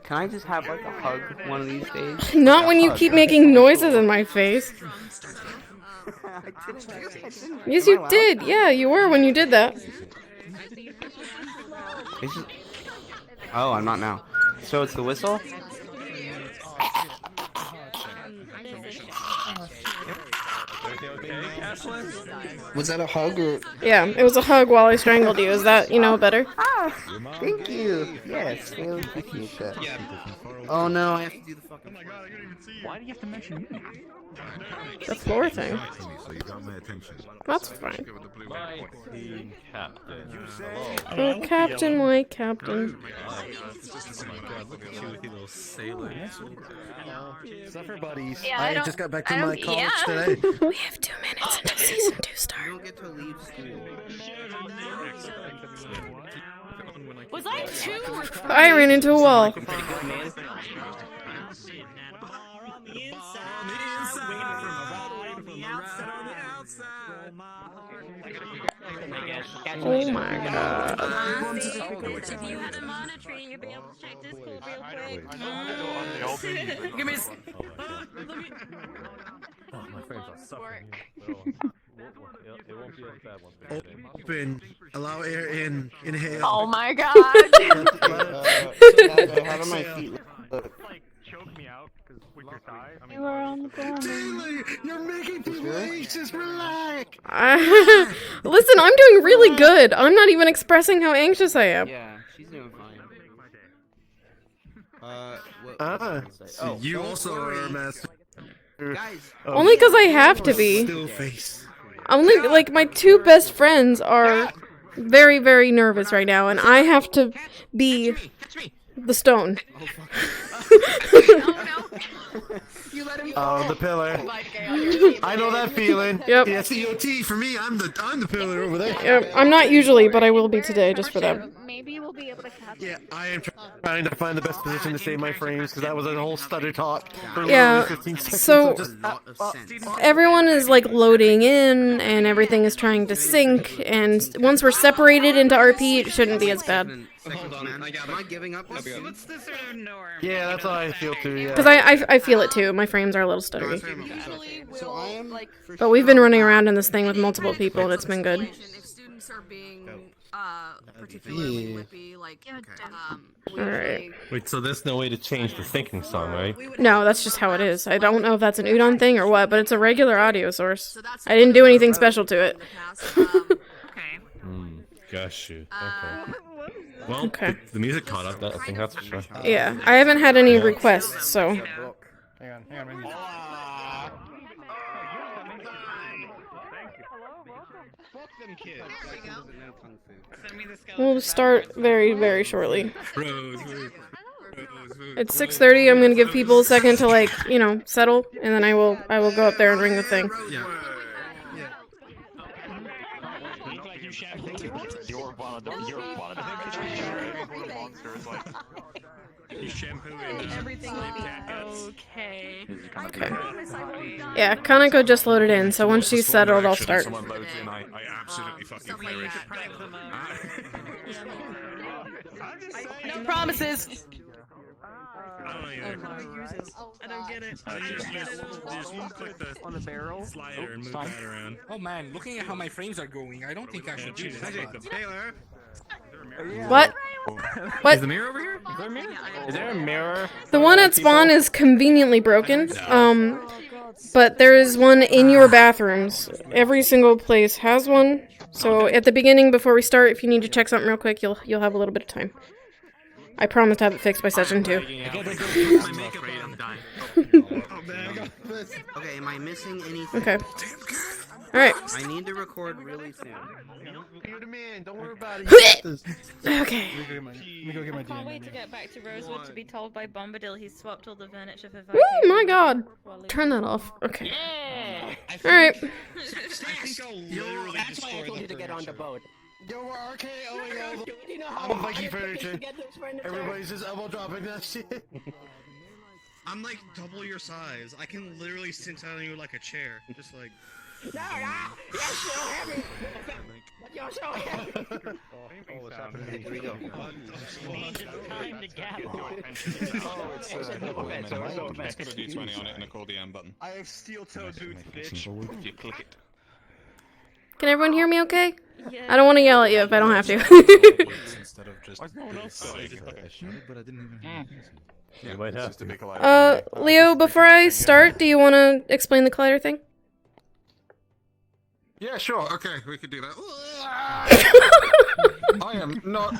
Can I just have like a hug one of these days? Not when you keep making noises in my face. I didn't. Yes, you did. Yeah, you were when you did that. Oh, I'm not now. So it's the whistle? Was that a hug or? Yeah, it was a hug while I strangled you. Is that, better? Ah, thank you. Yes, I really appreciate that. Oh no, I have to do the fucking. Why do you have to mention me? The floor thing. So you got my attention. That's fine. My team captain. Oh, Captain, my Captain. Oh my god, look at you with your little sailor. Suffer buddies. Yeah, I just got back to my college today. We have 2 minutes until season 2 starts. I don't get to leave school. Was I too? I ran into a wall. Oh my god. If you had a monitor, you'd be able to check Discord real quick. Give me. Oh, my frames are suffering. It won't be as bad once we get in. Open. Allow air in. Inhale. Oh my god. How do my feet look? Choke me out because with your thigh. I mean, You are on the ground. Taylor, you're making people anxious. Relax. Listen, I'm doing really good. I'm not even expressing how anxious I am. Yeah, she's doing fine. So you also are a master. Guys, Only because I have to be. Still face. Only, like, my 2 best friends are very, very nervous right now, and I have to be the stone. Oh, the pillar. I know that feeling. Yep. Yeah, COT for me. I'm the pillar over there. Yep. I'm not usually, but I will be today, just for them. Maybe we'll be able to catch Yeah, I am trying to find the best position to save my frames because that was a whole stutter talk for Yeah, literally 15 seconds. so- Just, lot of sense. Everyone is, like, loading in, and everything is trying to sync, and once we're separated into RP, it shouldn't be as bad. Hold on, am I giving up this? yeah, that's how I feel too. Yeah. Because I feel it too. My frames are a little stuttery. So I am But we've been running around in this thing with multiple people, and it's been good. If students are being particularly whippy, like Alright. Wait, so there's no way to change the thinking song, right? No, that's just how it is. I don't know if that's an Udon thing or what, but it's a regular audio source. I didn't do anything special to it. Got you. Okay. Well, Okay. the music caught up. I think that's for sure. Yeah, I haven't had any requests, so... hang on. We'll start very, very shortly. Rosewood. It's 6:30. I'm gonna give people a second to, like, settle, and then I will go up there and ring the thing. everything will be okay. Okay. Yeah, Kaneko just loaded in, so once she's settled, I'll start. Someone loads in, I absolutely fucking perish. No promises. I don't get it. Just click on the barrel slider and move that around. Oh man, looking at how my frames are going, I don't think I should do this. Taylor. What? What? Is the mirror over here? Is there a mirror? The one at spawn is conveniently broken. But there is one in your bathrooms. Every single place has one. So at the beginning, before we start, if you need to check something real quick, you'll have a little bit of time. I promise to have it fixed by session 2. Okay, am I missing anything? Okay. Alright. I need to record really soon. You're the man. Don't worry about it. Okay. Let me go get my Can't wait to get back to Rosewood to be told by Bombadil he's swapped all the furniture for Oh my god. Turn that off. Okay. Alright. That's why I told you to get on the boat. Yo, we're RKOing all the Viking furniture. Everybody's just elbow dropping that shit. I'm like double your size. I can literally sit on you like a chair. Just like... No, you're still heavy. But you're what's happening? Here we go. Time to gap. It's got a D20 on it and a call DM button. I have steel-toed boots, bitch. You click it. Can everyone hear me okay? I don't want to yell at you if I don't have to. Instead of just. No one else but I didn't even. You might have to. Leo, before I start, do you want to explain the collider thing? Yeah, sure. Okay, we could do that. I am not.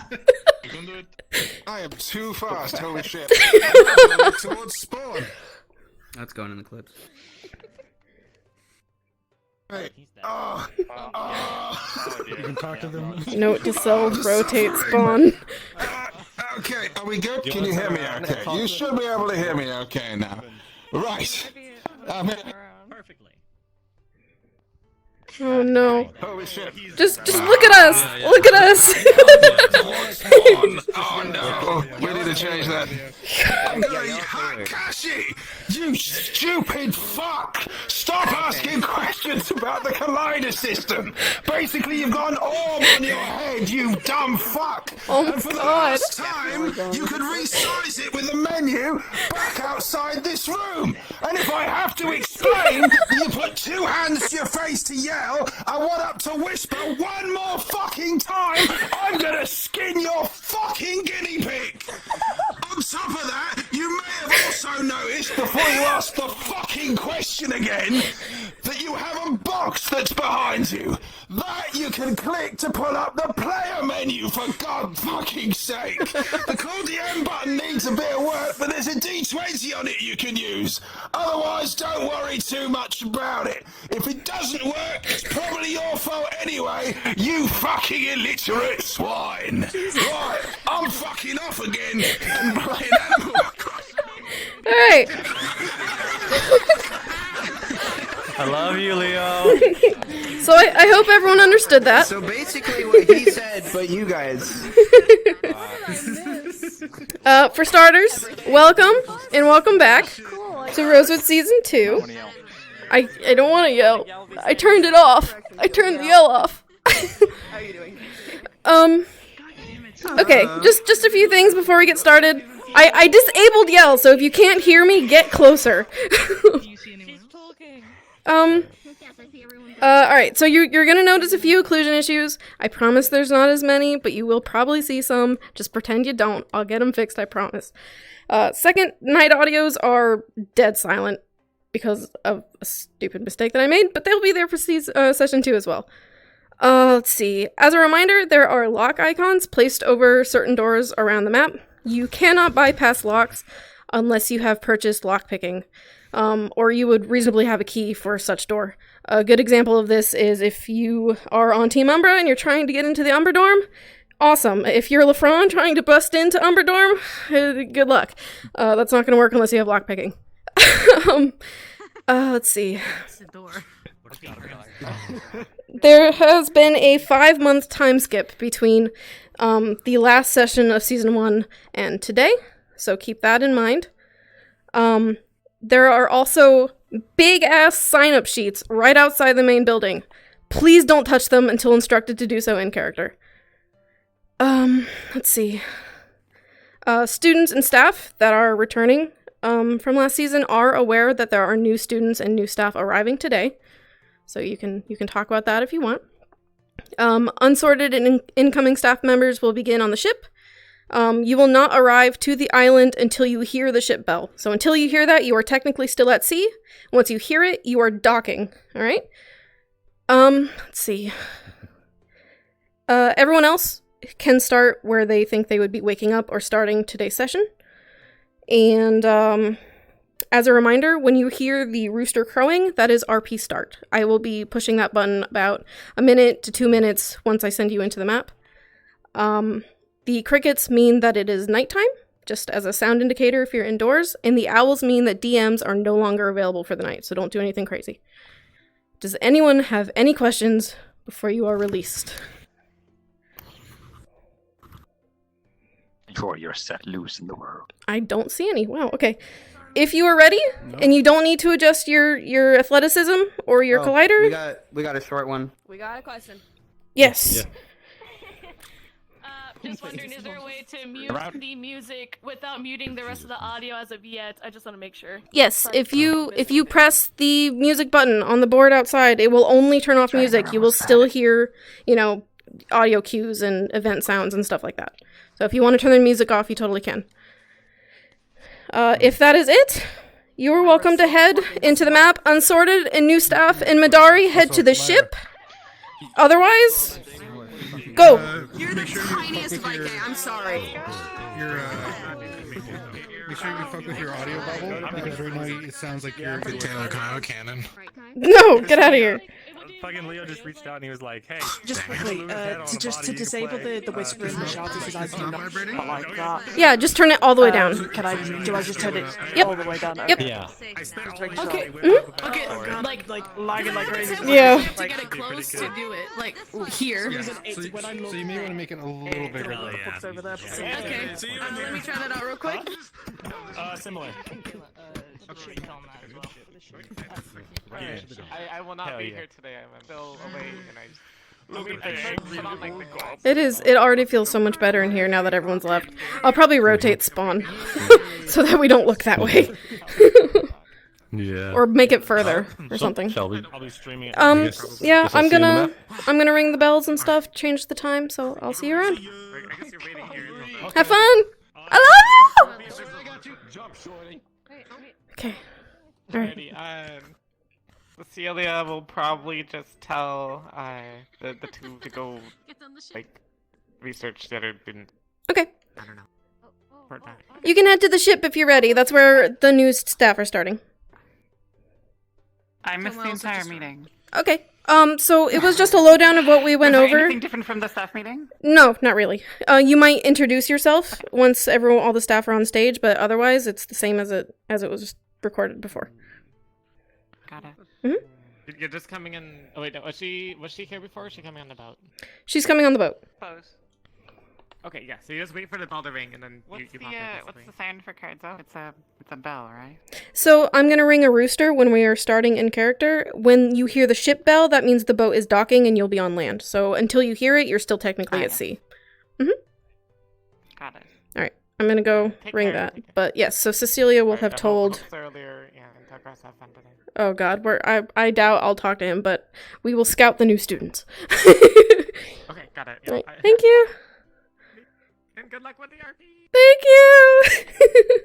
I am too fast. Holy shit! Towards spawn. That's going in the clips. Hey. You can talk to them. Note to self, rotate spawn. Okay, are we good? Can you hear me okay? You should be able to hear me okay now. Right. Perfectly. Oh no. Holy shit. Just look at us! Look at us! Oh no! We need to change that. Hakashi! You stupid fuck! Stop asking questions about the collider system! Basically, you've got an orb on your head, you dumb fuck! Oh and for the God. last time, you could resize it with the menu back outside this room! And if I have to explain that you put two hands to your face to yell, I want up to whisper one more fucking time, I'm gonna skin your fucking guinea pig! On top of that, you may have also noticed, before you ask the fucking question again, that you have a box that's behind you. That you can click to pull up the player menu, for God fucking sake. The call DM button needs a bit of work, but there's a D20 on it you can use. Otherwise, don't worry too much about it. If it doesn't work, it's probably your fault anyway, you fucking illiterate swine. Right, I'm fucking off again and playing Animal Crossing. Alright. I love you, Leo. So I hope everyone understood that. So basically what he said, but you guys. For starters, welcome and welcome back to Rosewood Season 2. I don't want to yell. I turned it off. I turned the yell off. How are you doing? Okay, just a few things before we get started. I disabled yell, so if you can't hear me, get closer. Alright, so you're gonna notice a few occlusion issues. I promise there's not as many, but you will probably see some. Just pretend you don't. I'll get them fixed, I promise. Second, night audios are dead silent because of a stupid mistake that I made, but they'll be there for session 2 as well. Let's see. As a reminder, there are lock icons placed over certain doors around the map. You cannot bypass locks unless you have purchased lockpicking, or you would reasonably have a key for such door. A good example of this is if you are on Team Umbra and you're trying to get into the Umbra dorm, awesome. If you're LaFron trying to bust into Umbra dorm, good luck. That's not going to work unless you have lockpicking. Let's see. There has been a 5-month time skip between the last session of Season 1 and today, so keep that in mind. There are also big-ass sign-up sheets right outside the main building. Please don't touch them until instructed to do so in character. Let's see. Students and staff that are returning from last season are aware that there are new students and new staff arriving today. So you can talk about that if you want. Unsorted and incoming staff members will begin on the ship. You will not arrive to the island until you hear the ship bell. So until you hear that, you are technically still at sea. Once you hear it, you are docking. All right? Let's see. Everyone else can start where they think they would be waking up or starting today's session. And, as a reminder, when you hear the rooster crowing, that is RP start. I will be pushing that button about 1 minute to 2 minutes once I send you into the map. The crickets mean that it is nighttime, just as a sound indicator if you're indoors, and the owls mean that DMs are no longer available for the night, so don't do anything crazy. Does anyone have any questions before you are released? Before you're set loose in the world. I don't see any. Wow, okay. If you are ready, and you don't need to adjust your athleticism or your collider... We got a short one. We got a question. Yes. Just wondering, is there a way to mute the music without muting the rest of the audio as of yet? I just want to make sure. Yes, if you press the music button on the board outside, it will only turn off music. You will still hear, you know, audio cues and event sounds and stuff like that. So if you want to turn the music off, you totally can. If that is it, you are welcome to head into the map. Unsorted and new staff in Madari, head to the ship. Otherwise, go. You're the tiniest Viking. I'm sorry. You're, make sure you fuck with your audio bubble, because right now it sounds like you're... Taylor, can I have a cannon? No, get out of here. Fucking Leo just reached out and he was like, "Hey, just quickly, to disable the whisper in the chat, if you guys can not like that. Yeah, just turn it all the way down. Do I just turn it Yep. all the way down? Yep. Yeah. Okay. Mm-hmm. Okay. Like lagging like crazy. Yeah. To get it close to do it, like here. So you may want to make it a little bigger. Over there. Okay. Let me try that out real quick. Similar." I will not be here today. I'm still away, and I just put on like the gloves. It already feels so much better in here now that everyone's left. I'll probably rotate spawn so that we don't look that way. Yeah. Or make it further or something. I'll be streaming it. Yeah, I'm gonna ring the bells and stuff, change the time, so I'll see you around. I guess you're waiting here. Have fun! I love you! Okay. Alright. Celia will probably just tell the two to go like research that have been. Okay. I don't know. You can head to the ship if you're ready. That's where the new staff are starting. I missed the entire meeting. Okay. So it was just a lowdown of what we went over. Anything different from the staff meeting? No, not really. You might introduce yourself once all the staff are on stage, but otherwise it's the same as it was recorded before. Got it. Mm-hmm. You're just coming in. Oh wait, no. Was she here before? Or is she coming on the boat? She's coming on the boat. Okay, yeah. So you just wait for the bell to ring, and then you pop in. What's the sound for cards out? It's a bell, right? So I'm gonna ring a rooster when we are starting in character. When you hear the ship bell, that means the boat is docking and you'll be on land. So until you hear it, you're still technically at sea. Mm-hmm. Got it. All right, I'm gonna go ring that. But yes, so Cecilia will have told. Earlier, yeah, and Douglas have fun today. Oh God, I doubt I'll talk to him, but we will scout the new students. Okay, got it. Yeah, right. Thank you. And good luck with the RP. Thank you.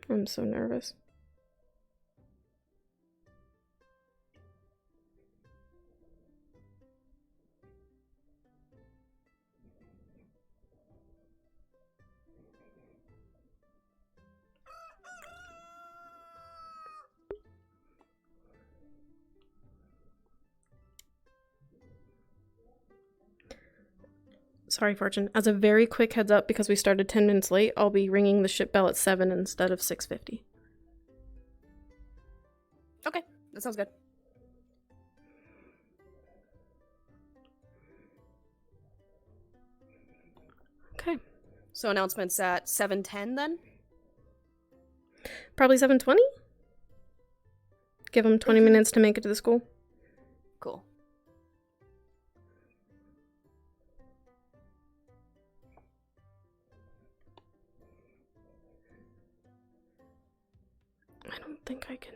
I'm so nervous. Sorry, Fortune. As a very quick heads up, because we started 10 minutes late, I'll be ringing the ship bell at 7 instead of 6:50. Okay, that sounds good. Okay. So announcements at 7:10 then? Probably 7:20? Give them 20 minutes to make it to the school. Cool. I don't think I can.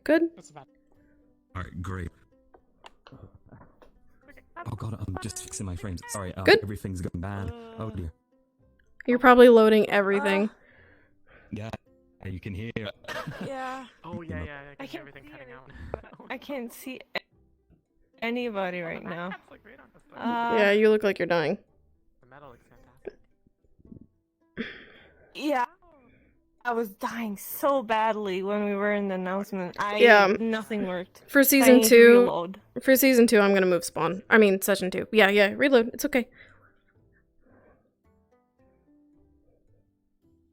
Good? Alright, great. Oh god, I'm just fixing my frames. Sorry, Good. Everything's going bad. Oh dear. You're probably loading everything. Yeah, you can hear. Yeah. Oh yeah, yeah. I can hear everything cutting out. I can't see anybody right now. Yeah, you look like you're dying. The metal looks fantastic. Yeah. I was dying so badly when we were in the announcement. Nothing worked. For season 2, I'm gonna move spawn. I mean, session 2. Yeah, reload. It's okay.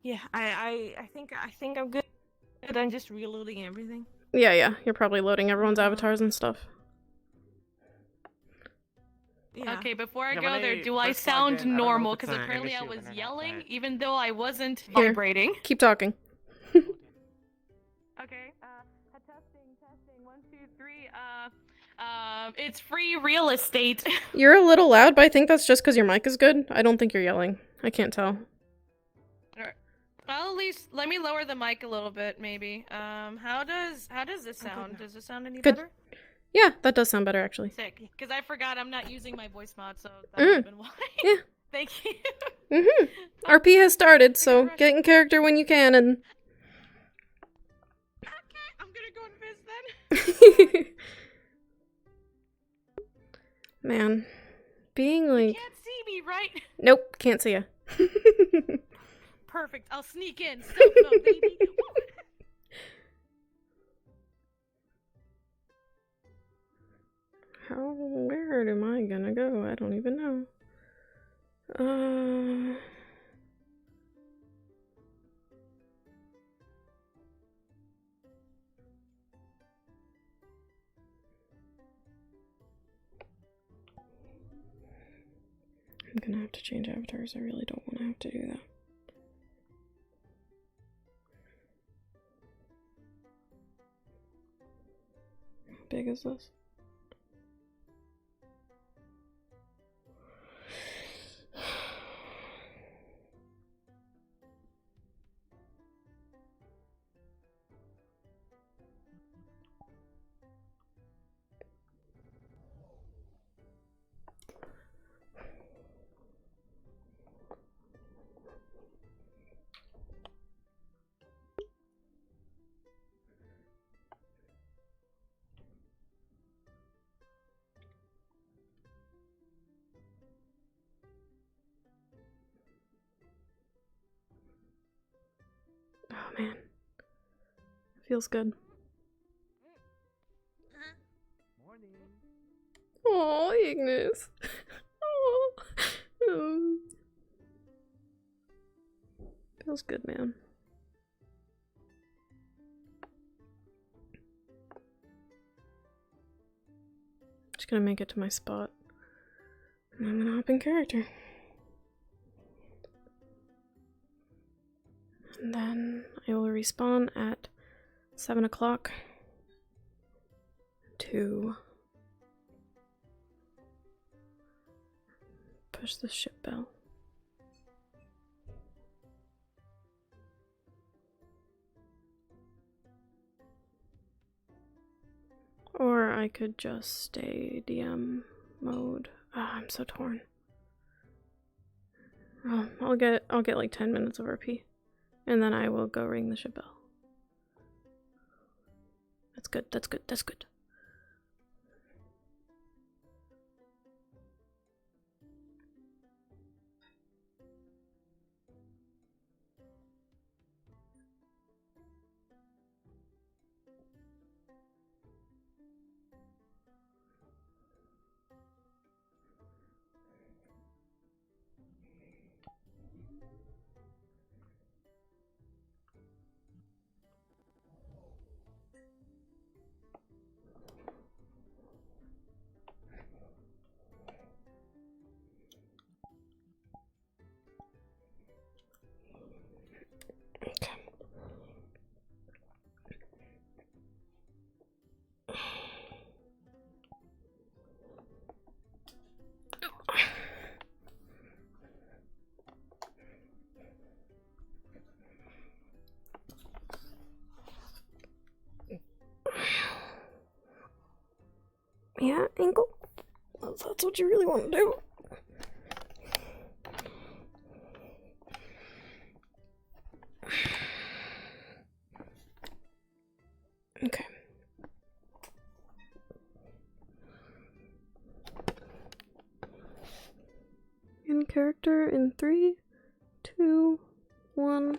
Yeah, I think I'm good. But I'm just reloading everything. Yeah. You're probably loading everyone's avatars and stuff. Yeah. Okay, before I Yeah, go when there, I do I first logged sound in, I don't know if normal? it's Because an apparently I issue was with internet, yelling, but- even though I wasn't Here. vibrating. Keep talking. Okay, testing, 1, 2, 3, it's free real estate. You're a little loud, but I think that's just because your mic is good. I don't think you're yelling. I can't tell. Alright. Well, at least, let me lower the mic a little bit, maybe. How does this sound? Does this sound any Good. better? Yeah, that does sound better, actually. Sick. Because I forgot I'm not using my voice mod, so that would have been why. Yeah. Thank you. RP has started, so get in character when you can, and... Okay, I'm gonna go and visit then. Man. Being like... You can't see me, right? Nope, can't see ya. Perfect. I'll sneak in. Stealth mode, baby. Where am I gonna go? I don't even know. I'm gonna have to change avatars. I really don't want to have to do that. How big is this? Oh man. Feels good. Oh, Ignis. Oh. Feels good, man. Just gonna make it to my spot. And I'm gonna hop in character. And then I will respawn at 7 o'clock to push the ship bell. Or I could just stay DM mode. Ah, I'm so torn. Oh, I'll get like 10 minutes of RP. And then I will go ring the ship bell. That's good, that's good, that's good. Yeah, ankle? That's what you really want to do. Okay. In character in 3, 2, 1.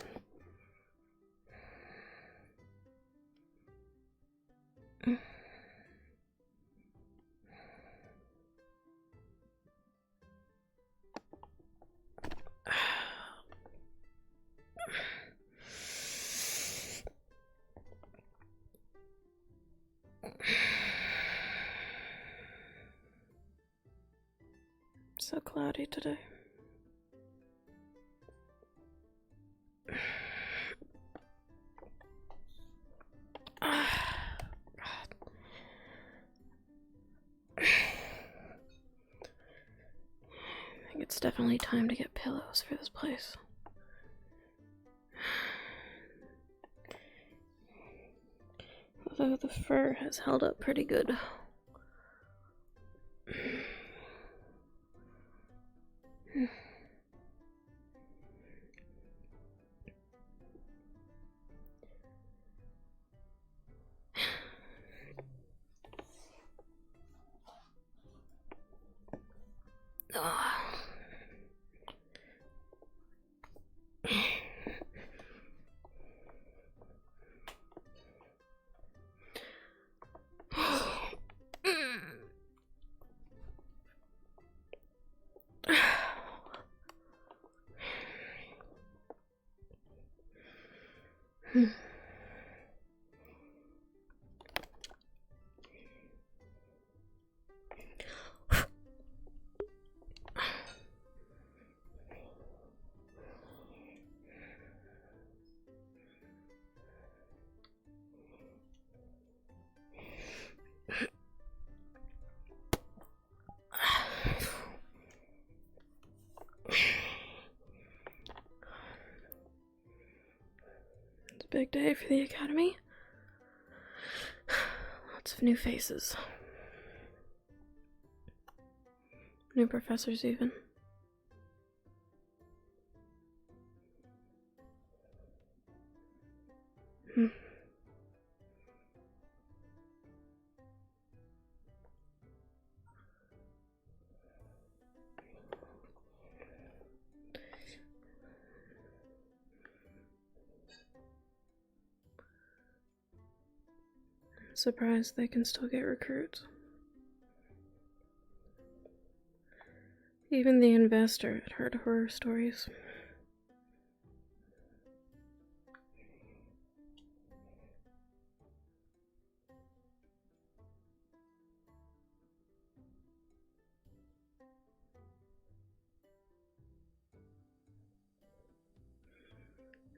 So cloudy today. I think it's definitely time to get pillows for this place. Although the fur has held up pretty good. It's a big day for the academy. Lots of new faces. New professors, even. Surprised they can still get recruits. Even the investor had heard horror stories.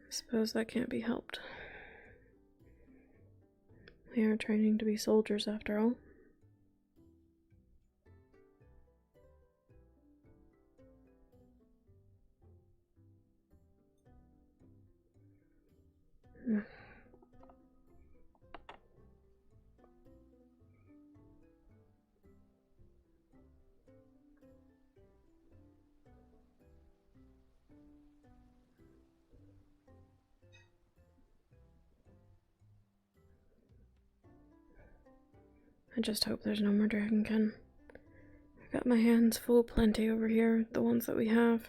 I suppose that can't be helped. We are training to be soldiers after all. I just hope there's no more dragonkin. I've got my hands full plenty over here, the ones that we have.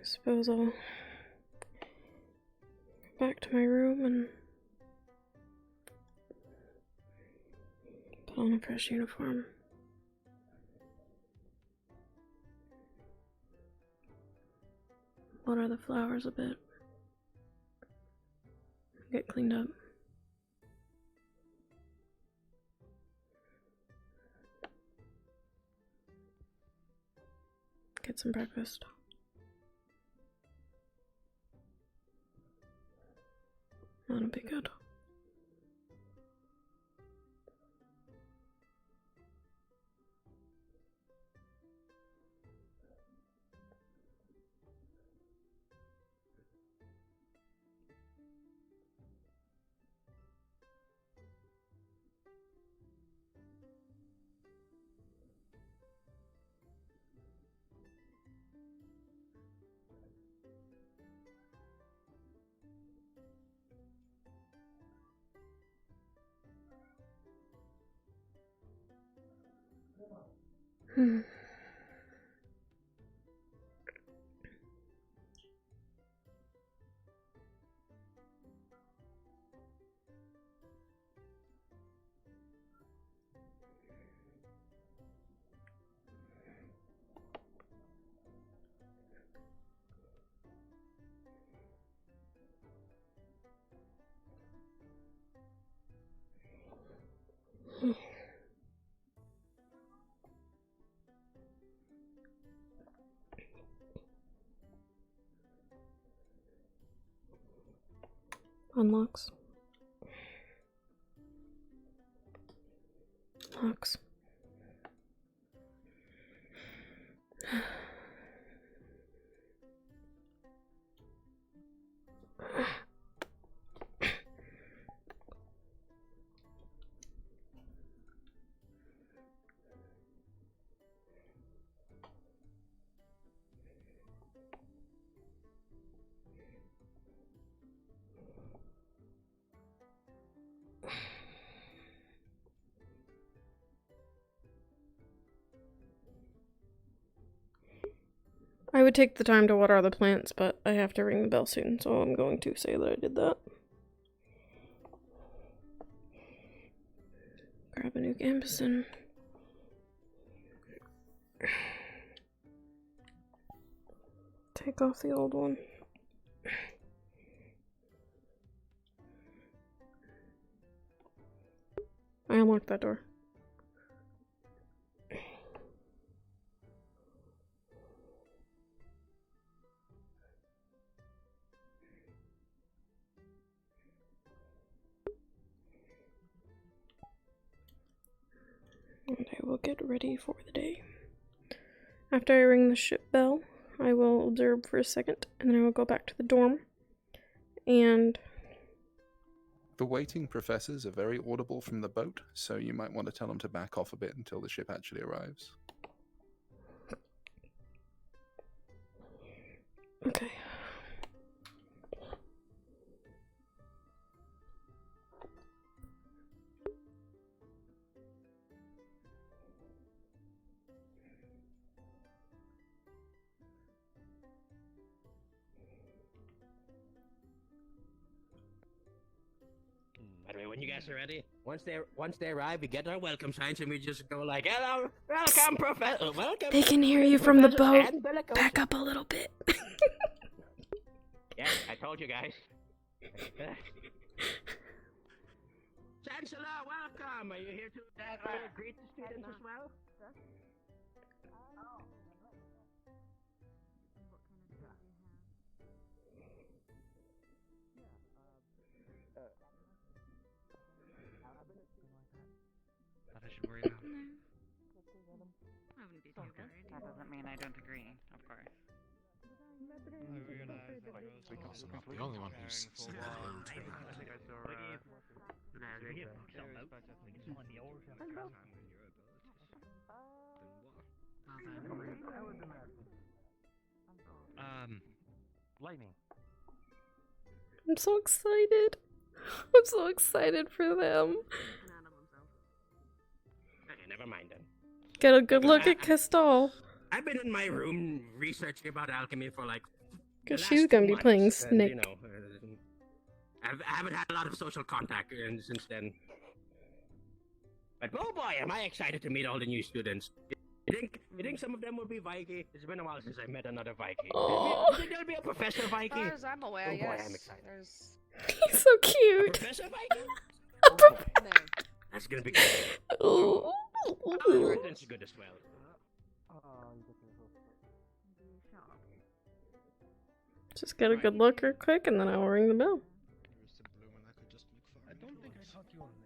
I suppose I'll go back to my room and put on a fresh uniform. Water the flowers a bit. Get cleaned up. Get some breakfast. That'll be good. Unlocks. Locks. I would take the time to water the plants, but I have to ring the bell soon, so I'm going to say that I did that. Grab a new Gambeson. Take off the old one. I unlocked that door. And I will get ready for the day. After I ring the ship bell, I will observe for a second, and then I will go back to the dorm. And the waiting professors are very audible from the boat, so you might want to tell them to back off a bit until the ship actually arrives. okay. By the way, when you guys are ready, once they arrive, we get our welcome signs and we just go like, "Hello, welcome, Professor, welcome." They can hear you from the boat. and welcome." Back up a little bit. Yeah, I told you guys. Chancellor, welcome. Are you here to greet the students as well? That I should worry about. I wouldn't be too worried. That doesn't mean I don't agree, of course. The only one who's Lightning. I'm so excited. I'm so excited for them. Okay, never mind then. Get a good look at Castal. I've been in my room researching about alchemy for like. Because the she's last gonna 2 be months, playing and, Snake. You know, I haven't had a lot of social contact since then. But oh boy, am I excited to meet all the new students. You think some of them will be Viking? It's been a while since I met another Viking. Oh. You think there'll be a Professor Viking? As far as I'm aware, Oh boy, yes. I'm excited. There's... He's so cute. Professor Viking? No. That's gonna be good. Oh. That's good as well. Just get a good look real quick, and then I'll ring the bell. I don't think I caught your name.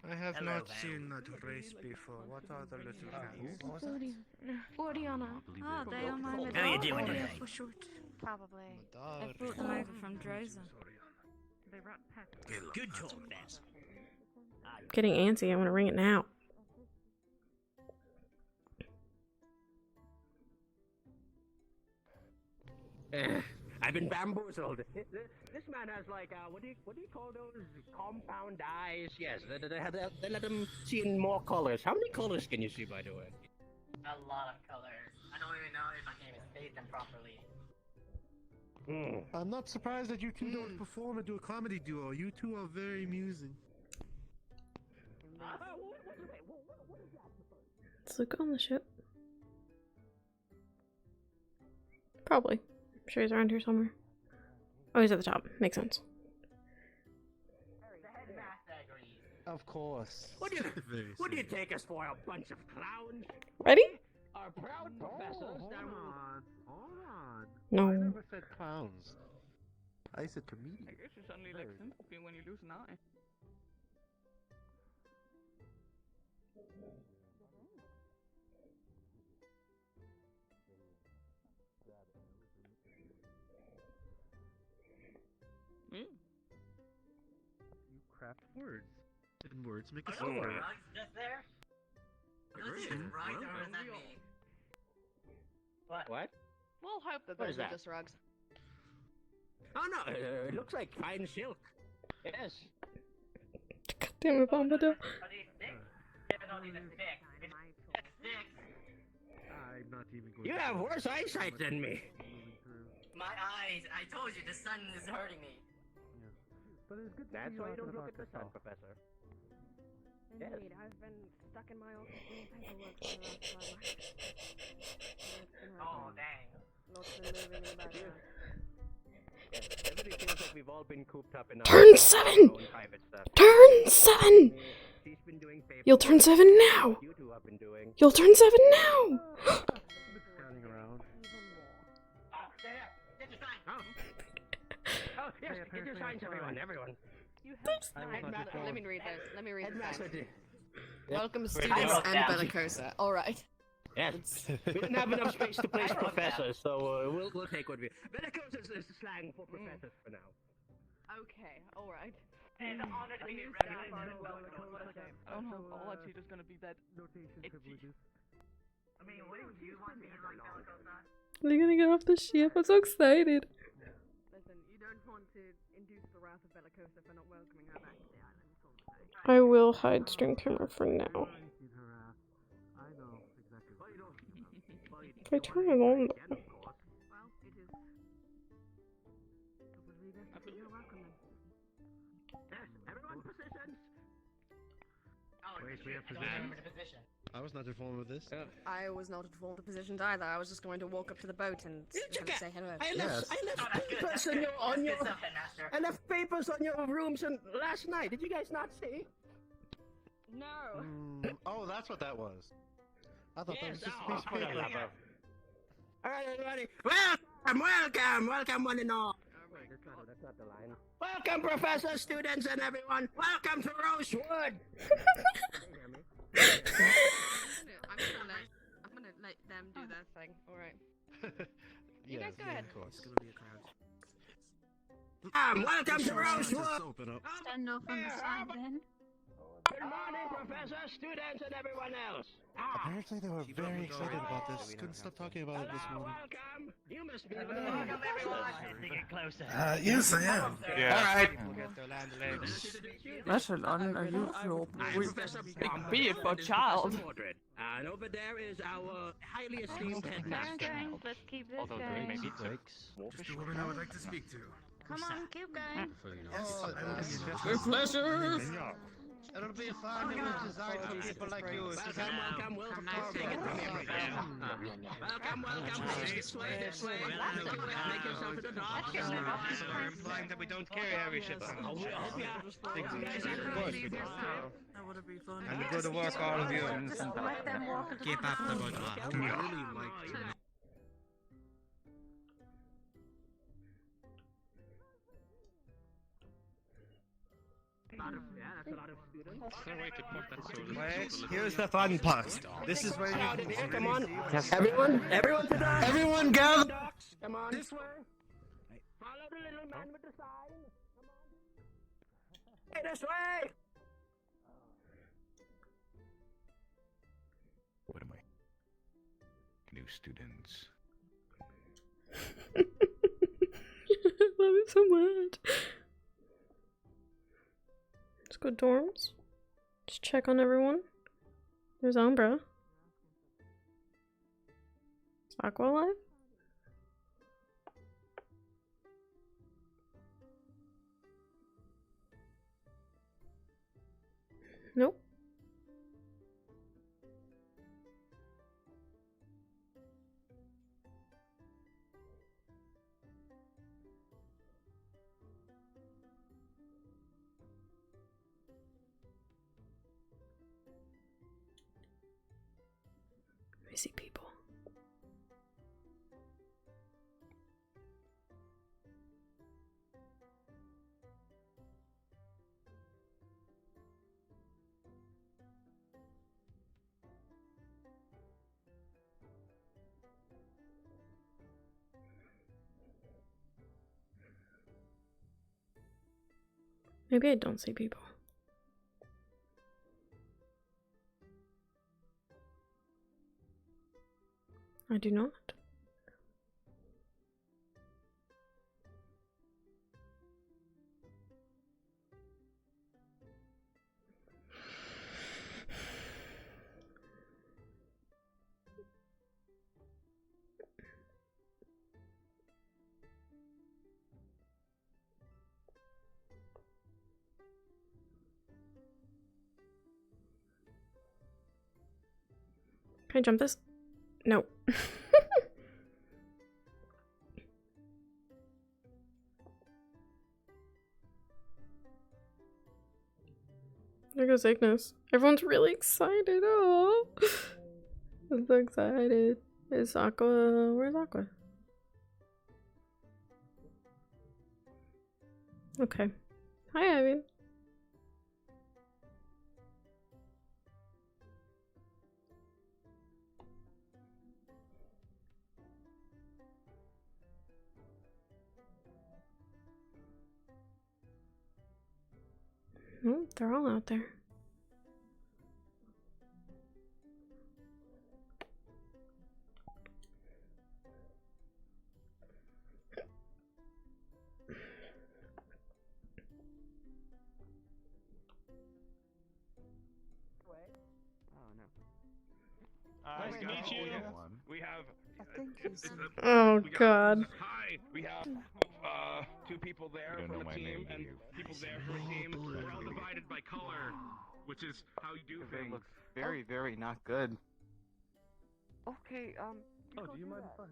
I have not seen that race before. What are the little cats? Oriana. Ah, they are my How you doing Medaria today? for short. Probably. I brought them over from Droza. Good talk, Bess. Getting antsy. I want to ring it now. I've been bamboozled. This man has like what do you call those compound eyes? Yes, they let them see in more colors. How many colors can you see, by the way? A lot of colors. I don't even know if I can even state them properly. I'm not surprised that you two don't perform and do a comedy duo. You two are very amusing. Let's look on the ship. Probably. I'm sure he's around here somewhere. Oh, he's at the top. Makes sense. Of course. What do you take us for, a bunch of clowns? Ready? Our proud professors. Hold on. No. I never said clowns. I said comedians. I guess it's only like sympathy when you lose an eye. You craft words. And words make a Oh, story. rugs just there? Those are rugs, or what does that mean? What? We'll hope that What those is are that? just rugs. Oh no, it looks like fine silk. Yes. Damn it, Bombadil. Are these sticks? Yeah, no, these are sticks. It's sticks. I'm not even going You have worse eyesight than me. My eyes. I told you, the sun is hurting me. But it's good to That's see why you out don't and look about at the sun, yourself. Professor. Indeed, I've been stuck in my office doing paperwork for the last 5 months. Oh, dang. Not been moving in the background. Everybody feels like we've all been cooped up in our Turn 7! own private stuff. Turn 7! She's been doing You'll turn 7 now! You two have been doing. You'll turn 7 now! Scanning around. Get your sign. Oh, yes, get your signs, everyone. You have not Let me read those. Let me read the Headmaster sign. did. Welcome, I students wrote and down. Bellicosa. Alright. Yes. We didn't have enough space to place professors, so we'll take what we. Bellicose is slang for professors for now. Okay, alright. It's an honor to be I don't know if all I see is gonna be that itchy. I mean, wouldn't you want to be like Bellicosa? They're gonna get off the ship. I'm so excited. Listen, you don't want to induce the wrath of Bellicosa for not welcoming her back to the island, so to say. I will hide stream camera for now. I know exactly. If I turn it on, Well, it is. It would be best if you're welcome then. Yes, everyone positions. Oh, Wait, shit, we have I don't remember positions? the position. I was not informed of this. I was not informed of positions either. I was just going to walk up to the boat and say hello. I left Oh, that's good. papers That's on good. your That's good stuff, Headmaster. I left papers on your rooms and last night. Did you guys not see? No. Oh, that's what that was. I thought that was just a oh, piece of paper. All right, everybody. Welcome, one and all. That's not the line. Welcome, professors, students, and everyone. Welcome to Rosewood. I'm gonna let them do their thing. Alright. You Yeah, guys go ahead. Of course. Welcome to Rosewood. Open up. Stand off on the side then. Good morning, professors, students, and everyone else. Apparently they were very excited about this. Couldn't stop talking about it this morning. Welcome. You must be Welcome, everyone. To get closer. Yes, I am. Yeah. That's an unusual Be a good child. And over there is our highly esteemed headmaster. Let's keep this Although going. maybe Just the woman I would like to speak to. Come on, keep going. With pleasure. It'll be fun. It was designed for people like you. Welcome. Welcome. Please, this way. Make yourself at the dock. We're implying that we don't carry heavy ships. That would be fun. And good work, all of you. Let them walk to the Keep up the good work. Really like Wait, here's the fun part. This is where you Come on. Everyone to dock. Everyone gather. Come on. This way. Follow the little man with the sign. Come on. Hey, this way. What am I? New students. Let's go dorms. Just check on everyone. There's Umbra. Is Aqua alive? Nope. I see people. Maybe I don't see people. I do not. Can I jump this? No. There goes Ignis. Everyone's really excited. Oh, I'm so excited. Is Aqua? Where's Aqua? Okay. Hi, Ivy. Oh, they're all out there. Nice to meet you. We have. Oh God. Hi. We have two people there from a team and people there from a team. We're all divided by color, which is how you do things. Looks very, very not good. Okay, Oh, do you mind if I?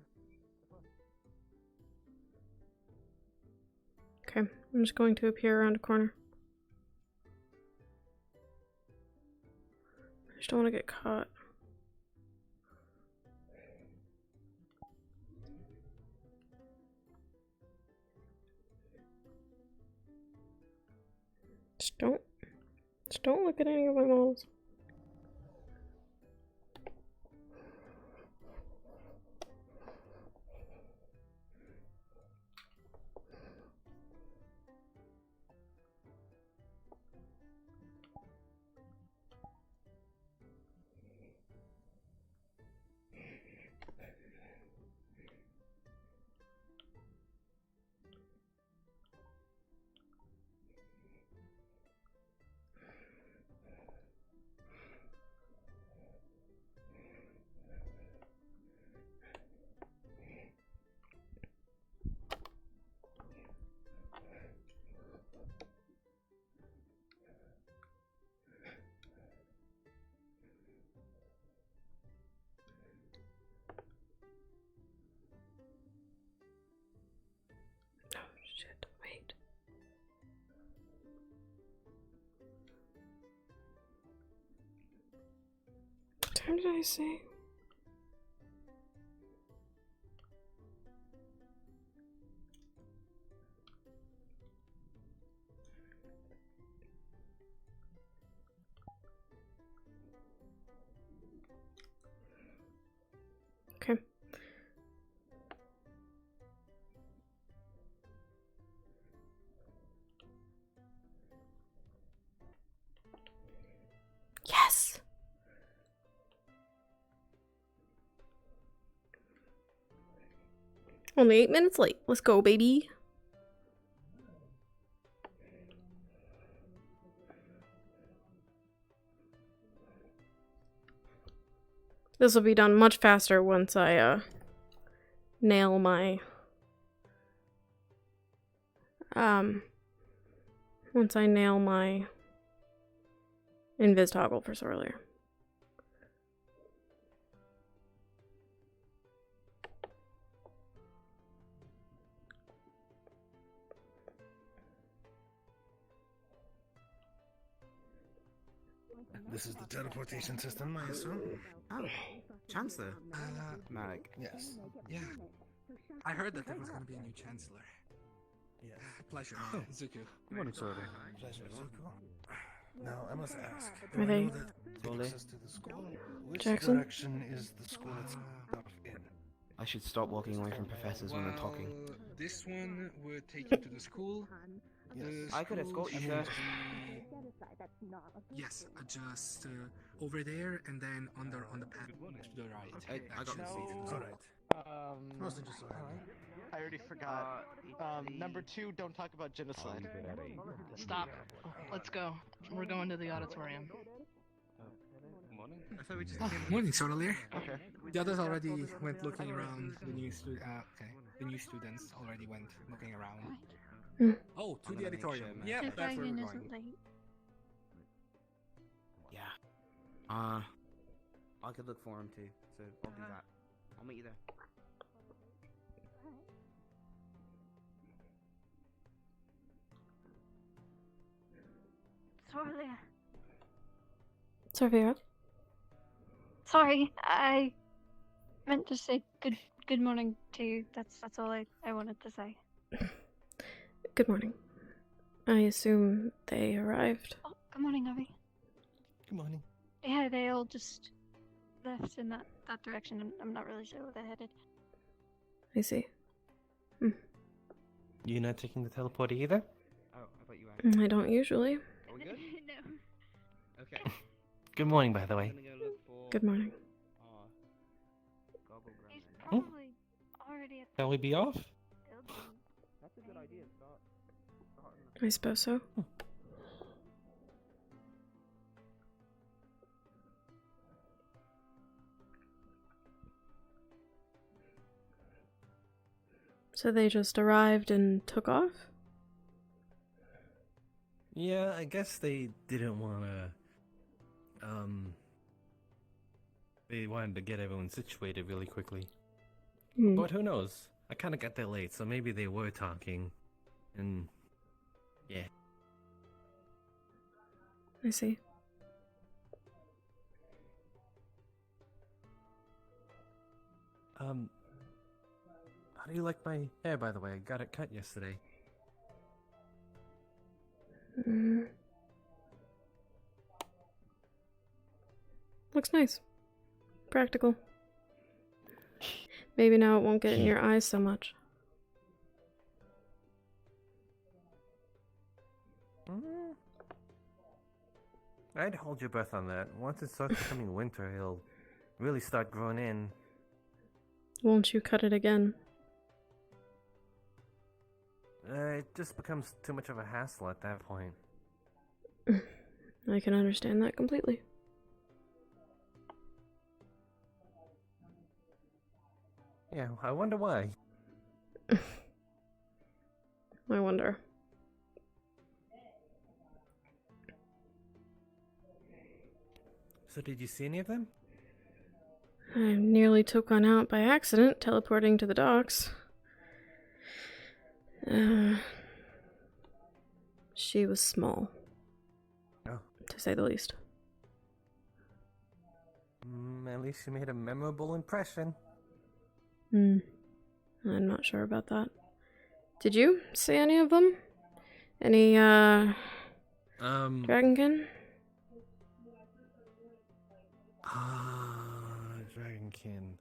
Okay, I'm just going to appear around a corner. I just don't want to get caught. Just don't look at any of my models. Shit, wait. What time did I say? Okay. Yes! Only 8 minutes late. Let's go, baby. This will be done much faster once I nail my invis toggle for Sorlier. This is the teleportation system, I assume? Oh, Chancellor. Malik. Yes. Yeah. I heard that there was going to be a new Chancellor. Yes. Pleasure. Oh, Zuko. Good morning, Sorlier. Pleasure, Zuko. Now, I must ask. Are they- Access to the school? Which Jackson? direction is the school itself in? I should stop walking away from professors when they're talking. This one would take you to the school. Yes. I could escort you, sir. Yes, just over there and then on the path to the right. I got the seat. Alright. Most interesting. I already forgot. Number 2, don't talk about genocide. Stop. Let's go. We're going to the auditorium. I thought we just Morning, Sorlier. Okay. The others already went looking around. The new students already went looking around. Oh, to the auditorium. Yeah, The that's where we're dragon going. isn't late. Yeah. I could look for him too, so I'll do that. I'll meet you there. Sorlier. Sophia. Sorry, I meant to say good morning to you. That's all I wanted to say. Good morning. I assume they arrived. Oh, good morning, Abby. Good morning. Yeah, they all just left in that direction. I'm not really sure where they're headed. I see. You're not taking the teleporter either? Oh, I thought you were. I don't usually. Are we good? No. Okay. Good morning, by the way. I'm gonna go look for, Good morning. Goggle Grandma. He's probably already at Shall we be off? the building. That's a good idea. Start. I suppose so. So they just arrived and took off? Yeah, I guess they didn't want to. They wanted to get everyone situated really quickly. But who knows? I kind of got there late, so maybe they were talking. And. Yeah. I see. How do you like my hair, by the way? I got it cut yesterday. Looks nice. Practical. Maybe now it won't get in your eyes so much. I'd hold your breath on that. Once it starts becoming winter, he'll really start growing in. Won't you cut it again? It just becomes too much of a hassle at that point. I can understand that completely. Yeah, I wonder why. I wonder. So did you see any of them? I nearly took one out by accident, teleporting to the docks. She was small. Oh. To say the least. At least you made a memorable impression. I'm not sure about that. Did you see any of them? Any, Dragonkin? Dragonkin.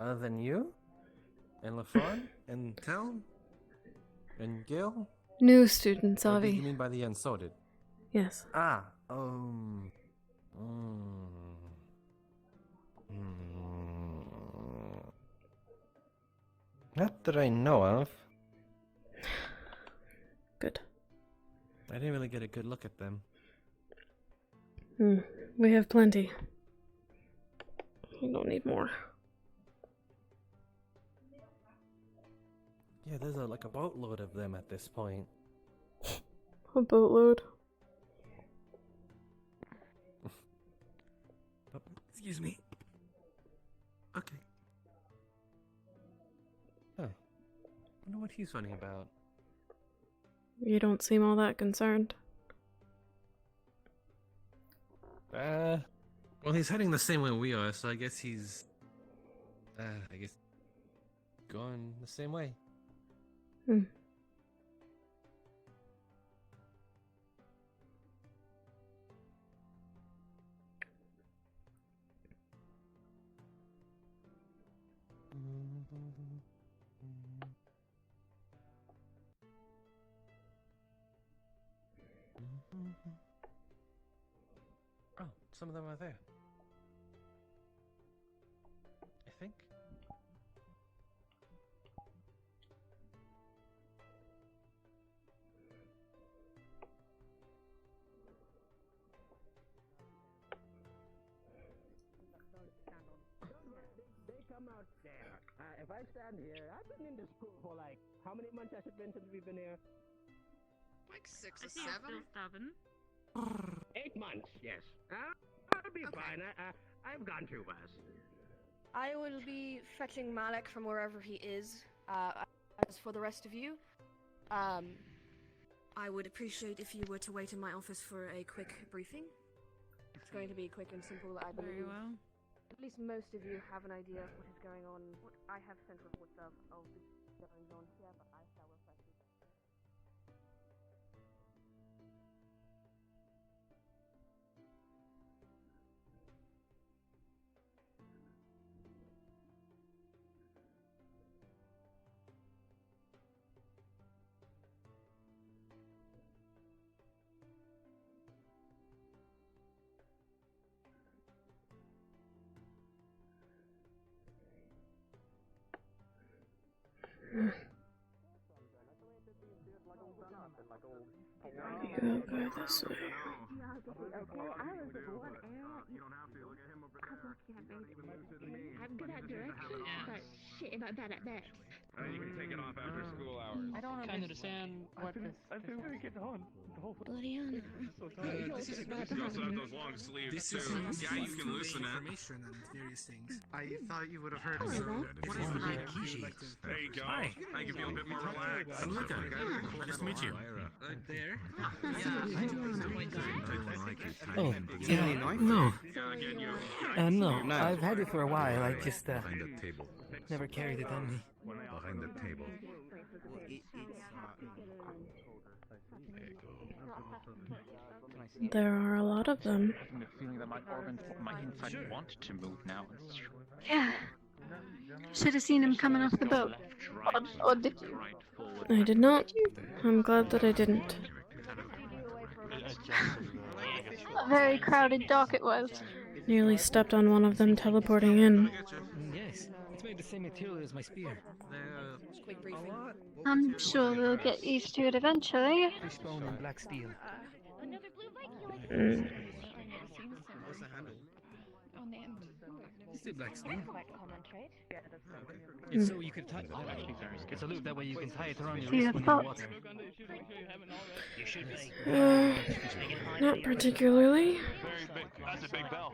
Other than you? And LaFawn? And Town? And Gil? New students, Or did Avi. you mean by the unsorted? Yes. Not that I know of. Good. I didn't really get a good look at them. We have plenty. We don't need more. Yeah, there's like a boatload of them at this point. A boatload. Excuse me. Okay. Huh. Wonder what he's running about. You don't seem all that concerned. Well, he's heading the same way we are, so I guess he's, going the same way. Hmm. Oh, some of them are there. I think. They come out there. If I stand here, I've been in this school for like, how many months has it been since we've been here? Like 6 or 7? 8 months, yes. I'll be fine. I've gone through worse. I will be fetching Malik from wherever he is. As for the rest of you, I would appreciate if you were to wait in my office for a quick briefing. it's going to be quick and simple, I believe. Very well. At least most of you have an idea of what is going on. What I have sent reports of the goings on here, but I shall refresh you. Go this way. I'm good at direction, but shit, am I bad at math? You can take it off after school hours. I don't understand what this. I've been trying to get on. Bloody hell. This is You also have those long sleeves This too. is Yeah, you can loosen it. Information and various things. I thought you would have heard of Hello, it. What is the name Kishi? There you go. Hi. I can feel a bit more relaxed. Luca. Nice to meet you. There. Oh, Yeah. no. Yeah, again, you. No, I've had it for a while. I just never carried it on me. Behind the table. There are a lot of them. Having the feeling that my organs, my inside want to move now. Yeah. Should have seen him coming off the boat. Or did you? I did not. I'm glad that I didn't. A very crowded dock it was. Nearly stepped on one of them teleporting in. Yes, it's made the same material as my spear. Quick briefing. I'm sure we'll get used to it eventually. Fishbone and black steel. Mm. Where's the handle? On the end. Still black steel. Mm. It's so you can tie. It's a loop that way you can tie it around your See, wrist I when you're thought- water. You should be. Not particularly. That's a big bell.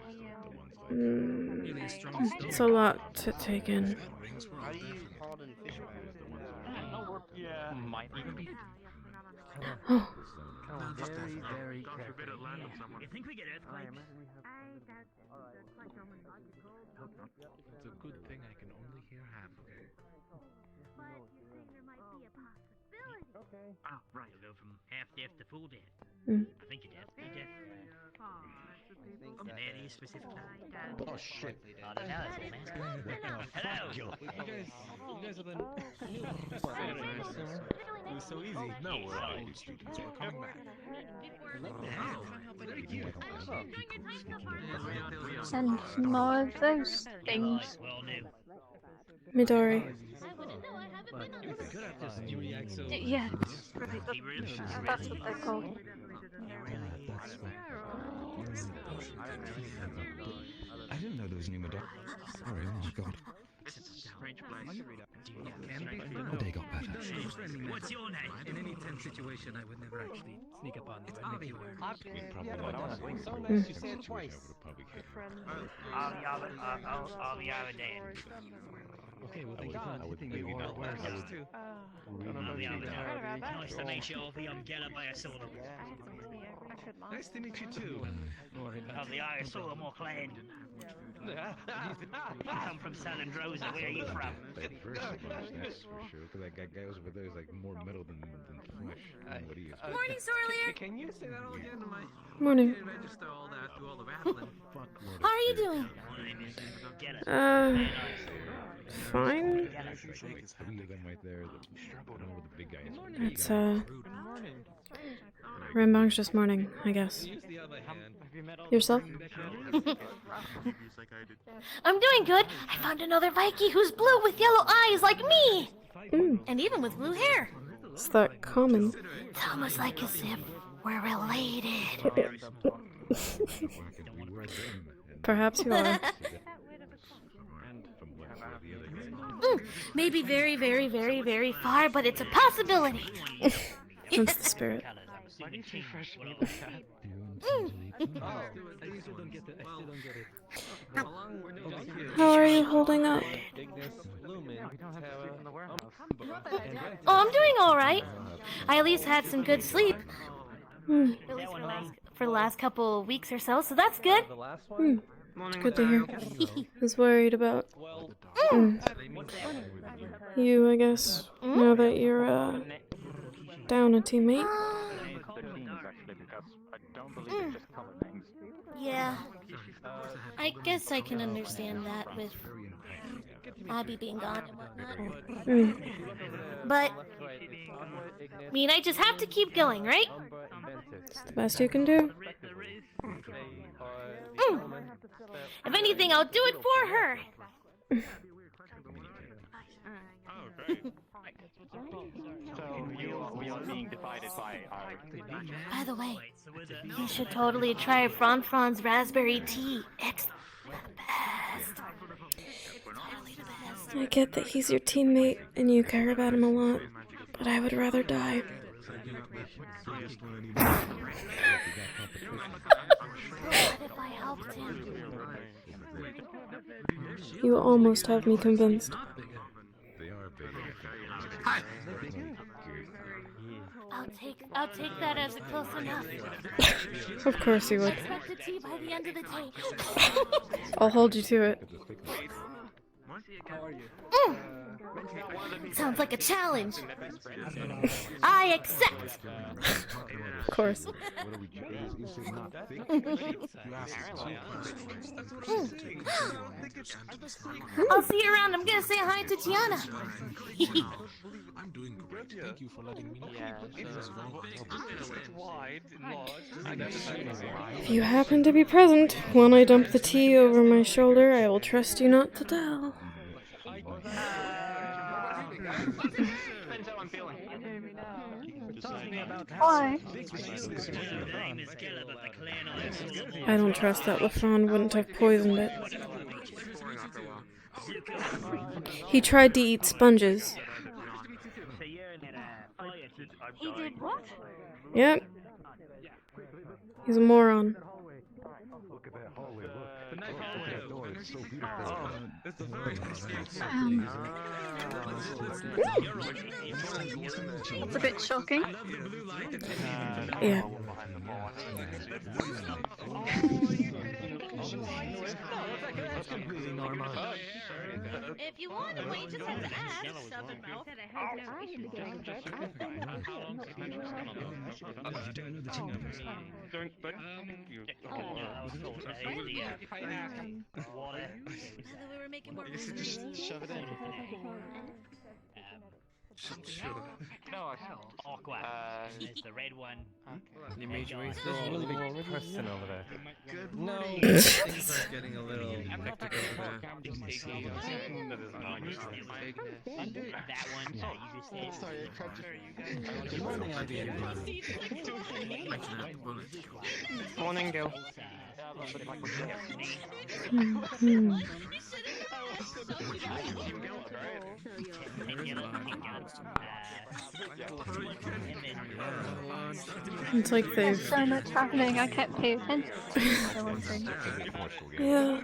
It's a lot to take in. How do you call it in fish Yeah. Might even be. Oh. Very, very God forbid it land on someone. You think we get earthquakes? It's a good thing I can only hear half of it. Okay. Oh, right. You'll go from half deaf to full deaf. Mm. I think you're deaf. You're deaf. In that area specifically. Oh shit. Hello. You guys are the new It was so easy. No, we're old students. We're coming back. And more of those things. Midori. Good at this. You react so. Yeah. That's what they're called. I didn't know there isn't he, Madonna? Sorry, oh my god. This is a strange place. The day got better. What's your name? In any tense situation, I would never actually sneak up on you. I'd make you work. I'll be over there. Okay, well, thank you for hitting me or worse. Nice to meet you, Alfie. I'm Gellert by a sword. Nice to meet you too. Of the Irish Solomon clan. I come from Salandrosa. Where are you from? That's for sure. Because that guy over there is like more metal than flesh. What he is. Morning, Sorlier. Can you say that all again? Morning. Register all that, do all the rattling. How are you doing? Fine. Three of them right there. The big guys. It's Rambong's just morning, I guess. Yourself? I'm doing good. I found another Viking who's blue with yellow eyes like me! And even with blue hair. Is that common? It's almost like as if we're related. Perhaps you are. Maybe very, very, very, very far, but it's a possibility. That's the spirit. How are you holding up? Oh, I'm doing alright. I at least had some good sleep. At least for the last couple weeks or so, so that's good. It's good to hear. I was worried about you, I guess, now that you're down a teammate. Yeah, I guess I can understand that with Abby being gone and whatnot. But, I mean, I just have to keep going, right? It's the best you can do. If anything, I'll do it for her. We are being divided by our... By the way, you should totally try Fran's raspberry tea. It's the best. I get that he's your teammate and you care about him a lot, but I would rather die. If I helped him. You almost have me convinced. I'll take that as a close enough. Of course you would. Expect the tea by the end of the day. I'll hold you to it. Sounds like a challenge. I accept. Of course. I'll see you around. I'm gonna say hi to Tiana. I'm doing great. Thank you for letting me know. If you happen to be present when I dump the tea over my shoulder, I will trust you not to tell. Why? I don't trust that LaFawn wouldn't have poisoned it. He tried to eat sponges. He did what? Yep. He's a moron. Look at that hallway, look. That door is so beautiful. It's a bit shocking. Yeah. If you want a way just have to ask. Southern mouth. We were making more Just shove it in. No, Aqua. It's the red one. You made your way through a really big person over there. Good. No. Things are getting a little hectic over there. That one. You just did. Sorry, I can't. Good morning, idea. Morning, Gil. It's like There's they've. so much happening, I can't pay attention. So one thing. Yeah.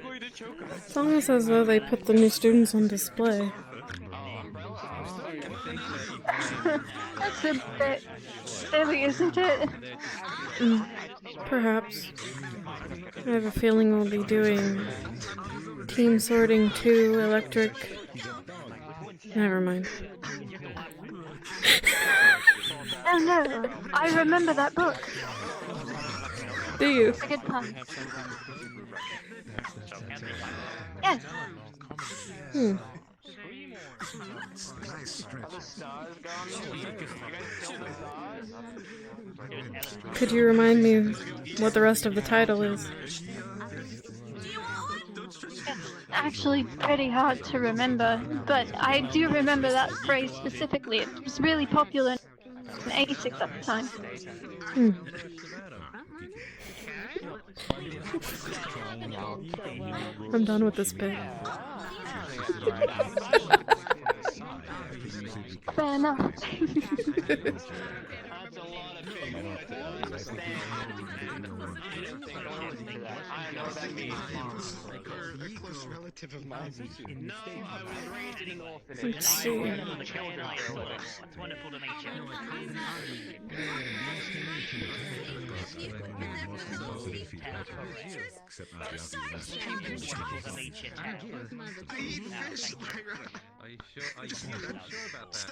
It's almost as though they put the new students on display. That's a bit silly, isn't it? Perhaps. I have a feeling we'll be doing team sorting 2 electric. Never mind. Oh no, I remember that book. Do you? It's a good pun. Yes. Could you remind me what the rest of the title is? Actually pretty hard to remember, but I do remember that phrase specifically. It was really popular in A6 at the time. I'm done with this bit. Fair enough. Let's see. It's wonderful to meet Are you sure about that?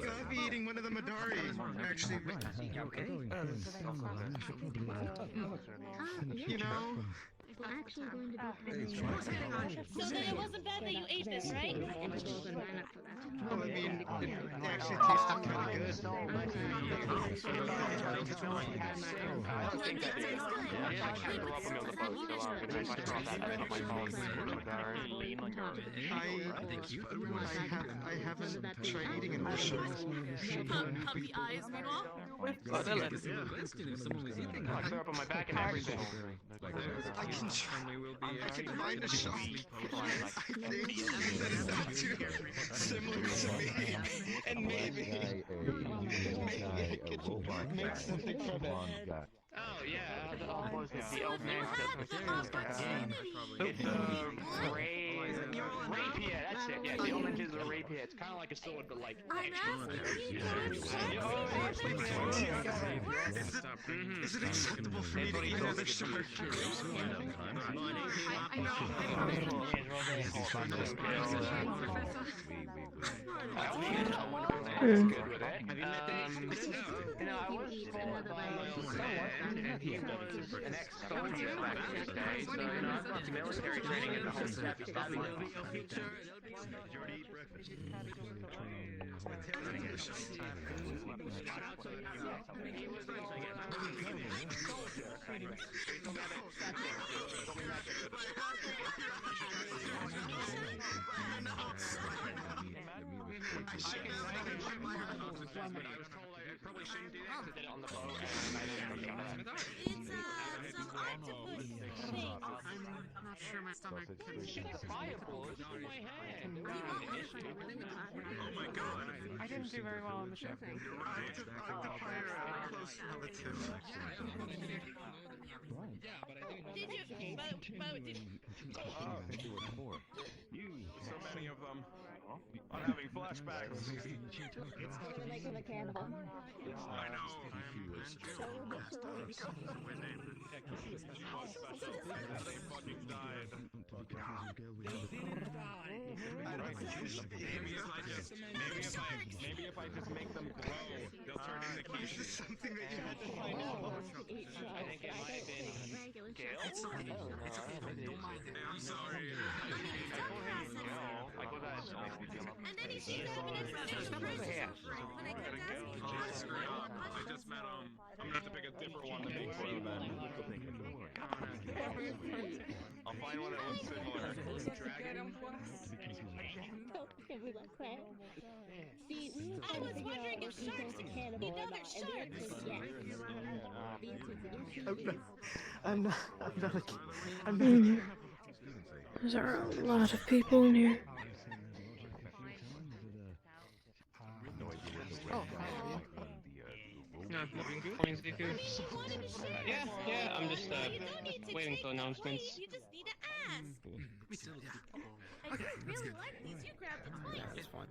I'll be eating one of the Madari. Actually, you know. We're actually going to be So then it wasn't bad that you ate this, right? Well, I mean, it actually tasted kind of good. I haven't tried eating it before. Puppy eyes, meanwhile. Clear up on my back and everything. I can find a shop. I think that is not too similar to me. And maybe I could make something from it. Oh yeah, the old man rapier, that's it. Yeah, the old man is a rapier. It's kind of like a sword, but like Is it acceptable for me to eat another shark? I was told by and he was an ex-soldier back in his day, so I've got military training in the home stuff. I didn't do very well on the ship. So many of them. I'm having flashbacks. I know. They fucking died. Maybe if I just make them grow, they'll turn into quiches. Is something that you had to find out? I think it might have been Gale. It's okay. Don't mind it. I'm sorry. I go that. And then he sees him and it's I just met him. I'm gonna have to pick a different one to make for you then. I'll find one that looks similar. See, we I was wondering if sharks, you know they're sharks. I'm not a kid. I'm Mm. There's a lot of people in here. Oh, yeah, I'm just waiting for announcements. You just need to ask. Me too, yeah. And if you really like these, you grab the toys. It's fine.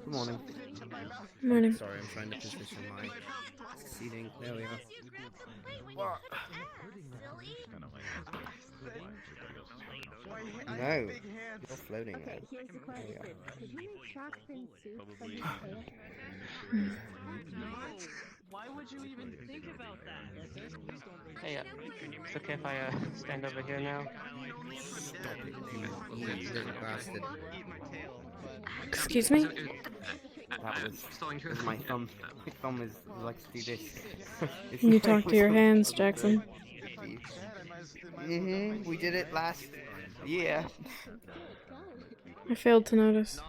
Good morning. Morning. Sorry, I'm trying to position my seating. There we are. You grab the plate when you come to ask, silly. No, you're floating Okay, there. here's the question. There we Could you make shark fin soup from the tail? Why would you even think about that? Please don't bring Hey, it's okay if I stand over here now? Stop it, you little bastard. Excuse me? That was my thumb. My thumb is likes to do this. You talk to your hands, Jackson. We did it last year. I failed to notice.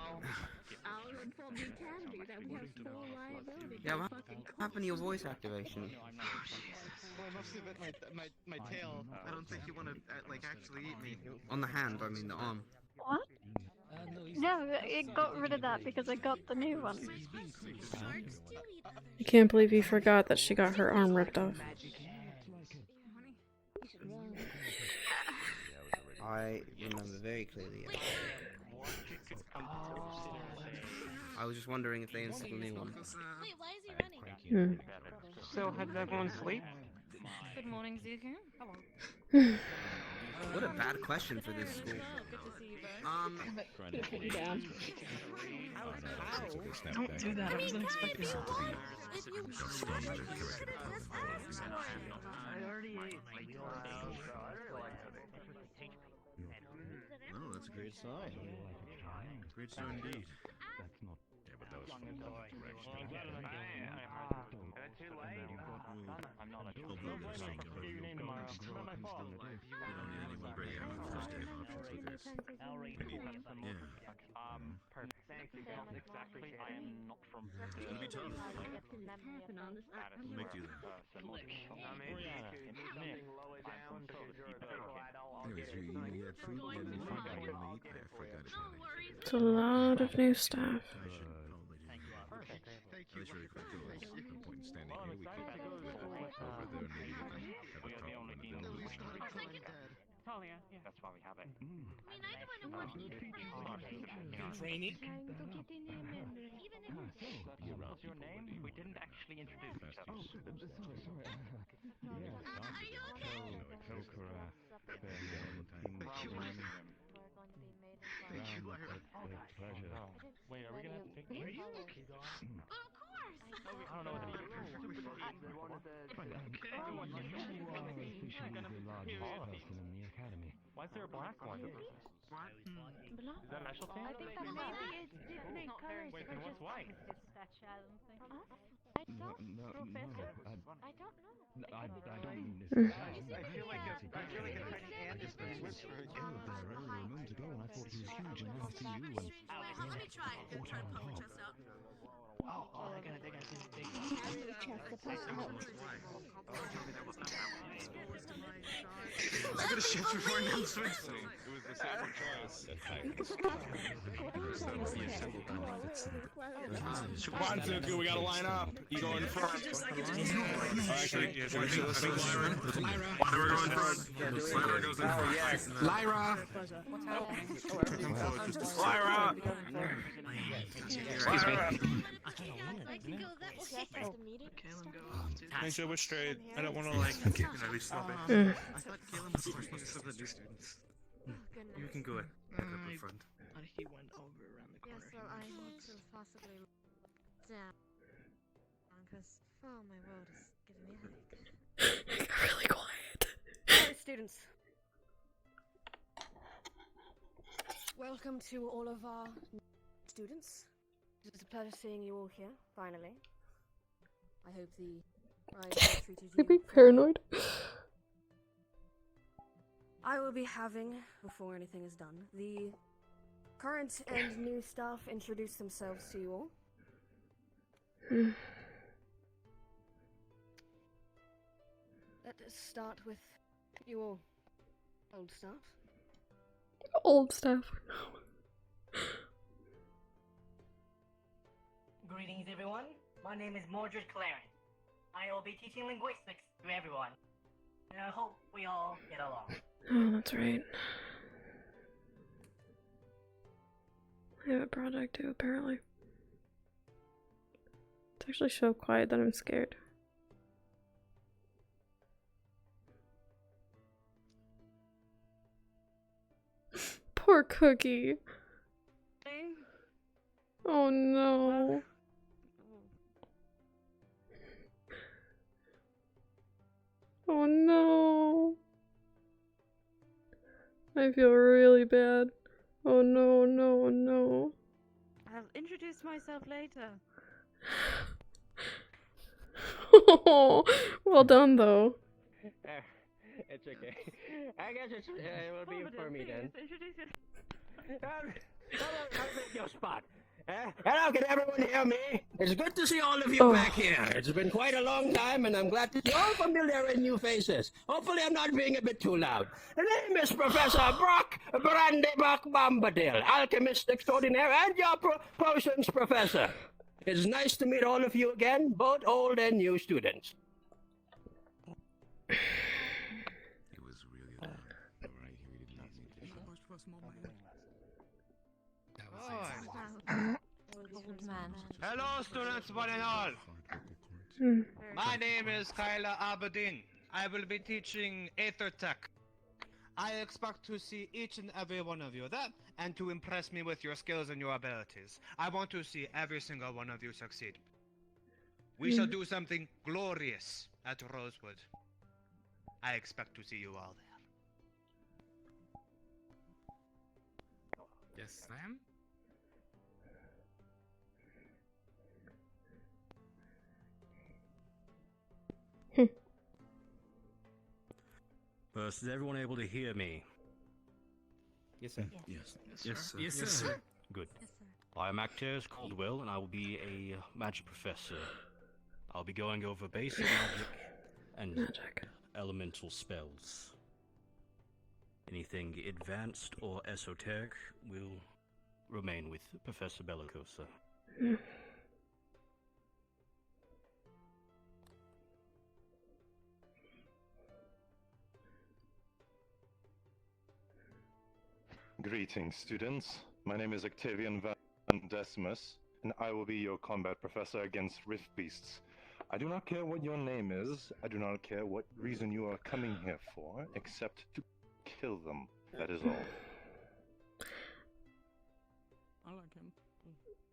Yeah, what happened to your voice activation? Well, mostly about my tail. I don't think you want to like actually eat me. On the hand, I mean the arm. What? No, it got rid of that because I got the new one. I can't believe you forgot that she got her arm ripped off. I remember very clearly. I was just wondering if they installed a new one. Wait, why is he running? So, how did everyone sleep? Good morning, Zuko. What a bad question for this school. Don't do that. I wasn't expecting that. I already ate. Oh, that's a great sign. Great sign indeed. That's not. Yeah, but that was from the direction. I'm not a We don't need anyone very out of first day options with this. We need, perfect. Thank you. Exactly. I am not from. It's gonna be tough. We'll make do then. Anyways, you had food, you didn't find out what to eat. I forgot it. It's a lot of new staff. Thank you. That's really quick. No point in standing here. We could go over there and maybe have a talk on the building. Talia, yeah. That's why we have it. Training? What's your name? We didn't actually introduce ourselves. Are you okay? Thank you. Wait, are we gonna have to take Are you okay? Of course! I don't know what the Why is there a black one? What? Is that a special thing? I think that maybe it's different colors. Wait, then what's white? I don't know. I don't I feel like a tiny ant is being whispered. there earlier a moment ago, and I thought he was huge, and now I see you, and Let me try it. Try to puff your chest out. Oh, they gotta dig. I gotta shift before announcements. It was the second choice. Zuku, we gotta line up. You go in front. Actually, yeah, we're going front. Lyra goes in front. Lyra! Lyra! Excuse me. Make sure we're straight. I don't want to be sloppy. Mm. I thought Caleb was supposed to be the new students. You can go back up in front. He went over around the corner. Yes, well, I need to possibly down because my world is giving me a headache. Really quiet. Alright, students. Welcome to all of our students. It's a pleasure seeing you all here, finally. I hope the ride treated you. Are you paranoid? I will be having, before anything is done, the current and new staff introduce themselves to you all. Let us start with your old stuff. Old stuff. Greetings, everyone. My name is Mordred Claren. I will be teaching linguistics to everyone, and I hope we all get along. Oh, that's right. I have a project too, apparently. It's actually so quiet that I'm scared. Poor Cookie. Oh no. Oh no. I feel really bad. Oh no, no, no. I'll introduce myself later. Well done, though. It's okay. I guess it will be for me then. I'll take your spot. Hello, can everyone hear me? It's good to see all of you back here. It's been quite a long time, and I'm glad to see all familiar and new faces. Hopefully, I'm not being a bit too loud. The name is Professor Brock Brandybuck Bombadil, alchemist extraordinaire and your potions professor. It's nice to meet all of you again, both old and new students. It was really loud. Right, we did not need to. Old man. Hello, students, one and all. My name is Kyla Aberdeen. I will be teaching Aether Tech. I expect to see each and every one of you there, and to impress me with your skills and your abilities. I want to see every single one of you succeed. We shall do something glorious at Rosewood. I expect to see you all there. Yes, ma'am. First, is everyone able to hear me? Yes, sir. Yes. Yes, sir. Good. I am Actors Caldwell, and I will be a magic professor. I'll be going over basic magic and elemental spells. Anything advanced or esoteric will remain with Professor Bellicosa. Greetings, students. My name is Octavian Van Decimus, and I will be your combat professor against Rift Beasts. I do not care what your name is, I do not care what reason you are coming here for, except to kill them. That is all. I like him.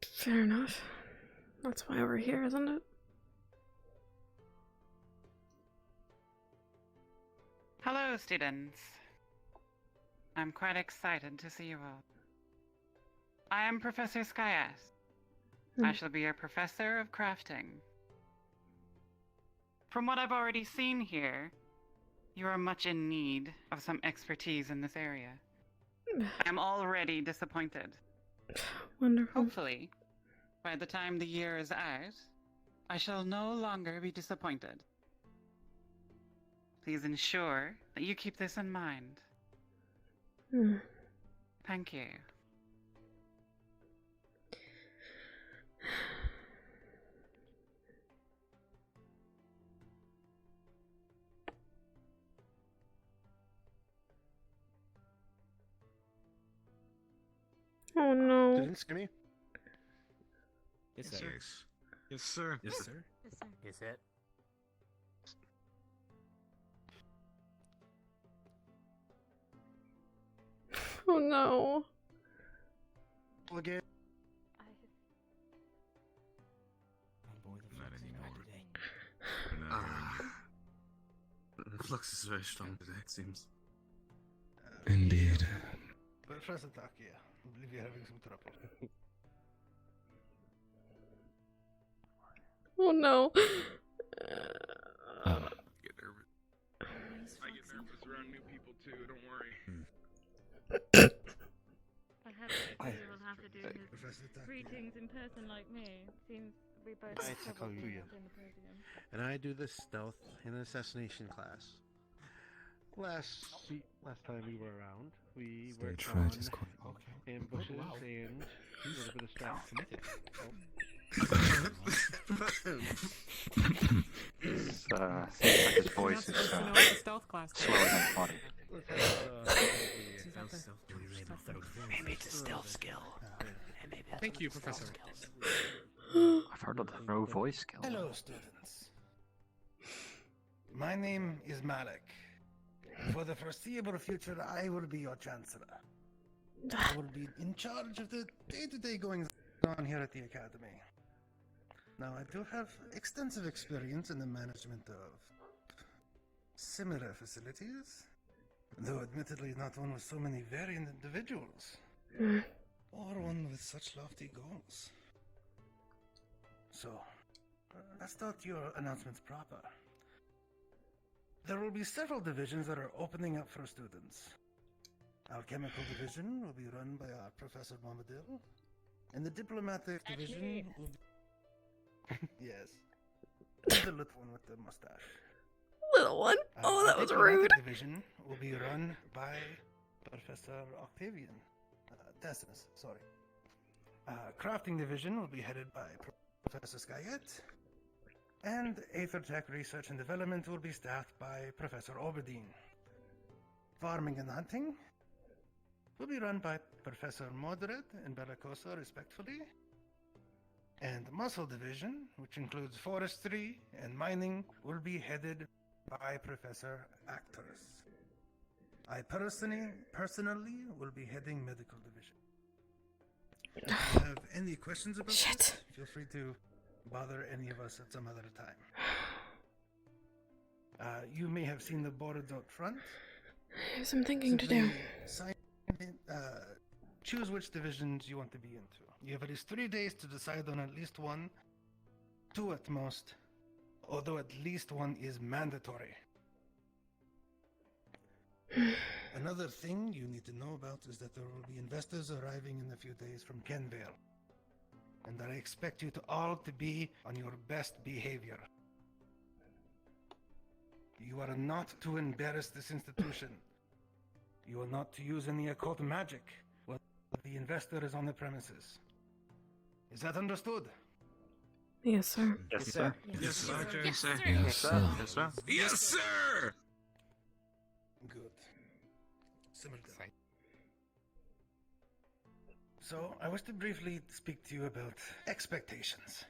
Fair enough. That's why we're here, isn't it? Hello, students. I'm quite excited to see you all. I am Professor Skyas. I shall be your professor of crafting. From what I've already seen here, you are much in need of some expertise in this area. I am already disappointed. Wonderful. Hopefully, by the time the year is out, I shall no longer be disappointed. Please ensure that you keep this in mind. Thank you. Oh no. Didn't see me? Yes, sir. Yes, sir. Yes, sir. Is it? Oh no. Again. Not anymore. The flux is very strong today, it seems. Indeed. Professor Takia, I believe you're having some trouble. Oh no. Get nervous. I get nervous around new people too, don't worry. I have to will have to do his greetings in person like me. Seems And I do the stealth and assassination class. Last time we were around, we worked Stage fright on is quite ambushes and a little bit of stealth committed. Seems like his voice is slower than funny. Maybe it's a stealth skill. Thank you, Professor. I've heard of the no voice skill. Hello, students. My name is Malik. For the foreseeable future, I will be your chancellor. I will be in charge of the day-to-day goings on here at the academy. Now, I do have extensive experience in the management of similar facilities, though admittedly not one with so many variant individuals, or one with such lofty goals. So, let's start your announcements proper. There will be several divisions that are opening up for students. Our chemical division will be run by our Professor Bombadil, and the diplomatic division will be... Yes. The little one with the mustache. Little one? Oh, that was rude. The division will be run by Professor Octavian. Decimus, sorry. Crafting division will be headed by Professor Skyette. And Aethertech Research and Development will be staffed by Professor Oberdeen. Farming and hunting will be run by Professor Moderate and Bellicosa, respectfully. And Muscle Division, which includes forestry and mining, will be headed by Professor Actors. I personally will be heading Medical Division. If you have any questions about this, feel free to bother any of us at some other time. You may have seen the board out front. I have some thinking to do. Choose which divisions you want to be into. You have at least 3 days to decide on at least one, 2 at most, although at least one is mandatory. Another thing you need to know about is that there will be investors arriving in a few days from Kenvale, and I expect you to all to be on your best behavior. You are not to embarrass this institution. You are not to use any occult magic while the investor is on the premises. Is that understood? Yes, sir. Yes, sir. Yes, sir. Yes, sir. Yes, sir. Yes, sir. Yes, sir. Good. So, I wish to briefly speak to you about expectations.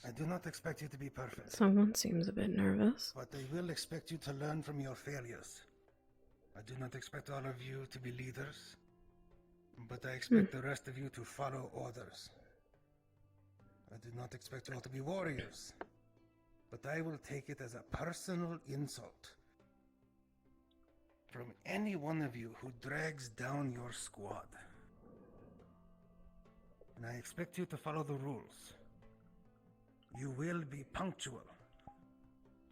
I do not expect you to be perfect. Someone seems a bit nervous. But I will expect you to learn from your failures. I do not expect all of you to be leaders, but I expect the rest of you to follow orders. I do not expect you all to be warriors, but I will take it as a personal insult from any one of you who drags down your squad. And I expect you to follow the rules. You will be punctual.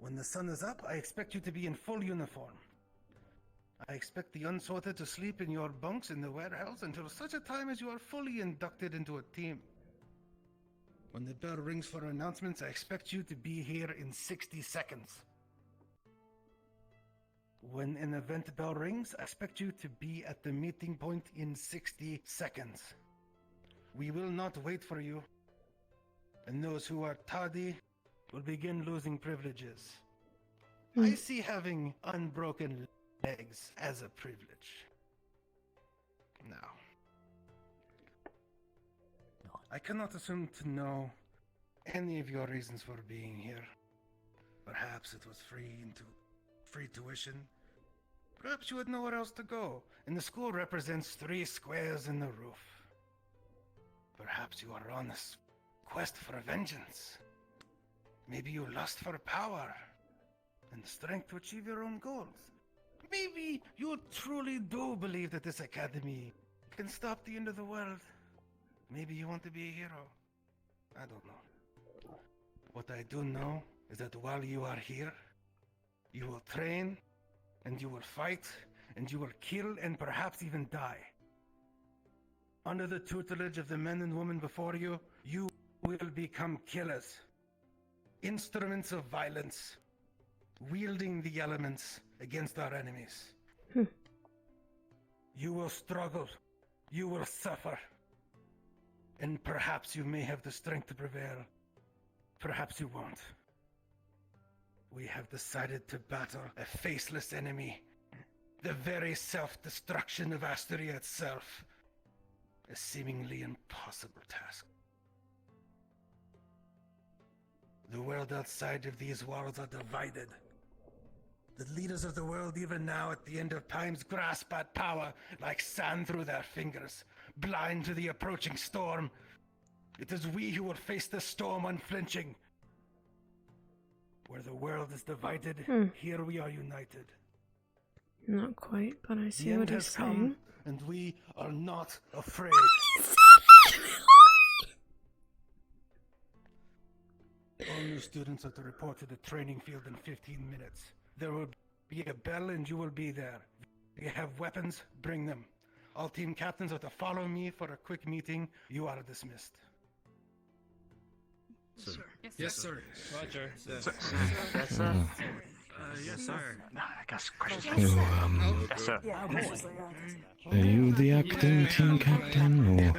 When the sun is up, I expect you to be in full uniform. I expect the unsorted to sleep in your bunks in the warehouse until such a time as you are fully inducted into a team. When the bell rings for announcements, I expect you to be here in 60 seconds. When an event bell rings, I expect you to be at the meeting point in 60 seconds. We will not wait for you, and those who are tardy will begin losing privileges. I see having unbroken legs as a privilege. Now, I cannot assume to know any of your reasons for being here. Perhaps it was free tuition. Perhaps you had nowhere else to go, and the school represents 3 squares in the roof. Perhaps you are on a quest for vengeance. Maybe you lust for power and the strength to achieve your own goals. Maybe you truly do believe that this academy can stop the end of the world. Maybe you want to be a hero. I don't know. What I do know is that while you are here, you will train, and you will fight, and you will kill, and perhaps even die. Under the tutelage of the men and women before you, you will become killers. Instruments of violence, wielding the elements against our enemies. You will struggle. You will suffer. And perhaps you may have the strength to prevail. Perhaps you won't. We have decided to battle a faceless enemy. The very self-destruction of Asteria itself. A seemingly impossible task. The world outside of these walls are divided. The leaders of the world, even now at the end of times, grasp at power like sand through their fingers, blind to the approaching storm. It is we who will face the storm unflinching. Where the world is divided, here we are united. Not quite, but I see The what end he's has come, saying. and we are not afraid. All new students are to report to the training field in 15 minutes. There will be a bell and you will be there. If you have weapons, bring them. All team captains are to follow me for a quick meeting. You are dismissed. Sir. Yes, sir. Roger. Yes, Sir. Yes, sir. Yes, sir. I guess questions. Yes, sir. Are you the acting team captain, or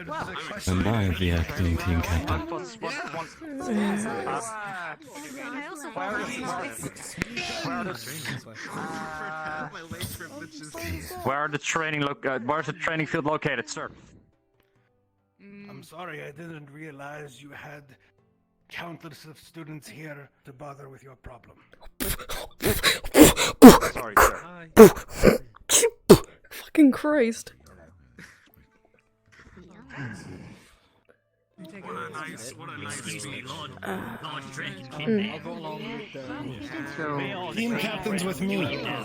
am I the acting team captain? Where's the training field located, sir? I'm sorry, I didn't realize you had countless of students here to bother with your problem. Sorry, sir. Fucking Christ. What a nice speech. Lord Drake. I'll go along with team captains with me. I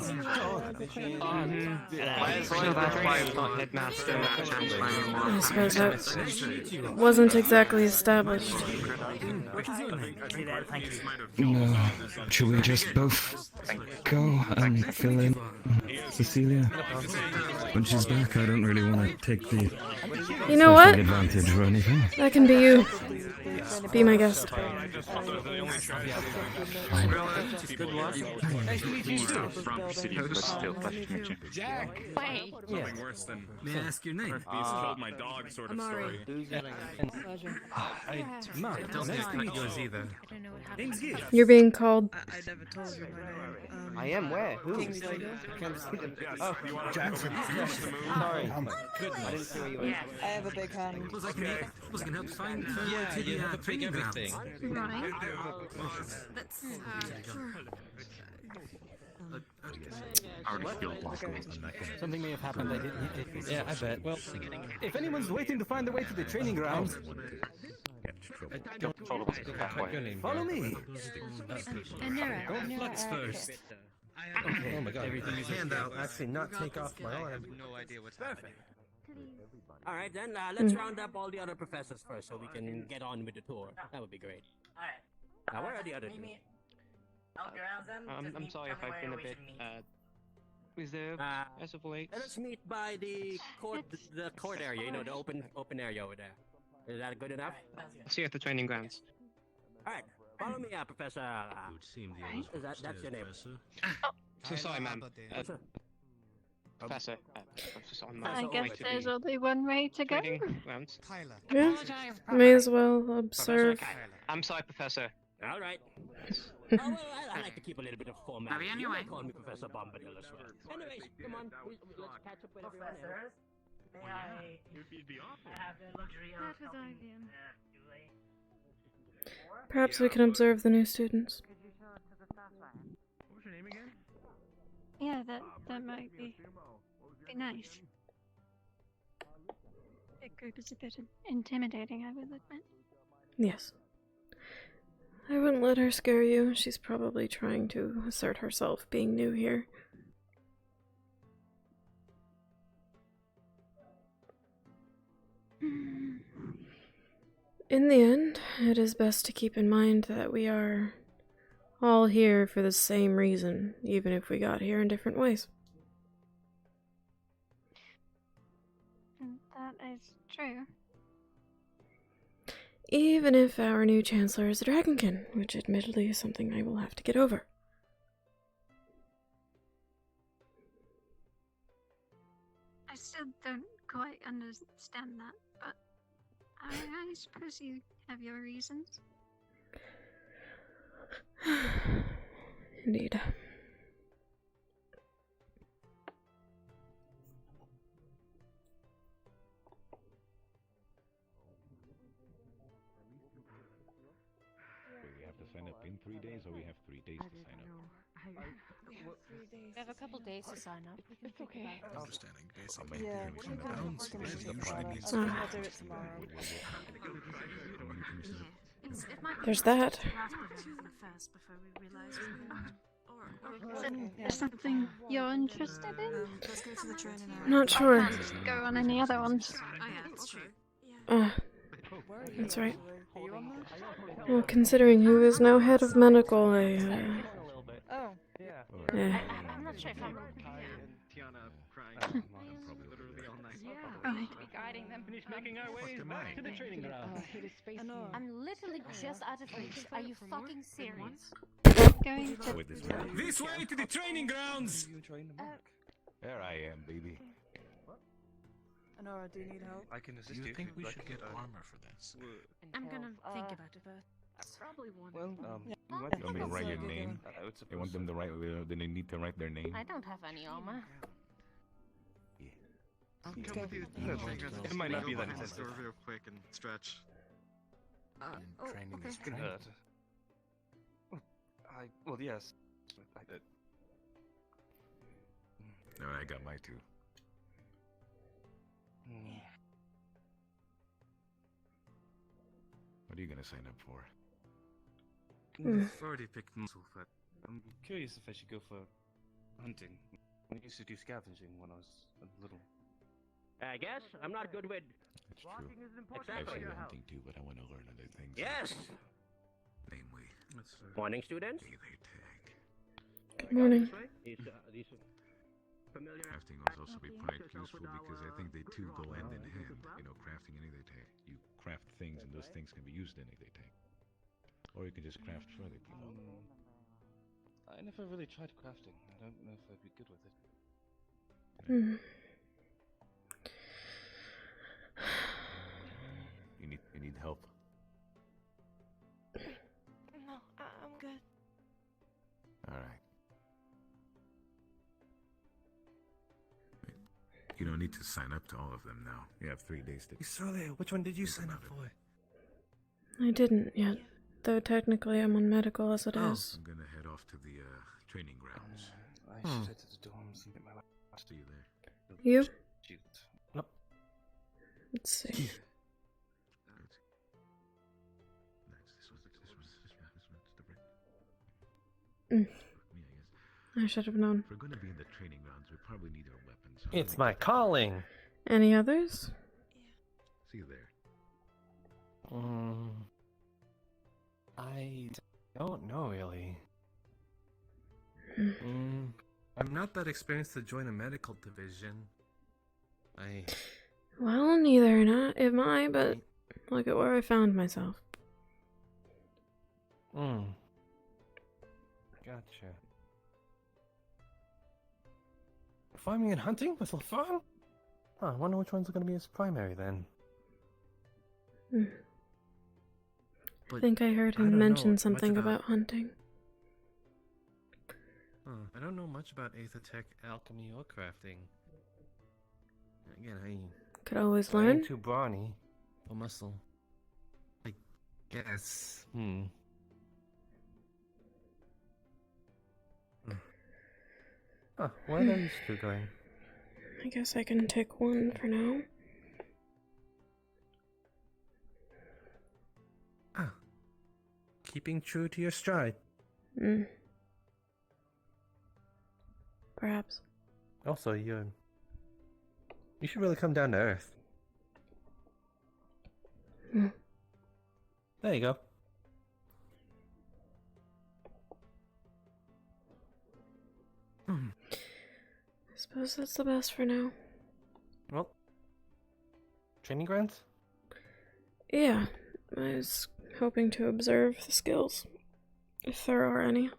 suppose that wasn't exactly established. No. Should we just both go and fill in Cecilia? When she's back, I don't really want to take the You know what? advantage or anything. That can be you. Be my guest. Jack! Something worse than... May I ask your name? He's killed my dog sort of story. Mark, don't ask yours either. Name's Gibbs. You're being called. I never told you my name. I am where? Who? Oh, Jackson. Sorry. I didn't see where you were. I have a big hand. Was I can help find to the training grounds. Right. That's Something may have happened. I didn't. Yeah, I bet. Well, if anyone's waiting to find their way to the training grounds, follow me. Go flux first. Okay. Oh my God. Everything is handout. Actually, not take off my arm. I have no idea what's happening. All right, then let's round up all the other professors first, so we can get on with the tour. That would be great. Alright. Now, where are the other two? I'm sorry if I've been a bit reserved as of late. Let's meet by the court area. You know, the open area over there. Is that good enough? See you at the training grounds. All right, follow me, Professor. That's your name. So sorry, ma'am. Professor. I guess there's only one way to go. Tyler. Yeah. May as well observe. I'm sorry, Professor. All right. Oh, well, I like to keep a little bit of format. Maybe You anyway. may call me Professor Bombadil as well. Anyways, come on. Let's catch up with everyone else. May I have the luxury of That was helping, Ivan. Perhaps we can observe the new students. What was your name again? Yeah, that might be nice. Big group is a bit intimidating, I will admit. Yes. I wouldn't let her scare you. She's probably trying to assert herself, being new here. In the end, it is best to keep in mind that we are all here for the same reason, even if we got here in different ways. That is true. Even if our new Chancellor is a Dragonkin, which admittedly is something I will have to get over. I still don't quite understand that, but I suppose you have your reasons. Indeed. We have to sign up in 3 days, or we have 3 days to sign up? We have a couple days to sign up. We can It's okay. Understanding, basically. Yeah, Can we we sign can up now? work on This is the it prime tomorrow. needs I'll to do it tomorrow. There's that. Is there something you're interested in? Let's go to the training area. Not sure. I can't go on any other ones. Oh yeah, that's true. That's right. Well, considering who is now head of medical, Oh. yeah. I'm not sure if I'm Tiana crying. Literally all night. Right. guiding them. Finish making our way back to the training ground. I'm literally just out of reach. Are you fucking serious? Going to... This way to the training grounds! There I am, baby. Honora, do you need help? I can assist Do you. you think if we you'd should like. get armor for this? I'm gonna think about it, but that's probably one. Well, Yeah. you might You want me to write your name? I would You want them to write, then they need to write their name? I don't have any armor. I'll Okay. come with you. You No, might it go might not be that to the intensive. store real quick and stretch. Training is Can great. hurt. Well, yes. No, I got my two. What are you gonna sign up for? I've already picked muscle, but I'm curious if I should go for hunting. I used to do scavenging when I was a little. I guess I'm not good with. It's true. I Exactly. actually wanting to, but I want to learn other things. Yes. Namely, Morning, students. laser tag. Good morning. These familiar. Crafting will also be quite useful because I think they too go hand in hand. You know, crafting and laser tag. You craft things, and those things can be used in laser tag. Or you can just craft for other people. I never really tried crafting. I don't know if I'd be good with it. You need help. No, I'm good. All right. You don't need to sign up to all of them now. You have 3 days to. Celia, which one did you sign up for? I didn't yet, though technically I'm on medical as it is. I'm gonna head off to the training grounds. I should head to the dorms and get my laptop. See you there. You? Shoot. Nope. Let's see. This one's the I should have known. If we're gonna be in the training grounds, we probably need our weapons. It's my calling. Any others? See you there. I don't know really. I'm not that experienced to join a medical division. Well, neither am I, but look at where I found myself. Gotcha. Farming and hunting with fun? Huh, I wonder which one's gonna be his primary then. I think I heard him mention something about hunting. I don't know much about aether-tech, alchemy, or crafting. Again, Could always I learn. ain't too brawny for muscle. I guess. Huh, where are those two going? I guess I can take one for now. Keeping true to your stride. Perhaps. Also, you should really come down to earth. There you go. I suppose that's the best for now. Well, training grounds? Yeah, I was hoping to observe the skills, if there are any.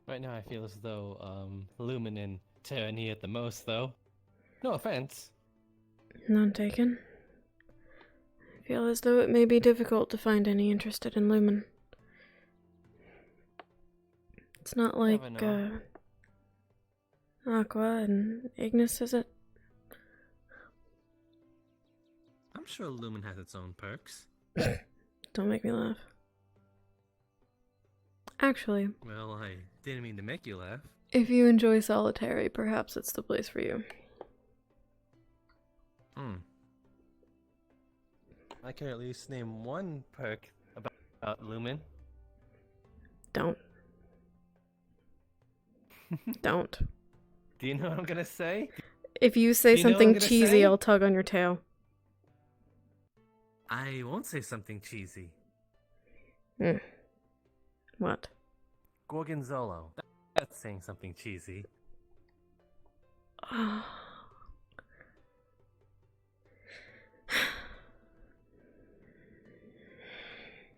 Right now I feel as though, Lumen and Terra need it the most, though. No offense. None taken. I feel as though it may be difficult to find any interested in Lumen. It's not like, Aqua and Ignis, is it? I'm sure Lumen has its own perks. Don't make me laugh. Actually, Well, I didn't mean to make you laugh. if you enjoy solitary, perhaps it's the place for you. I can at least name one perk about Lumen. Don't. Don't. Do you know what I'm gonna say? If you say Do you know what I'm something gonna cheesy, say? I'll tug on your tail. I won't say something cheesy. What? Gorgonzolo. That's saying something cheesy.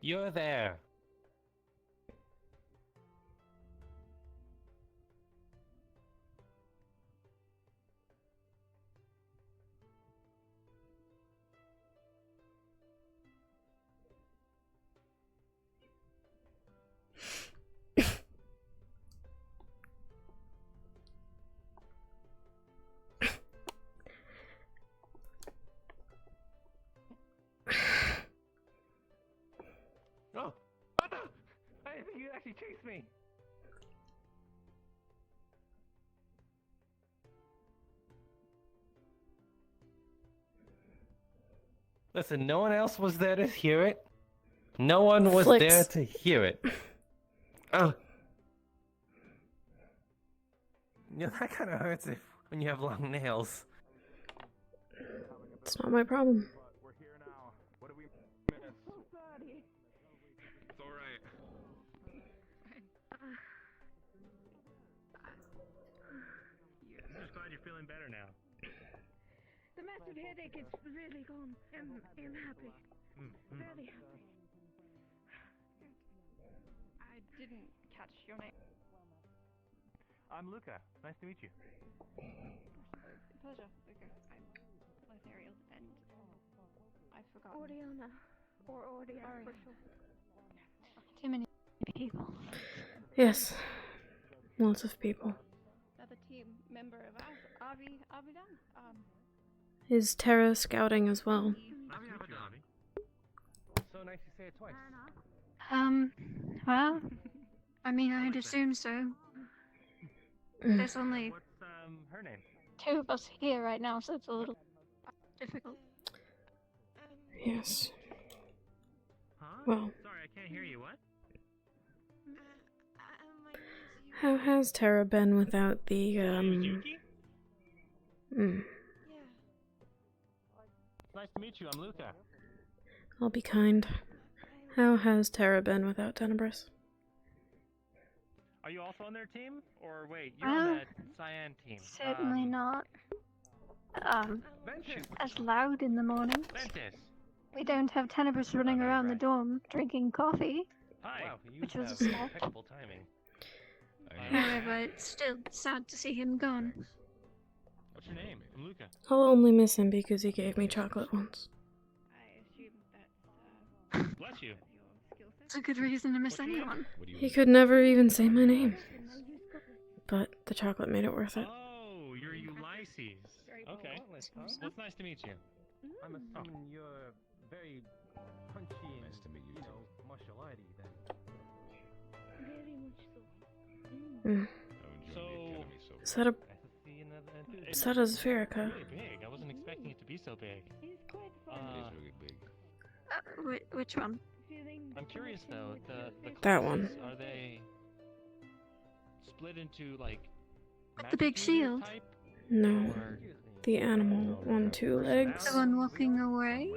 You're there. Oh! Oh no! I think you actually chased me! Listen, no one else was there to hear it. No one was Flicks. there to hear it. Oh. You know, that kind of hurts when you have long nails. It's not my problem. We're here now. What do we miss? It's alright. I'm just glad you're feeling better now. The massive headache is really gone. I'm happy. Very happy. I didn't catch your name. I'm Luca. Nice to meet you. Pleasure, Luca. I'm Ethereal, and I forgot. Oriana. Or Oriana. For sure. Too many people. Yes. Lots of people. Another team member of Avidan. Is Terra scouting as well? So nice you say it twice. Well, I mean, I'd assume so. There's only What's her name? two of us here right now, so it's a little difficult. Yes. Huh? Well. Sorry, I can't hear you. What? How has Terra been without the, Yuki? Mm. Nice to meet you. I'm Luca. I'll be kind. How has Terra been without Tenebris? Are you also on their team? Or wait, you're on that Cyan team. Certainly not. As loud in the morning. Ventus. We don't have Tenebris running around the dorm drinking coffee. Hi. Wow, which was a start. impeccable timing. However, it's still sad to see him gone. What's your name? I'm Luca. I'll only miss him because he gave me chocolate once. I assume that's Bless you. It's a good reason to miss anyone. He could never even say my name. But the chocolate made it worth it. Oh, you're Ulysses. Okay. Well, it's nice to meet you. I'm assuming you're very punchy and, Nice to meet you, too. martial arty then. very much so. Is that a... Is that a Spherica? Really big. I wasn't expecting it to be so big. It is really big. Which one? I'm curious though. The That one. classes, are they split into like? The big shield. Type? No. The animal on two legs. The one walking away?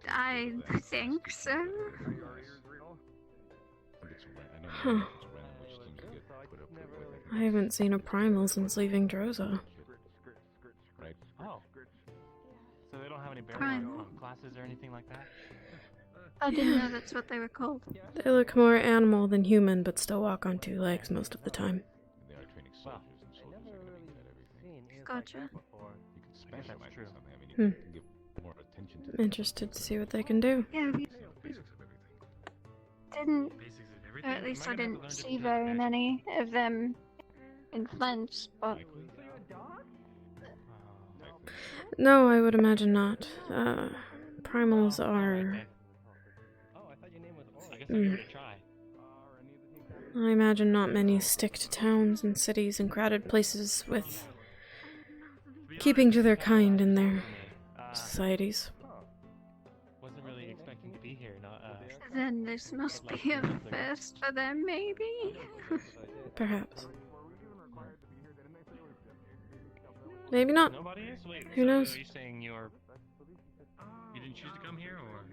I think so. Huh. I haven't seen a primal since leaving Droza. Oh. So they don't have any Primal. classes or anything like that? I didn't know that's what they were called. They look more animal than human, but still walk on two legs most of the time. They are training soldiers, and soldiers are going to be good at everything. Gotcha. You can specialize in something. I mean, you Hmm. can give more attention to I'm interested to see what they can do. Yeah, we basics of everything. didn't, or at least I didn't see very many of them in Flint, but... No, I would imagine not. Primals are... I imagine not many stick to towns and cities and crowded places with keeping to their kind in their societies. Wasn't really expecting to be here, Then this must be a first for them, maybe? Perhaps. Maybe not. Nobody is? Wait, Who knows? Are you saying you didn't choose to come here, or?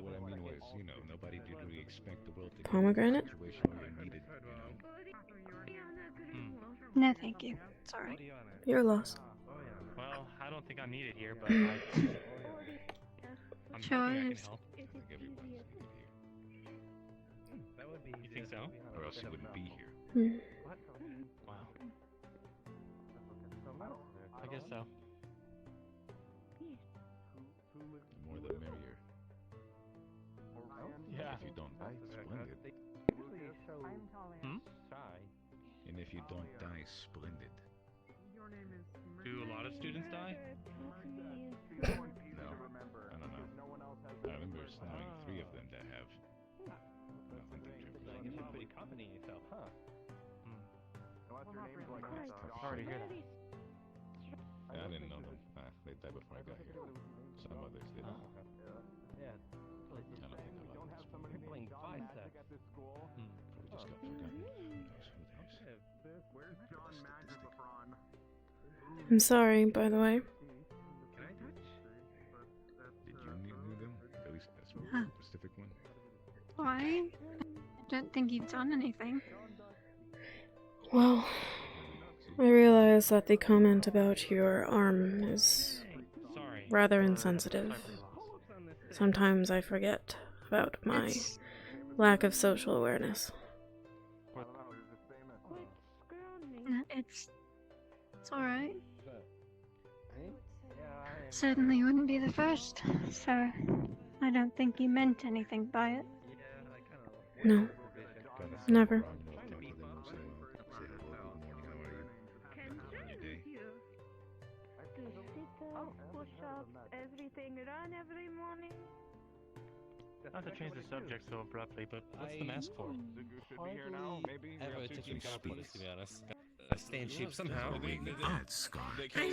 What I mean was, you know, nobody did really expect the world to Pomegranate? situation where you needed, No, thank you. It's alright. Your loss. Well, I don't think I'm needed here, but I'm Sure hoping I can is. help. You think so? Or else you wouldn't be here. Hmm. Wow. I guess so. The more the merrier. Yeah. If you don't die, splendid. Hmm? And if you don't die, splendid. Do a lot of students die? No, I don't know. I remember knowing 3 of them that have nothing to trip. I guess you're pretty confident in yourself, huh? Sorry to hear that. I didn't know them. They died before I got here. Some others did. Yeah. I don't think a lot of them. Playing biceps. Probably just got forgotten. Where's John Magazafron? I'm sorry, by the way. Can I touch? Did you knew them? At least that's Huh. a specific one. Why? I don't think you've done anything. Well, I realize that the comment about your arm is rather insensitive. Sometimes I forget about my lack of social awareness. It's alright. Certainly wouldn't be the first, so I don't think you meant anything by it. No. Never. Push-ups, everything, run every morning. Not to change the subject so abruptly, but what's the mask for? Ever took you compliments, to be honest. I stay in shape somehow. I'd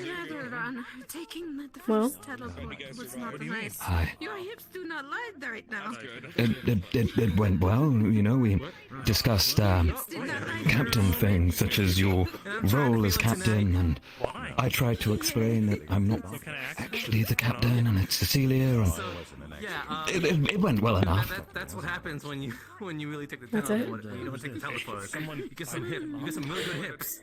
rather run. Taking the Well? first teleport was not nice. Hi. Your hips do not lie right now. It went well, you know, we discussed captain things, such as your role as captain, and I tried to explain that I'm not actually the captain, and it's Cecilia, and it went well enough. That's what happens when you really take the That's it? teleport. When you don't take the teleport. You get some really good hips.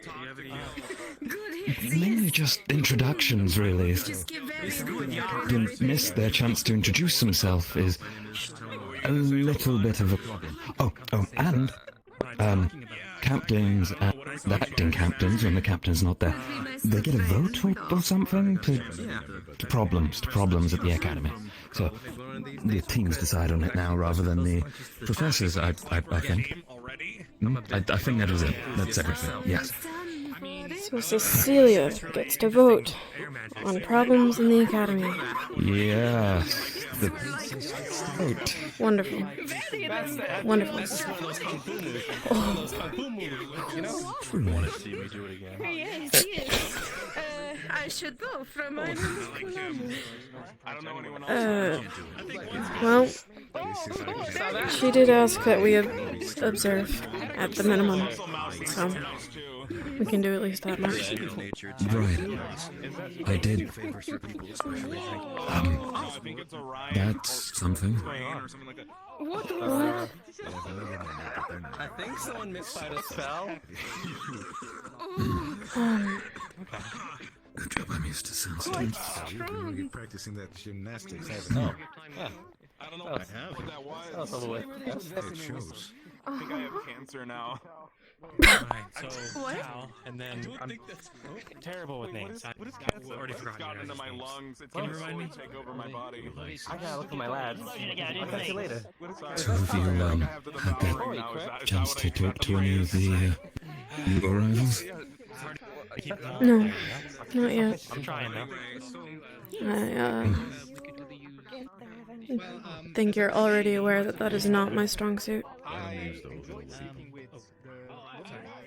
Mainly just introductions, really. Captain missed their chance to introduce himself is a little bit of a problem. And captains, the acting captains, when the captain's not there, they get a vote or something to problems at the academy. So the teams decide on it now rather than the professors, I think. I think that is it. That's everything. Yes. So Cecilia gets to vote on problems in the academy. Yes. The vote. Wonderful. Wonderful. You want to see me do it again? Yes, yes. I should go from my room to I don't know anyone else. Well, She did ask that we observe at the minimum, so we can do at least that much. Right. I did. That's something. What? I think someone misfired a spell. Good job, I'm used to soundstorms. You're practicing that gymnastics, haven't you? Yeah. I don't know That what that was. That was over with. It shows. I think I have cancer now. Alright, so What? Cal, and then I'm terrible with names. I What is cancer? already It's forgotten gotten your into my names. lungs. It's Can you gonna remind me? slowly take over my body. I gotta look at my lads. I'll catch you later. So have you, had the chance to talk to any of the, new arrivals? No, not yet. I'm trying though. I think you're already aware that that is not my strong suit.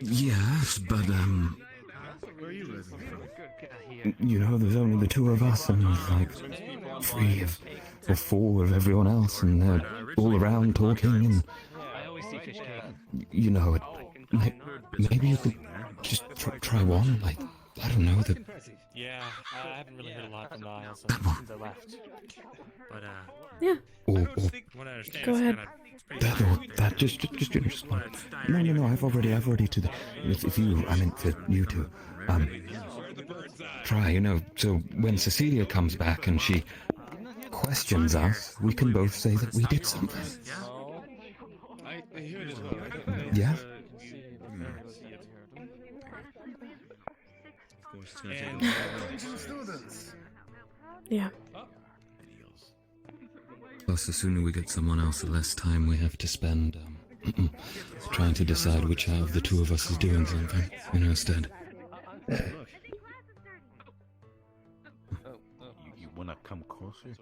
Yes, but, Where are you resident from? you know, there's only the two of us and like 3 or 4 of everyone else, and they're all around talking, and you know, maybe you could just try one, like, I don't know, the... Yeah, I haven't really heard a lot from the Isles since I left. But Yeah. Or what I understand Go is ahead. that, or that, just one. No, I've already to the... If you, I meant for you two, try, you know, so when Cecilia comes back and she questions us, we can both say that we did something. I hear it as well. Yeah? Of course, it's going to take Students. Yeah. Plus, the sooner we get someone else, the less time we have to spend, trying to decide which out of the two of us is doing something, you know, instead. You want to come closer? It'd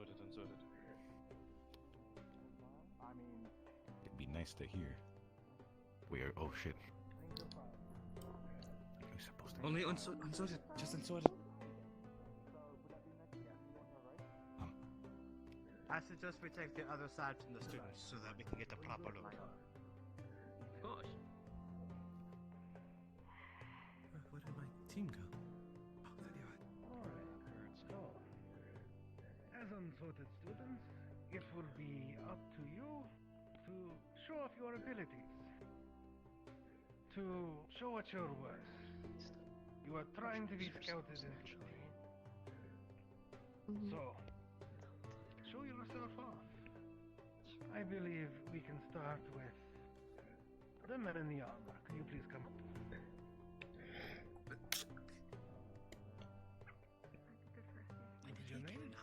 be nice to hear. Where? Oh shit. You're supposed to. Only unsorted. Just unsorted. I suggest we take the other side from the students so that we can get a proper look. Of course. Where did my team go? Oh, there they are. Alright, so, as unsorted students, it will be up to you to show off your abilities. To show what you're worth. You are trying to be scouted into the team. So, show yourself off. I believe we can start with the man in the armor. Can you please come up? What is your name?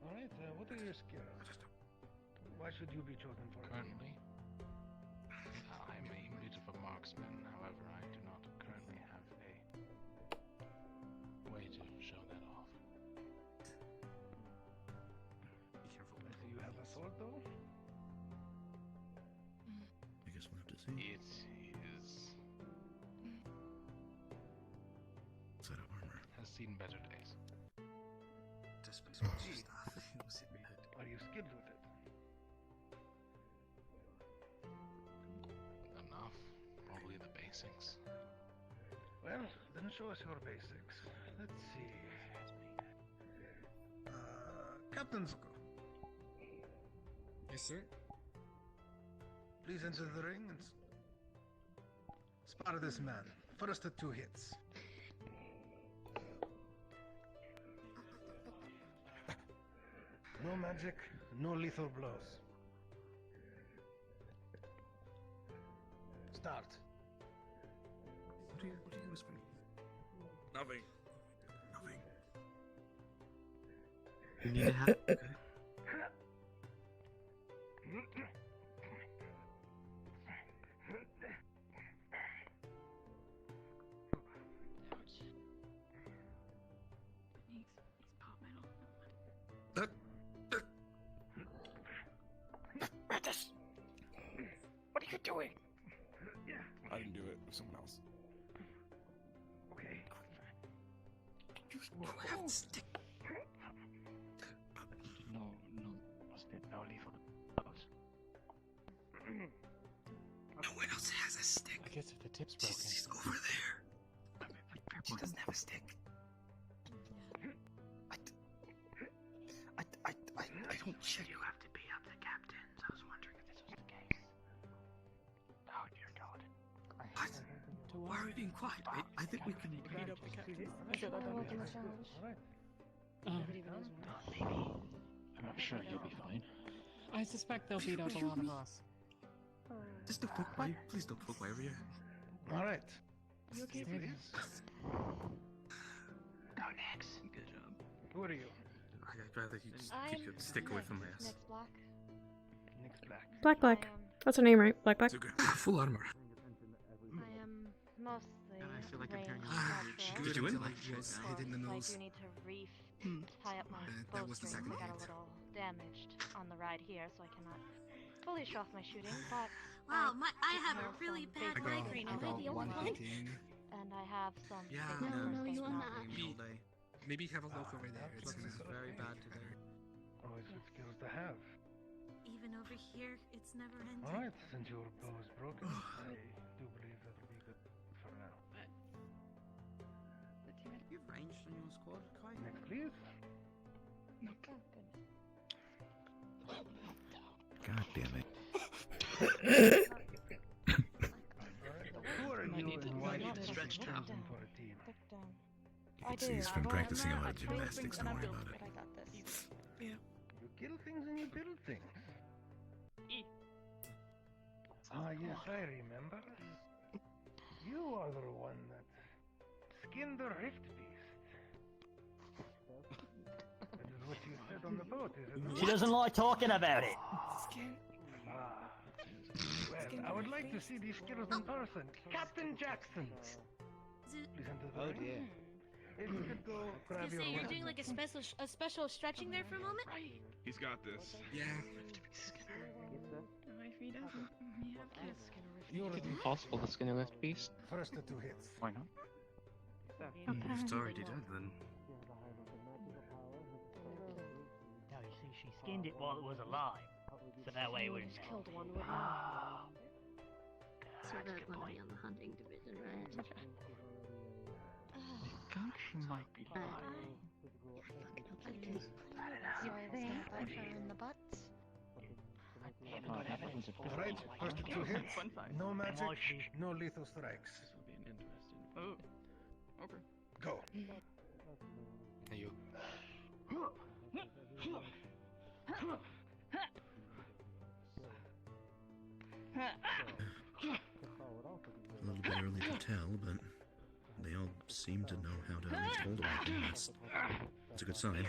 Alright, what are your skills? Why should you be chosen for it? Currently, I'm a beautiful marksman. However, I do not currently have a way to show that off. Be careful. Do you have a sword, though? I guess we'll have to see. It is. Set of armor. Has seen better days. Are you skilled with it? Enough. Probably the basics. Well, then show us your basics. Let's see. Captain Zuko. Yes, sir. Please enter the ring and spar this man. First to 2 hits. No magic, no lethal blows. Start. What are you whispering? Nothing. You need a hat? Okay. What are you doing? I didn't do it. It was someone else. Okay. have the stick. No, no leaf on the nose. No one else has a stick. I guess if the tip's broken. She's over there. She doesn't have a stick. I don't check. You have to be up the captains. I was wondering if this was the case. Oh dear God. What? Why are we being quiet? I think we can beat up the captain. Maybe. I'm not sure you'll be fine. I suspect they'll beat up a lot of us. Just don't poke my. Please don't poke my ear. All right. You okay, Please. Go next. Good job. Who are you? I'd rather you just keep your stick away from my ass. Next block. Nick's black. Black. That's her name, right? Black. Full armor. I am mostly I feel like I'm hearing natural. Did you win? Of course, I do need to tie up my that was the bowstring. second I got a hit. little damaged on the ride here, so I cannot fully show off my shooting, but Wow, I have a really bad migraine. I got 118. and I have some Yeah, No, you will not. Maybe have a look over there. It's very bad today. Always good skills to have. Even over here, it's never ending. All right, since your bow is broken, I do believe that'll be good for now. You have ranged on your squad, Kai? Next, please. God damn it. Who are you and why did you stretch chosen for a team? I See, he's been practicing a lot of gymnastics, don't worry about it. I got this. You kill things and you build things. Ah, yes, I remember. You are the one that skinned the Rift Beast. That is what you said on the boat, is it not? She doesn't like talking about it. Ah. Well, I would like to see these skills in person. Captain Jackson! Please enter the ring. If you could go grab You your say you're weapon. doing like a special stretching there for a moment? He's got this. Yeah. You're Is it possible to skin a lift beast? first to 2 hits. Why not? If it's already dead, then. No, you see, she skinned it while it was alive. So that way it wouldn't Just killed one, wouldn't So that would be on the hunting division, right? I think she might be fine. Sorry, they in the butts. Oh, evidence of All right, first to 2 hits. No magic, no lethal strikes. This will be an interesting. Oh, okay. Go. Hey, you. A little bit early to tell, but they all seem to know how to at least hold a weapon. That's a good sign.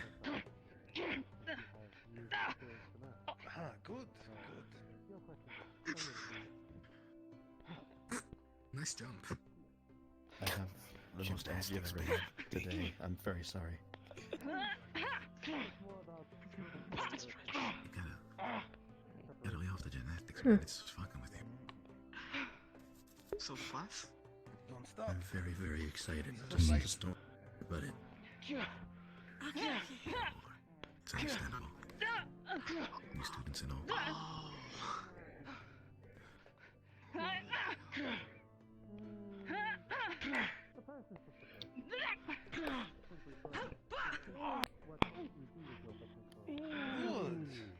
Ah, good. Nice jump. I have the most ass you've ever had today. I'm very sorry. Gotta lay off the gymnastics, man. It's fucking with you. So fast? Don't stop. I'm very, very excited. Just don't but it. It's understandable. New students and all.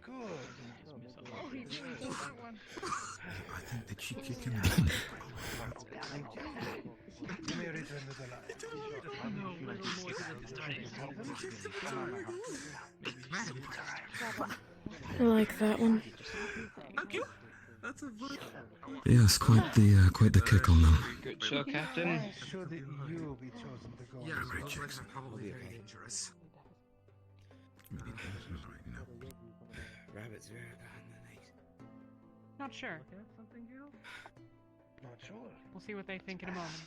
Good. I think that she kicked him. You may return to the line. I like that one. Thank you. That's a good. Yes, quite the kick on them. Good show, Captain. Should you be chosen to go? Yeah, on this great boat? checks are probably very dangerous. Rabbits very bad in the night. Not sure. Something else? Not sure. We'll see what they think in a moment.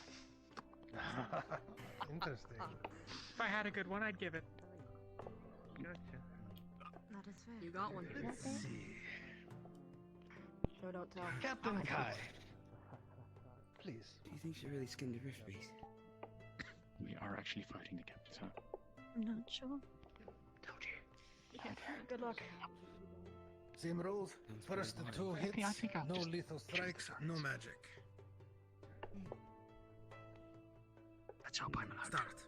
Interesting. If I had a good one, I'd give it. Gotcha. That is fair. You got one. Let's see. Show don't tell. Captain Kai. Please. Do you think she really skinned the Rift Beast? we are actually fighting the captain's huh? I'm not sure. Good luck. Same rules. First 2 hits, I think I'll no just- lethal strikes, no magic. Let's hope I'm allowed. Start.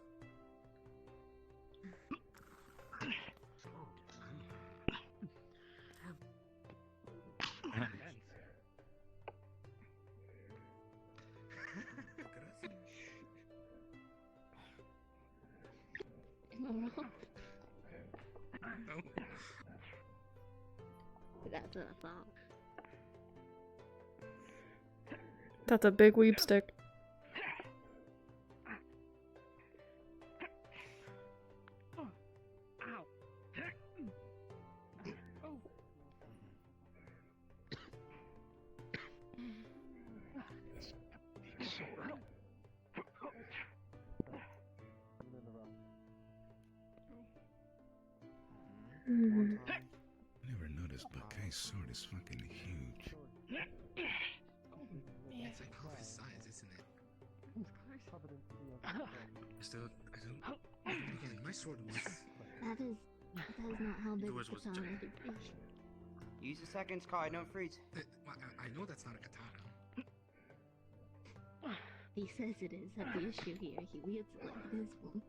That's what I thought. That's a big weeb stick. I never noticed, but Kai's sword is fucking huge. It's like half his size, isn't it? My sword was. That is not how big Yours the was katana giant. could be. Use the second Sky, don't freeze. I know that's not a katana. He says it is. That's the issue here. He wields it like this one.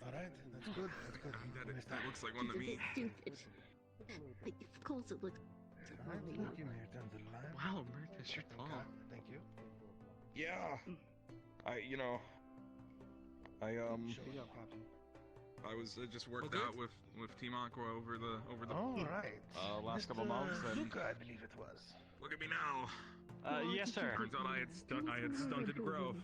Alright, that's good. That's good. That looks like one to me. Stupid. Of course it looks. Alright, thank you, Mayor Tanzalai. Wow, Marcus, you're tall. Thank you. Yeah. I was just worked out with Team Aqua over the All right. last couple Mr. months. And Luca, I believe it was. look at me now. Yes, sir. Turns out I had stunted growth.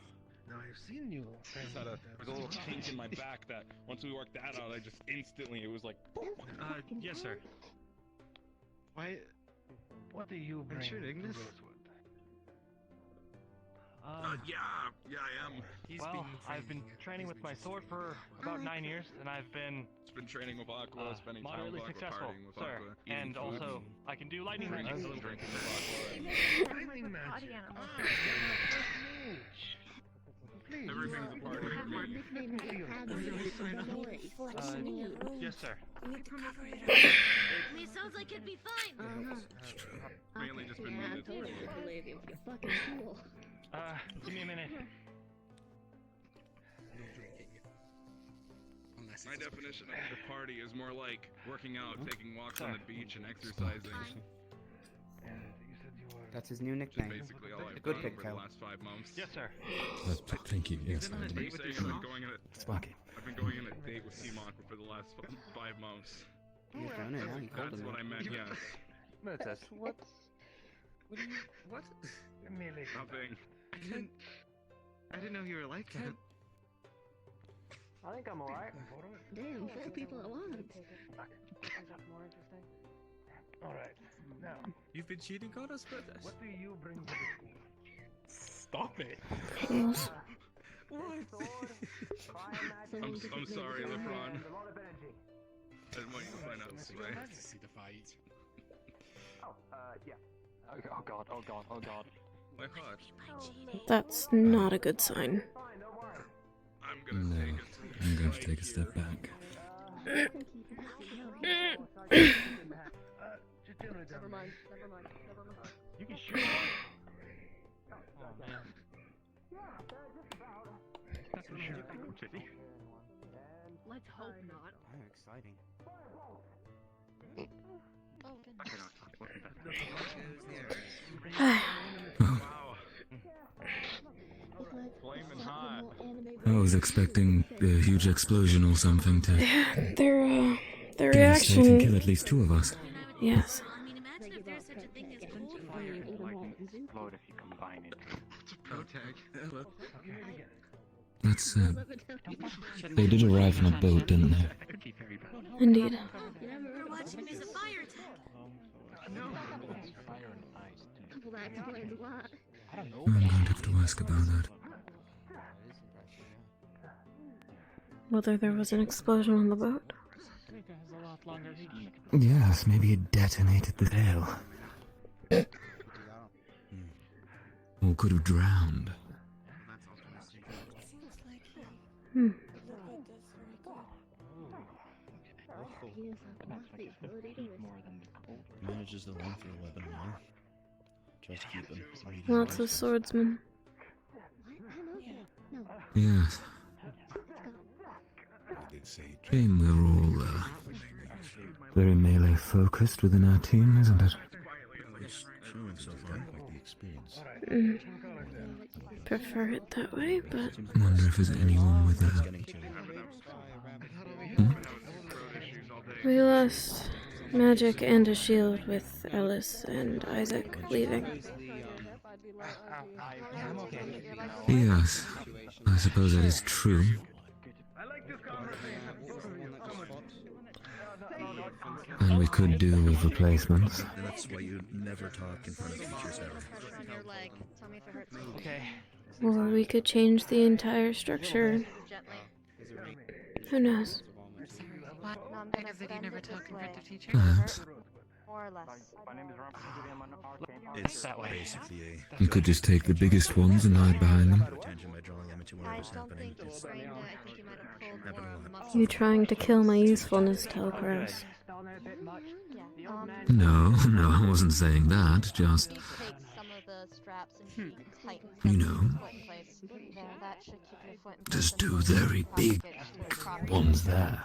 Now I've seen you. Just had there's a little kink in my back that once we worked that out, I just instantly it was like. Yes, sir. Why? What do you bring to this? Rosewood? Yeah, I am. Well, I've been training with my sword for about 9 years, and I've been It's been training with Aqua, spending time moderately with Aqua, successful, partying with sir. Aqua, eating And food, also, I can do lightning drinking, magic. drinking with Aqua. Lightning magic. Please. Everything's a party for me. Yes, sir. It sounds like it'd be fine. Mainly just been I needed. totally believe you. You're fucking cool. Give me a minute. My definition of the party is more like working out, taking walks on the beach, and exercising. That's his new Which is nickname. basically all I've Good done pick, over the Kyle. last 5 months. Yes, sir. Thank you. Yes, I've been saying I've been going on Sparky. I've been going on a date with Team Aqua for the last 5 months. He's done it, huh? He called That's him what out. I meant, yes. Murtas, what? What? Melee. Nothing. I didn't know you were like that. I think I'm alright. Damn, 4 people at once. All right. Now, You've been cheating on us, Murtas? what do you bring to the school? Stop it. What? I'm sorry, LeBron. I didn't want you to find out this way. To see the fight. Yeah. Oh god, oh god, oh god. My heart. That's not a good sign. I'm gonna No, take it. I'm going to take a step back. Never mind. You can shoot. Oh, man. That's what you do, Kitty. Let's hope not. Oh, exciting. Oh, goodness. Wow. Flaming hot. I was expecting a huge explosion or something to Their devastate and kill reaction. at least 2 of us. Yes. I mean, imagine if there's such a thing as cold Fire fire. is likely to explode if you combine it. It's a pro tag. That's, they did arrive on a boat, didn't they? That could be very bad. Indeed. We're watching as a fire attack. No. Fire and ice. Well, that explains a lot. I don't know. I'm going to have to ask about that. Whether there was an explosion on the boat. Mika has a lot longer reach. Yes, maybe it detonated the tail. Or could have drowned. Manages the length of the weapon well. Tries to keep him. Lots of swordsmen. Yes. Shame we're all very melee focused within our team, isn't it? It's showing so far quite the experience. Prefer it that way, but... Wonder if there's anyone with a... We lost magic and a shield with Ellis and Isaac leaving. Yes, I suppose that is true. And we could do with replacements. That's why you never talk in front of teachers ever. Okay. Or we could change the entire structure. Who knows? I guess that you never talk in front of teachers. Perhaps. More or less. It's basically You could just take the biggest ones and hide behind them. attention by drawing them into whatever's happening. It's happened a lot. You trying to kill my usefulness, Telcross. No, I wasn't saying that, just... You know... Just two very big ones there.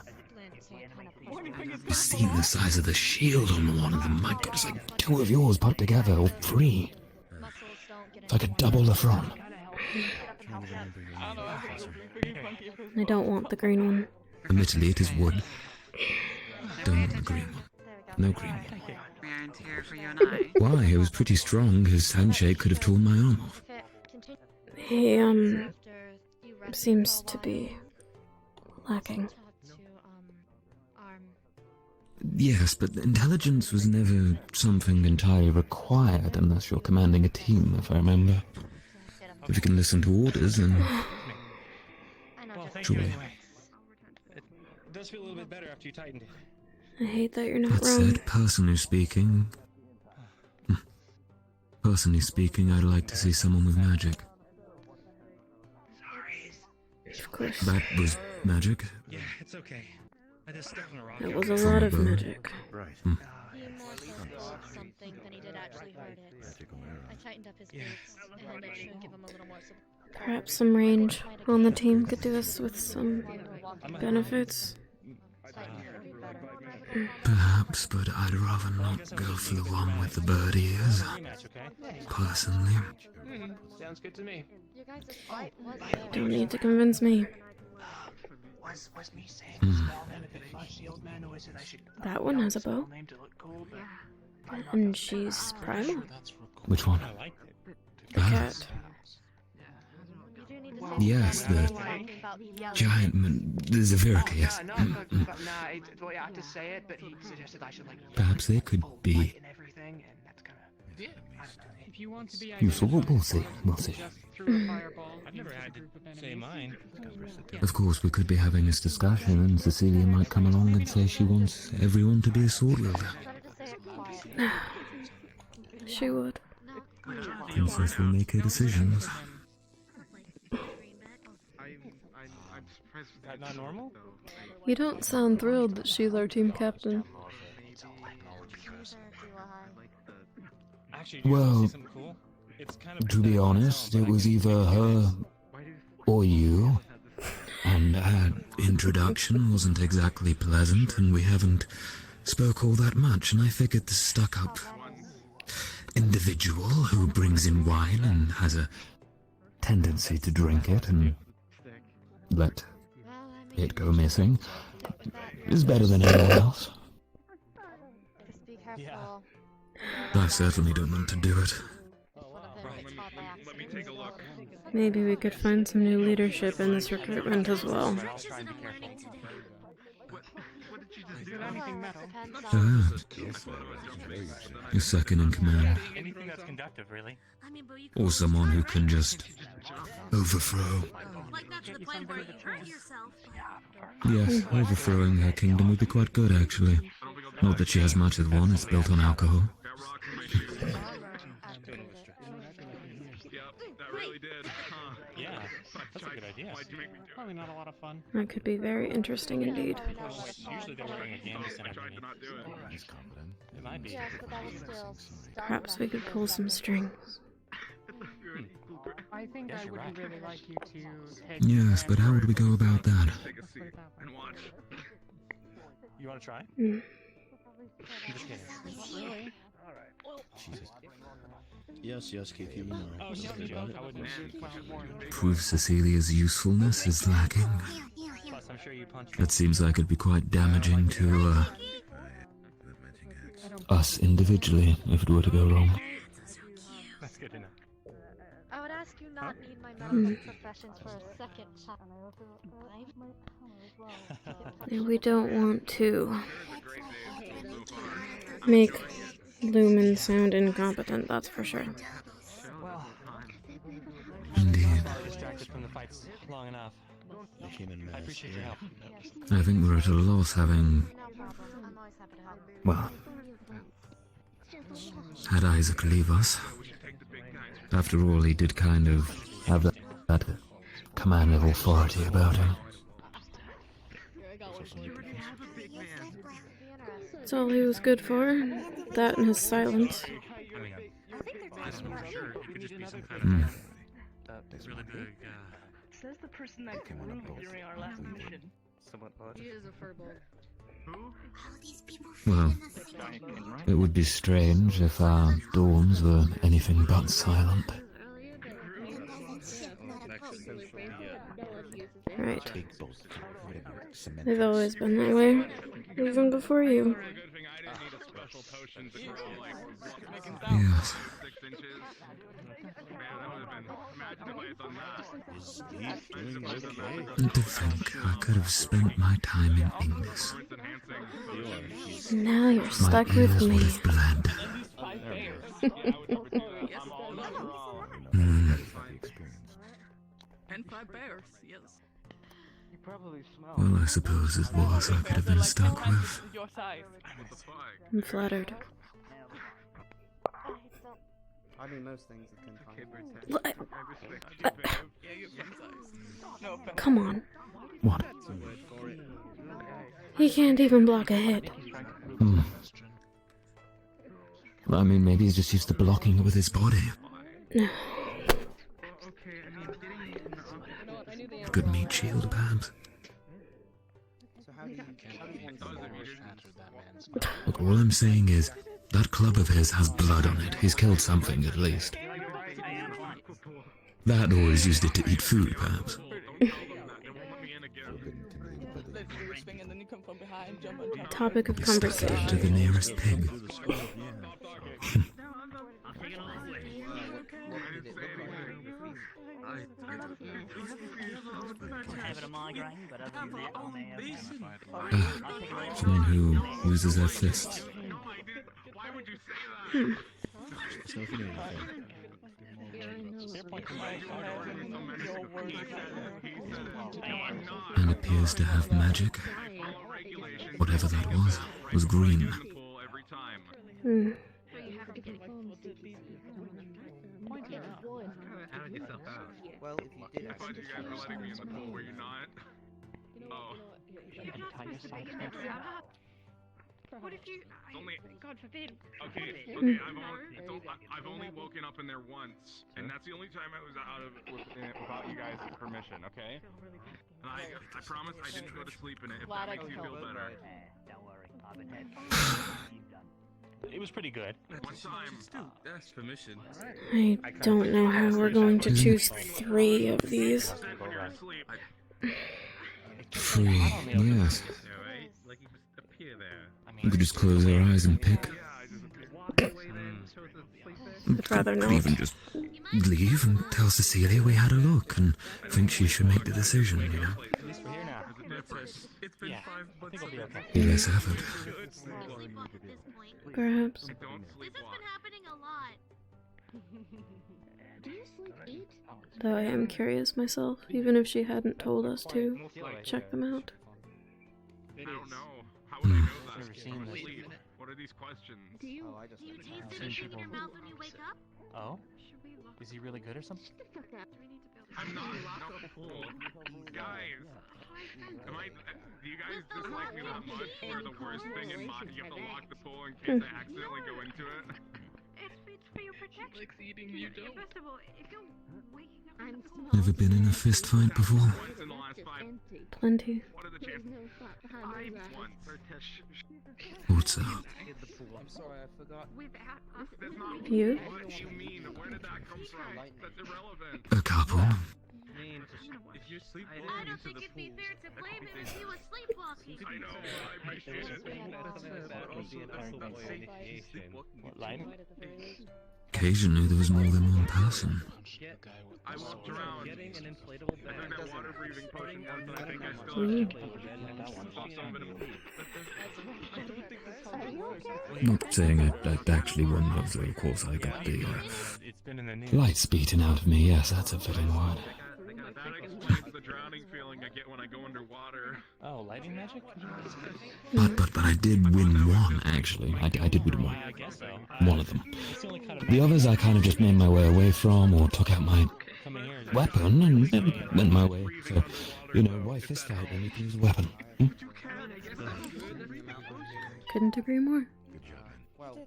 You've seen the size of the shield on one of them. My God, it's like two of yours put together, or three. It's like a double affront. I don't want the green one. Admittedly, it is wood. Don't want the green one. No green one. We aren't here for you and I. Why? It was pretty strong. His handshake could have torn my arm off. He, seems to be lacking. Yes, but intelligence was never something entirely required unless you're commanding a team, if I remember. If you can listen to orders, then... Well, thank Sure. you anyway. It does feel a little bit better after you tightened it. I hate that you're not That wrong. said, personally speaking... Personally speaking, I'd like to see someone with magic. Of course. That was magic? Yeah, it's okay. I just stepped on a rock. That was a lot of From above. magic. Right. He more so saw something than he did actually hurt it. I tightened up his boots, and it should give him a little more support. Perhaps some range on the team could do us with some benefits. Perhaps, but I'd rather not go for the one with the bird ears. Personally. Sounds good to me. Don't need to convince me. Was me saying shield man, or is it I should That one has a bow. name to look cool, but And she's primal. Which one? The cat. Yes, the giant the Zavirica, yes. nah, well, yeah, I had to say it, but he suggested I should like Perhaps they could be and everything, and that's kind of Yeah. If you want to be useful. We'll see. We'll see. just through a fireball, I've never had to say mine. Of course, we could be having this discussion, and Cecilia might come along and say she wants everyone to be a sword wielder. She would. Princess will make her decisions. Is that not normal? You don't sound thrilled that she's our team captain. Actually, do you want to Well, see something cool? It's kind of to be honest, it was either her or you. And our introduction wasn't exactly pleasant, and we haven't spoke all that much, and I figured the stuck-up individual who brings in wine and has a tendency to drink it and let it go missing is better than anyone else. I certainly don't want to do it. Let me take a look. Maybe we could find some new leadership in this recruitment as well. Your second in command. anything that's conductive, really. Or someone who can just overthrow. Like that's the plan where you hurt yourself. Yes, overthrowing her kingdom would be quite good, actually. Not that she has much of one, it's built on alcohol. Yep, that really did. Huh. Yeah. That's a good idea. Probably not a lot of fun. That could be very interesting indeed. Usually they're wearing a gambeson underneath. He's confident. It might be. Yes, but that was still Perhaps we could pull some strings. I think Yes, I you're would right. really like you to take. Yes, but how would we go about that? Take a seat and watch. You want to try? Mm. I'm just kidding. Not really. Jesus. Yes, Keith, you know. Oh, it's just a joke. I wouldn't. Prove Cecilia's usefulness is lacking. Plus, I'm sure you punch. That seems like it'd be quite damaging to, us individually if it were to go wrong. That's good to know. I would ask you not need my medical professions for a second shot. We don't want to make Lumen sound incompetent, that's for sure. Well, Indeed. distracted from the fights long enough. I appreciate your help. I think we're at a loss having... Well... had Isaac leave us. After all, he did kind of have that command of authority about him. That's all he was good for. That and his silence. Hmm. Really big, Says the person that grew during our last mission. He is a furball. Well, it would be strange if our dawns were anything but silent. Right. They've always been that way. Even before you. Yes. And to think I could have spent my time in English. Now you're My stuck ears with would me. have bled. Mm. And 5 bears, yes. You probably smell. Well, I suppose it was I could have been stuck with. Your size. I'm flattered. I mean, most things are 10 times. Come on. What? He can't even block a hit. Hmm. Well, I mean, maybe he's just used to blocking it with his body. Good meat shield, perhaps. Look, all I'm saying is, that club of his has blood on it. He's killed something, at least. That, or he's used it to eat food, perhaps. Topic of conversation. To the nearest pig. Someone who uses their fists. And appears to have magic. Whatever that was green. Hmm. Well, if you did I thought you guys were letting me in the pool, were you not? Oh. What if you? God forbid. Okay, I've only woken up in there once, and that's the only time I was out of without you guys' permission. Okay. And I promise I didn't go to sleep in it. If that makes you feel better. Don't worry, I've been head. It was pretty good. One time. That's permission. I don't know how we're going to choose 3 of these. Free, yes. Like you just appear there. We could just close our eyes and pick. I'd rather Could not. even just leave and tell Cecilia we had a look and think she should make the decision, you know? At least we're here now. It's been 5 months. I think we'll be okay. Be less effort. Perhaps. This has been happening a lot. Do you sleep Though I am curious myself, even if she hadn't told us to check them out. I don't know. How would I know that? Never seen this. What are these questions? Do you taste anything in your mouth when you wake up? Oh? Is he really good or something? Do we need to build I'm not. No. Guys. Do you guys dislike me that much? Where the worst thing in mod, you have to lock the pool in case I accidentally go into it? It's for your protection. Likes eating, you don't. First of all, if you're waking up in the pool... Never been in a fist fight before? Once in the last 5. Plenty. What are the chances? 5 once. What's up? I'm sorry, I forgot. That's not You? What do you mean? Where did that come from? That's irrelevant. A couple. If you're sleepwalking I don't into think the it'd be pool, fair to blame him if he was sleepwalking. I know, but I appreciate it. What line? Occasionally there was more than one person. I won't drown. Getting an inflatable bag. I think that water breathing potion once, and I think I still Not saying I'd actually won those, though, of course I got the lights beaten out of me, yes, that's a fitting word. That explains the drowning feeling I get when I go underwater. Oh, lighting magic? But I did win one, actually. I did win one. I guess so. One of them. The others I kind of just made my way away from, or took out my weapon and then went my way. So, you know, why fist fight when you can use a weapon? Hmm? Couldn't agree more. Gotta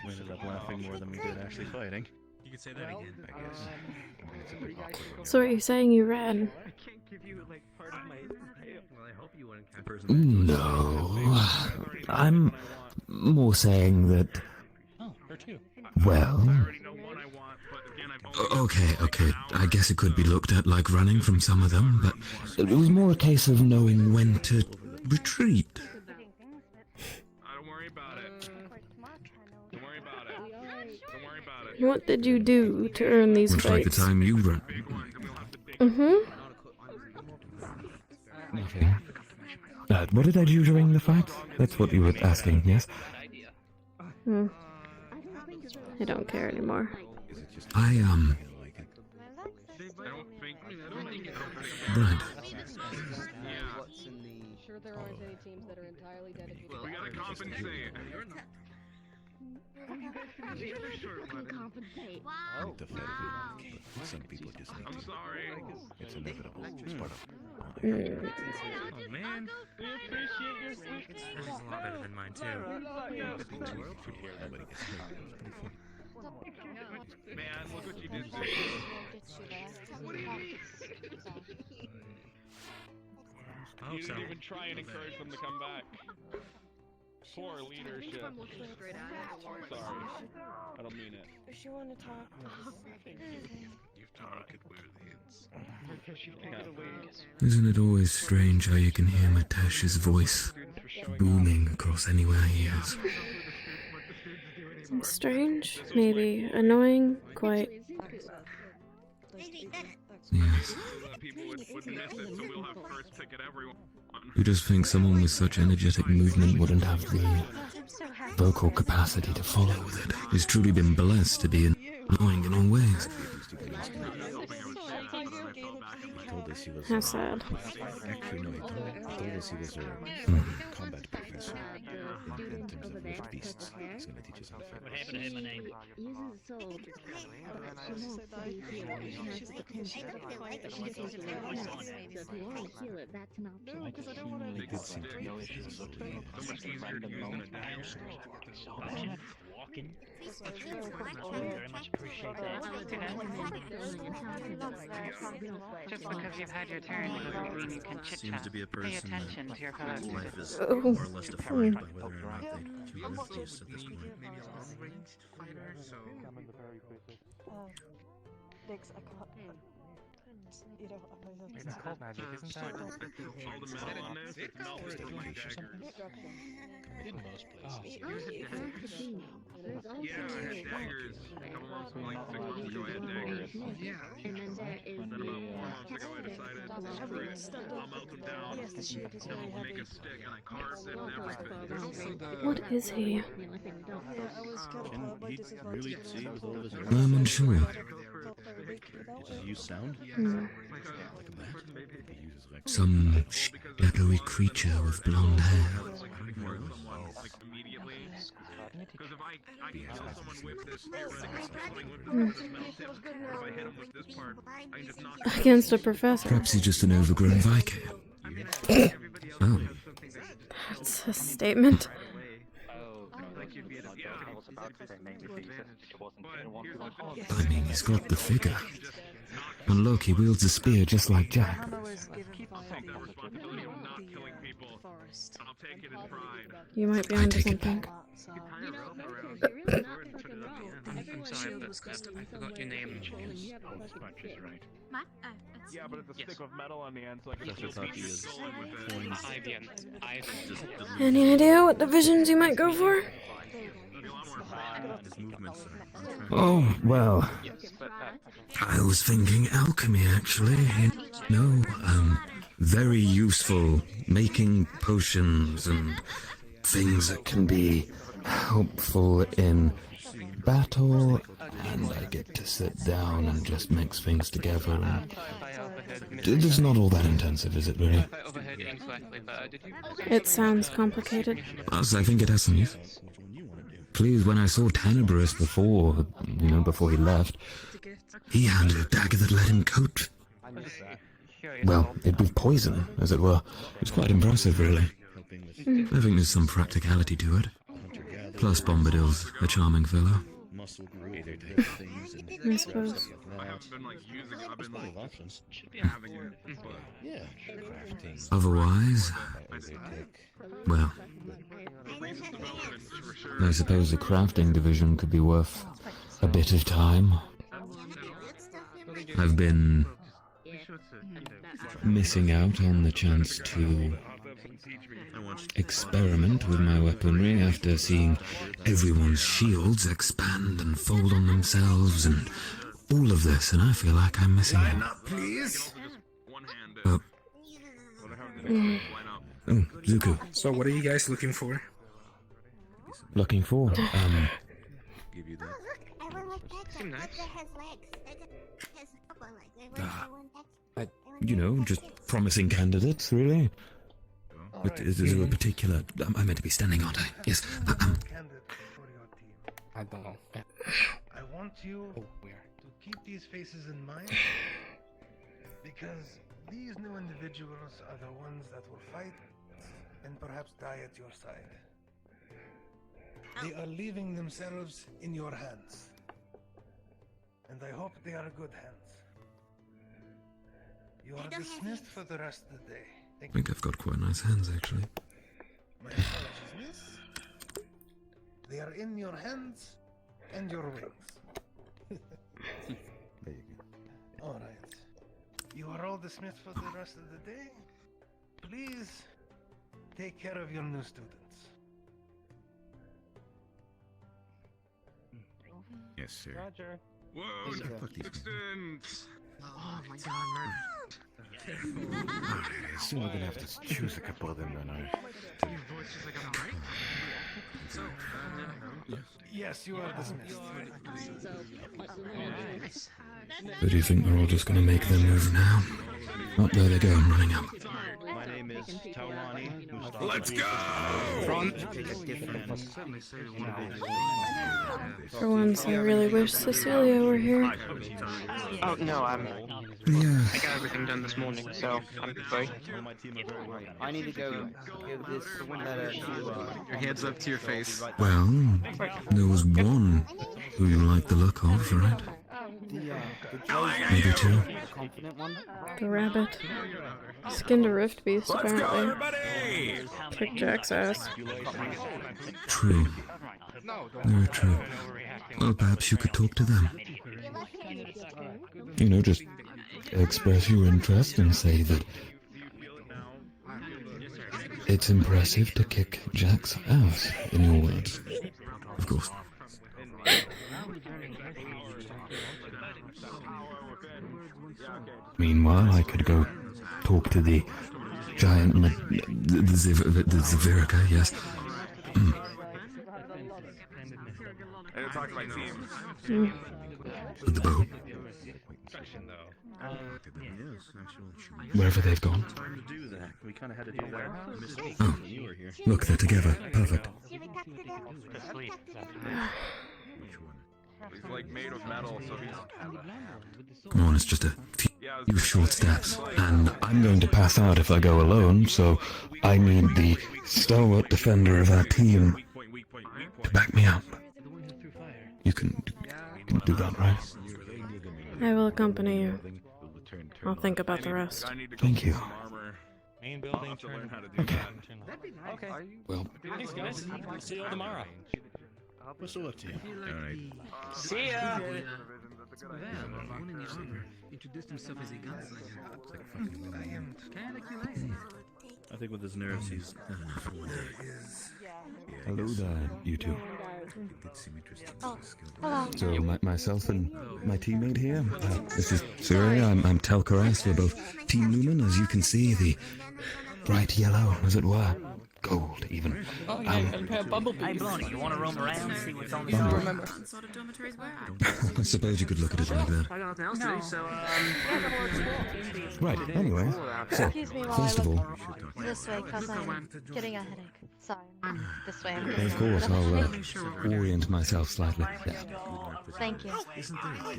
ended up laughing more than we did actually fighting. You could say that again. I guess. It's a bit awkward. So are you saying you ran? I can't give you, like, part of my... Well, I hope you wouldn't catch No. I'm more saying that... Oh, her too. Well... Okay. I guess it could be looked at like running from some of them, but it was more a case of knowing when to retreat. Don't worry about it. Don't worry about it. Don't worry about it. What did you do to earn these Looks like the fights? time you run. Mm-hmm. Nothing. What did I do during the fight? That's what you were asking, yes? I don't care anymore. I Right. Sure there aren't any teams that are entirely dedicated. We gotta compensate. Wow. Some people just need I'm sorry. It's inevitable. It's part of Oh man. We appreciate your sweetness. This is a lot better than mine too. Nobody gets hurt. Man, look what you did. What do you mean? You didn't even try and encourage them to come back. Poor leadership. Sorry. I don't mean it. If you want to talk, You've targeted where it hits. Isn't it always strange how you can hear Matesh's voice booming across anywhere he is? Strange, maybe annoying, quite. Yes. People would miss it, so we'll have first pick at everyone. You just think someone with such energetic movement wouldn't have the vocal capacity to follow with it. He's truly been blessed to be annoying in all ways. How sad. Actually, no, he told us he was a combat professor in terms of wild beasts. He's going to teach us how to fight. What happened to him and I? They did seem to be issues. Walking. Very much appreciate that. Just because you've had your turn doesn't mean you can chit Seems chat. to be a Pay person attention to your whose fellow life is Oh. more or less defined by whether or not they can lift this at this point. Maybe a long-range fighter, so... Dix, I can't. You know, It's cold magic, isn't that? All the metal on this, it's melted with my daggers. In most places. Yeah, I had daggers. A couple months, like 6 months ago, I had daggers. Yeah. Then about 4 months ago, I decided, screw it, I'll melt them down, and we'll make a stick, and I carved it and everything. What is he? Can he really see with all of his I'm unsure. Did you use sound? Mm. Like a bat? He uses like Some shadowy creature with blonde hair. Because if I can kill someone with this Against a professor. Perhaps he's just an overgrown Viking. Oh. That's a statement. I mean, he's got the figure. And look, he wields a spear just like Jack. You might be onto something. I'm sorry, but I forgot your name. Yeah, but it's a stick of metal on the end, so I can That's what he is. Any idea what divisions you might go for? Oh, well. I was thinking alchemy, actually. No, very useful. Making potions and things that can be helpful in battle. And I get to sit down and just mix things together. And it's not all that intensive, is it, really? It sounds complicated. Plus, I think it has some use. Please, when I saw Tenebrous before, before he left, he handled a dagger that let him coat. Well, it with poison, as it were. It was quite impressive, really. I think there's some practicality to it. Plus, Bombadil's a charming fellow. I suppose. Otherwise, well, I suppose the crafting division could be worth a bit of time. I've been missing out on the chance to experiment with my weaponry after seeing everyone's shields expand and fold on themselves and all of this, and I feel like I'm missing out. Up, please. Oh, Zuko. So what are you guys looking for? Looking for, just promising candidates, really. But is there a particular... I meant to be standing, aren't I? Yes. I don't know. I want you to keep these faces in mind, because these new individuals are the ones that will fight and perhaps die at your side. They are leaving themselves in your hands, and I hope they are good hands. You are dismissed for the rest of the day. I think I've got quite nice hands, actually. My apologies, miss. They are in your hands and your wings. There you go. All right. You are all dismissed for the rest of the day. Please take care of your new students. Yes, sir. Roger. Whoa, Fuck these distance! Oh my god, Murder. Alright, soon we're gonna have to choose a couple of them, then. Your voice is like, I'm right. So, yes, you are dismissed. But do you think they're all just going to make their move now? Oh, there they go, I'm running up. My name is Taurani. Let's go! For once, I really wish Cecilia were here. Oh, no, Yeah. I got everything done this morning, so I'm free. I need to go give this letter to, Your hands up to your face. Well, there was one who you liked the look of, right? Maybe two. The rabbit. Skinned a rift beast, apparently. Kick Jack's ass. True. Very true. Well, perhaps you could talk to them. Just express your interest and say that it's impressive to kick Jack's ass, in your words. Of course. Meanwhile, I could go talk to the giant, the Zavirica, yes. I talk to my team. With the boat? Yes, actually. Wherever they've gone. Time to do that. We kind of had to do that. Oh, You were here. look, they're together. Perfect. He's like made of metal, so he's. Come on, it's just a few short steps. And I'm going to pass out if I go alone, so I need the stalwart defender of our team to back me up. You can do that, right? I will accompany you. I'll think about the rest. Thank you. Main building, turn. Okay. Okay. Well, Thanks, guys. See you all tomorrow. What's up to you? Alright. See ya! Introduced himself as a gunslinger. I think with his nerves, he's had enough for one day. hello there, you two. Oh, hello. So, myself and my teammate here, this is Surya, I'm Telkaras, we're both Team Lumen, as you can see, the bright yellow, as it were. Gold, even. Oh, yeah, and pair of bumblebees. Hey, Blondie, you want to roam around, see what's on the side? Remember. I suppose you could look at it like that. I got nothing else to do, so, Right, anyway, so, Excuse me while first I of look all, this way, because I'm getting a headache. Sorry. This way. I'm of course, I'll orient myself slightly. Yeah. Thank you.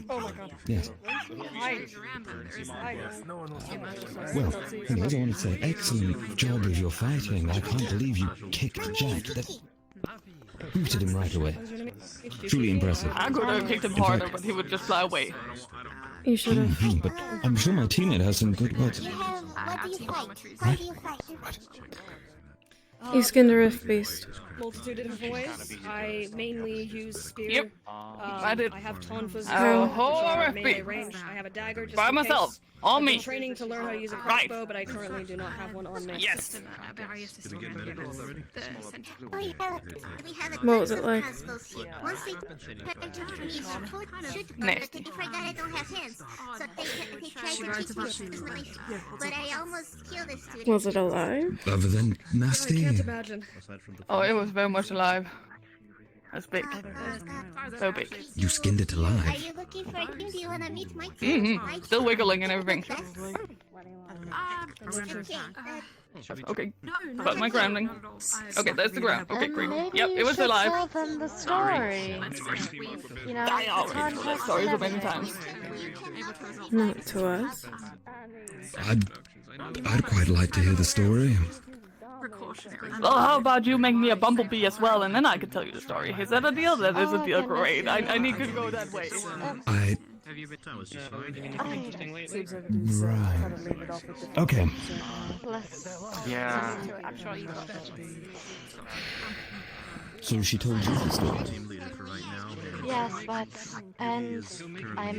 Oh my god. Yes. Well, anyways, I want to say, excellent job of your fighting. I can't believe you kicked Jack. That booted him right away. Truly impressive. I could have kicked him harder, but he would just fly away. You should have. But I'm sure my teammate has some good words. What do you fight? How do you fight? You skinned a rift beast. Multitude of different ways. I mainly use spear. Yep. I did. I have tonfas. Oh, whole melee range. I have a dagger just by in myself. case. On I've me. been training to learn how to use a crossbow, but I currently do not have one on me. Yes. What was it like? Nasty. They forgot I don't have hands, so they tried to teach me. But I almost killed a student. Was it alive? Other than nasty. I can't imagine. Oh, it was very much alive. That's big. So big. You skinned it Are alive. you looking for a team? Do you want to meet my team? Mm-hmm. Still wiggling and everything. Okay. Got my grounding. Okay, there's the ground. Okay, great. Yep, it was alive. Tell them the story. You know, I always time tell for that story so many times. Not to us. I'd quite like to hear the story. Well, how about you make me a bumblebee as well, and then I can tell you the story. Is that a deal? That is a deal. Great. I need to go that way. Have you been? That was just fine. Right. Okay. Yeah. So she told you the story. Team leader for right now. Yes, but I'm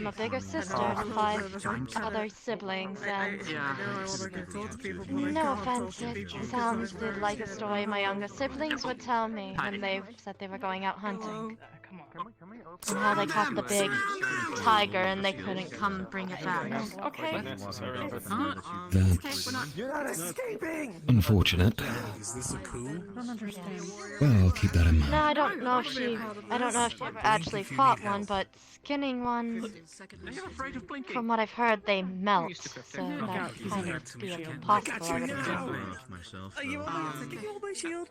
a bigger sister to 5 other siblings, and no offense, it sounded like a story my younger siblings would tell me when they said they were going out hunting. And how they caught the big tiger and they couldn't come bring it back. Okay. That's You're not escaping! unfortunate. Is this a coup? I don't understand. Well, I'll keep that in mind. No, I don't know if she ever actually fought one, but skinning one, from what I've heard, they melt, so that kind of be impossible, I would assume.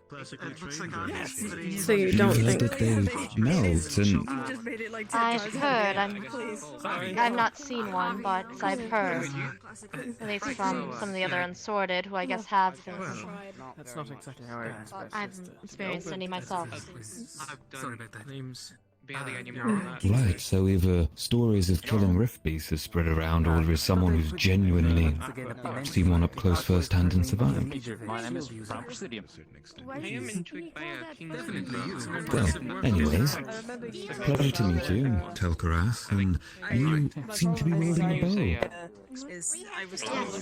So you don't You've heard think... that they melt and... I've heard, I've not seen one, but I've heard, at least from some of the other unsorted, who I guess have this. That's not exactly how I I've experienced any myself. Sorry about that. Name's Right, so either stories of killing rift beasts have spread around, or there is someone who's genuinely seen one up close firsthand and survived. My name is Brown Presidium. I am intrigued by a king. Well, anyways, pleasure to meet you, Telkaras, and you seem to be wielding a bow. Yes,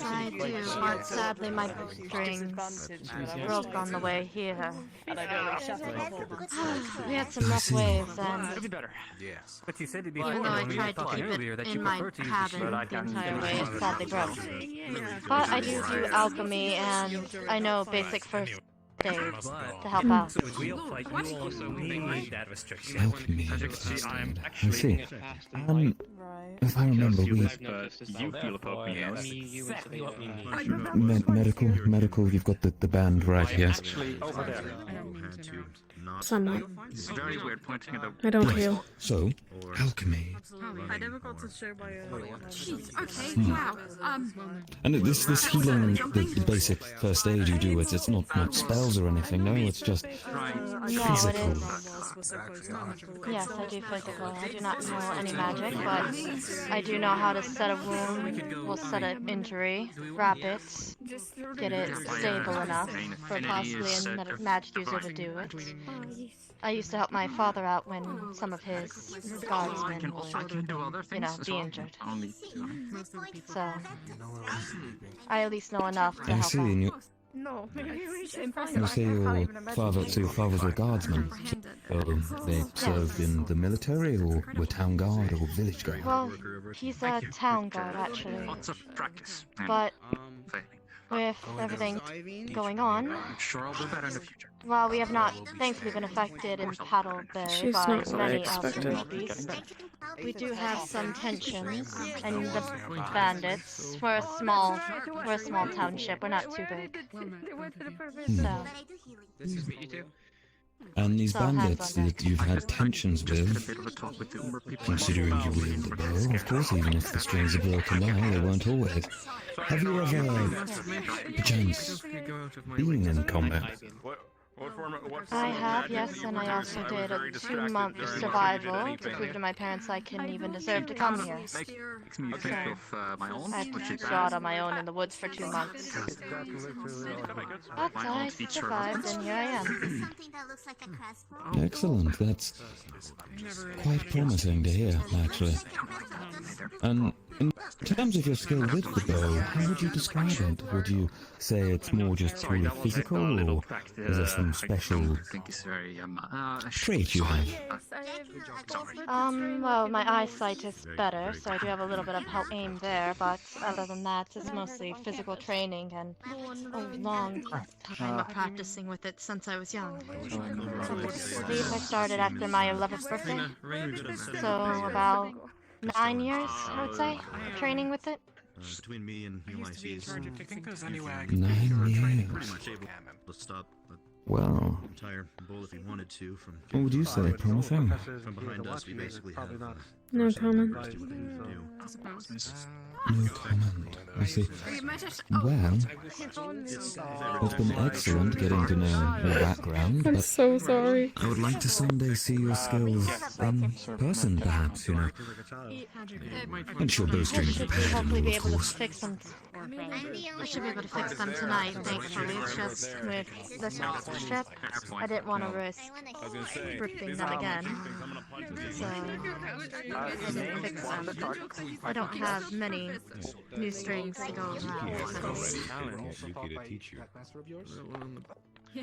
I do, but sadly my strings broke on the way here. We had some rough waves, and Yes. But you said it'd be even though I tried to keep it in my cabin the entire way, it sadly broke. But I do alchemy, and I know basic first aid to help out. So in real fight, you also mainly that restriction. Alchemy As you and can see, first I'm aid. I actually see. moving If I remember, we... You feel appropriate. Exactly what we need. Medical, you've got the band right, yes. Actually, over there. Somewhat. It's very weird pointing at I don't heal. So, alchemy. I never got to show my Jeez, okay, Hmm. wow. And this healing, the basic first aid you do, it's not spells or anything, no, it's just No, it physical. is. Yes, I do physical. I do not know any magic, but I do know how to set a wound, well, set an injury, wrap it, get it stable enough for possibly a magic user to do it. I used to help my father out when some of his guardsmen would, you know, be injured. So, I at least know enough to I help see, out. and No, you say your father's a guardsman, so they served in the military, or were town guard, or village guard? Well, he's a town guard, actually. But with everything going on, I'm sure I'll do better in the future. well, we have not thankfully been affected in Paddle Bay She's by not what I many expected. beasts. We do have some tensions, and the bandits, we're a small township, we're not too big. So, This is me, you too. And these So hands bandits on that you've had tensions with, considering you wield the bow, of course, even if the strings are broken now, they weren't always. Have you ever, perchance, been in combat? I have, yes, and I also did a 2-month survival to prove to my parents I can even deserve to come here. Makes me think of my own, I which is fought on my own in the woods for 2 months. But I survived, and here I am. Excellent, that's quite promising to hear, actually. And in terms of your skill with the bow, how would you describe it? Would you say it's more just purely physical, or is there some special trait you have? Well, my eyesight is better, so I do have a little bit of help aim there, but other than that, it's mostly physical training and a long time of practicing with it since I was young. I believe I started after my 11th birthday, so about 9 years, I would say, training with it. Between me and UIC's 9 years. pretty much able to stop the Well, entire bull if he wanted to from what would you say? Promising? from behind us. We basically have No comment. No comment. I see. Well, it's been excellent getting to know your background, I'm but so sorry. I would like to someday see your skills in person, perhaps, you know. And your bowstrings repaired, Hopefully be of able to course. fix them. I should be able to fix them tonight, thankfully. It's just with this ship, I didn't want to risk ripping them again. So, I didn't fix them. I don't have many new strings to go around.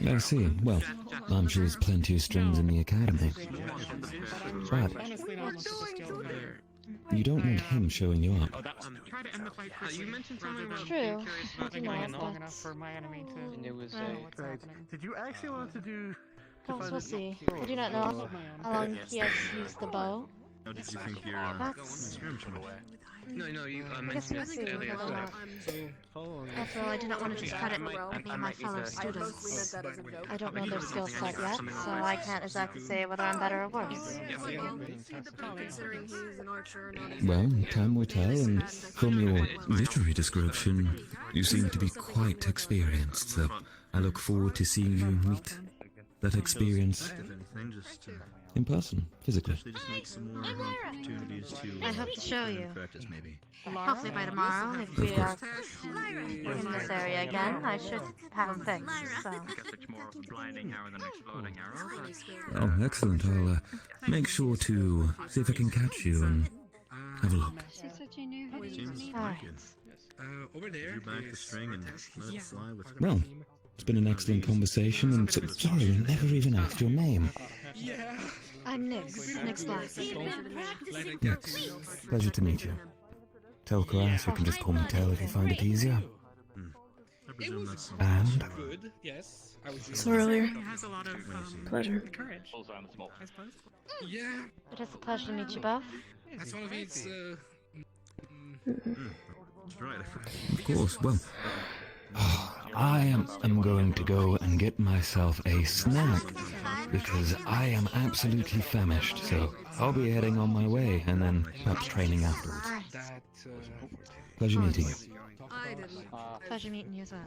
I see. Well, I'm sure there's plenty of strings in the academy. But you don't want him showing you up. You mentioned something about True. being curious about I things know, going but- on. enough for my enemy to. It was know what's right. happening. Did you actually want to do? Oh, we'll see. I do not know how long he has used the bow. How did you think your That's... No, you I guess mentioned we'll it see. earlier. After all, I did not want to just cut it me and my fellow students. I don't know their skill set yet, so I can't exactly say whether I'm better or worse. Well, time will tell, and from your literary description, you seem to be quite experienced, so I look forward to seeing you meet that experience if anything, just in person, physically. just make some more opportunities to I hope to show you. practice maybe. Hopefully by tomorrow, if we are in this area again, I should have them fixed, so... Oh, excellent. I'll make sure to see if I can catch you and have a look. Alright. Over there. Drew back the string and let it fly with Well, it's been an excellent conversation, and sorry, I never even asked your name. I'm Nix Black. Yes, pleasure to meet you. Tell Karas you can just call me Tell if you find it easier. presume that's And Good, yes. I was Saw earlier. He has a lot of Pleasure. courage, I suppose. Yeah, It is a pleasure to meet you both. that's one of his, That's right. of course, well, I am going to go and get myself a snack because I am absolutely famished. So I'll be heading on my way and then perhaps training afterwards. Pleasure meeting you. I didn't. Pleasure meeting you as well.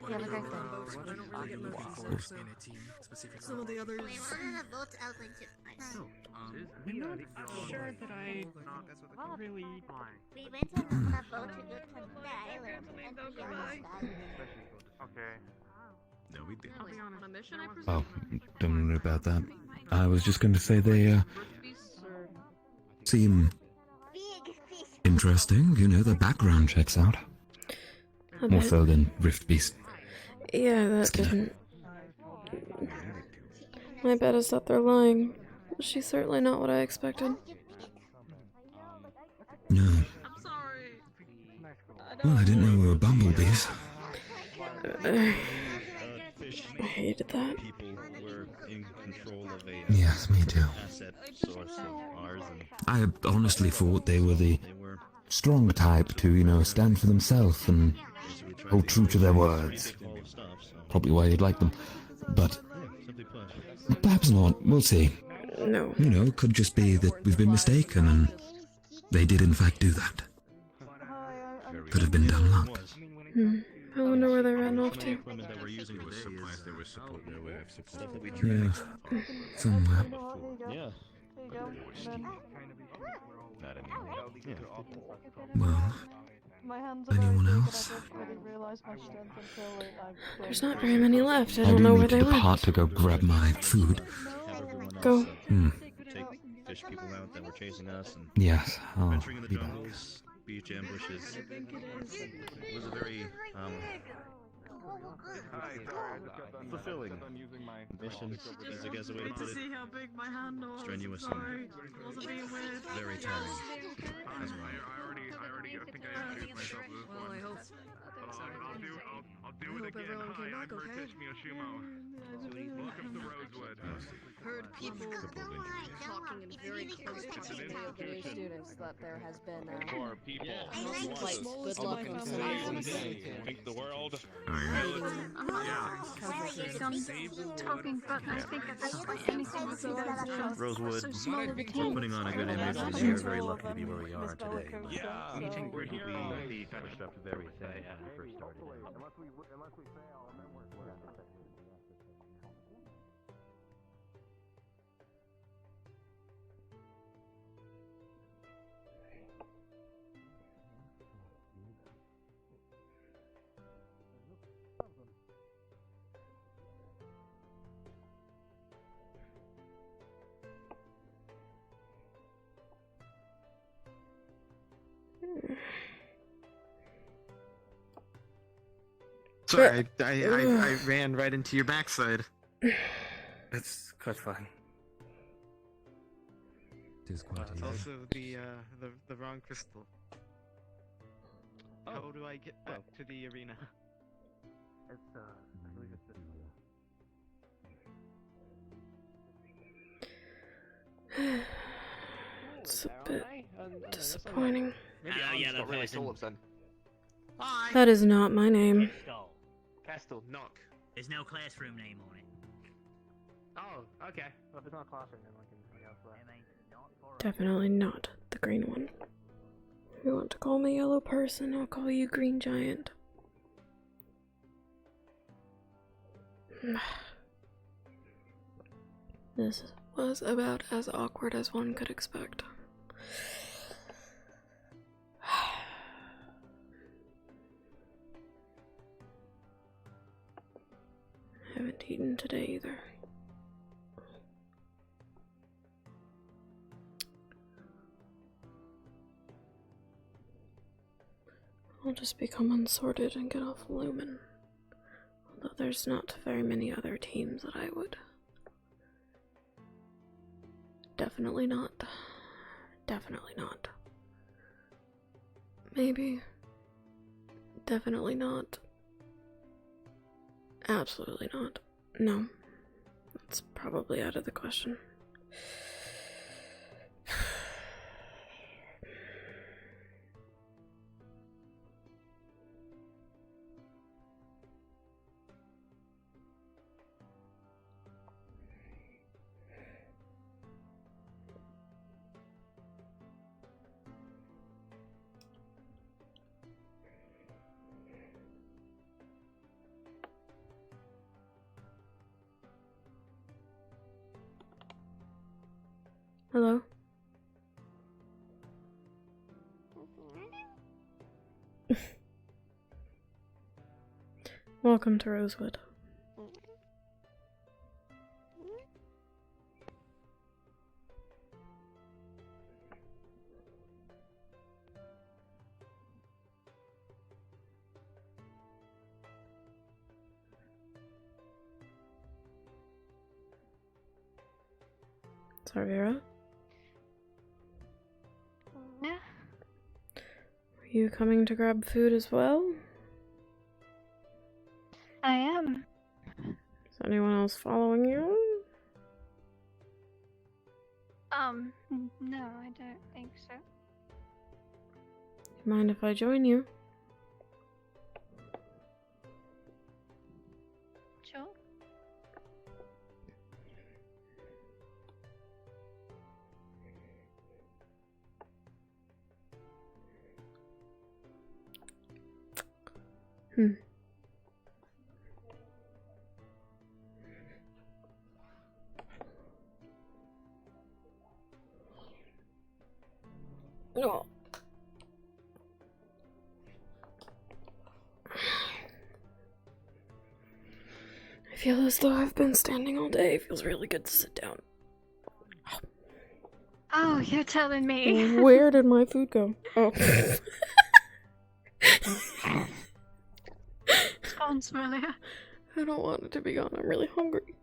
You have a great day. I don't really get motions. Some of the others. Wait, what are the boats out like just I'm not sure that I really... We went on a boat to go to the island and we almost died. Okay. No, we did. I'll be on a mission, I presume. Oh, don't worry about that. I was just going to say they seem interesting. You know, the background checks out. More so than Rift Beast. Yeah, that didn't. My bet is that they're lying. She's certainly not what I expected. No. I'm sorry. Well, I didn't know we were bumblebees. I hated that. People were in control of a Yes, me too. asset source of ours, and I honestly thought they were the strong type to, you know, stand for themselves and hold true to their words. Probably why you'd like them. But perhaps not. We'll see. No. You know, it could just be that we've been mistaken and they did in fact do that. Could have been dumb luck. I wonder where they ran off to. equipment that we're using It was today supplies is they were supposed to have stuff that we Yeah, somewhere. Yeah. Not anymore. Yeah. Well, anyone else? There's not very many left. I I don't do know where need to they went. depart to go grab my food. Go. Take fish people out that were chasing us and Yes, I'll venturing in the be back. jungles, beach ambushes. It was a very fulfilling mission, is I guess a way to Need to put it. see how big my hand was. Strenuous and Sorry. Wasn't being weird. very tiring. That's why. I think I introduced myself at this Well, point. I hope. I'll do it again. Hi, I'm Kurtich Miyoshimo. Welcome to Rosewood. Heard people talking in very close proximity of the new students that there has been For people. like good luck and Think the world. talking, but I think at this point anything would be better than Rosewood, so small of a we're team. putting on a good image, and we are very lucky to be where we are today. Yeah. We finished up very sad when we first started. Sorry, I ran right into your backside. That's quite fine. Tis quite It's also the wrong crystal. How do I get back to the arena? It's I believe it's It's a bit disappointing. yellow person. Hi. That is not my name. Castle, knock. There's no classroom name on it. Oh, okay. Well, if it's not classroom, then I can elsewhere. Definitely not the green one. If you want to call me yellow person, I'll call you green giant. This was about as awkward as one could expect. I haven't eaten today either. I'll just become unsorted and get off Lumen. Although there's not very many other teams that I would. Definitely not. Definitely not. Maybe. Definitely not. Absolutely not. No. That's probably out of the question. Hello? Welcome to Rosewood. Sarvera? Yeah. Are you coming to grab food as well? I am. Is anyone else following you? No, I don't think so. Mind if I join you? Sure. Oh. I feel as though I've been standing all day. It feels really good to sit down. Oh, you're telling me. Where did my food go? Oh. It's gone, Smelia. I don't want it to be gone. I'm really hungry.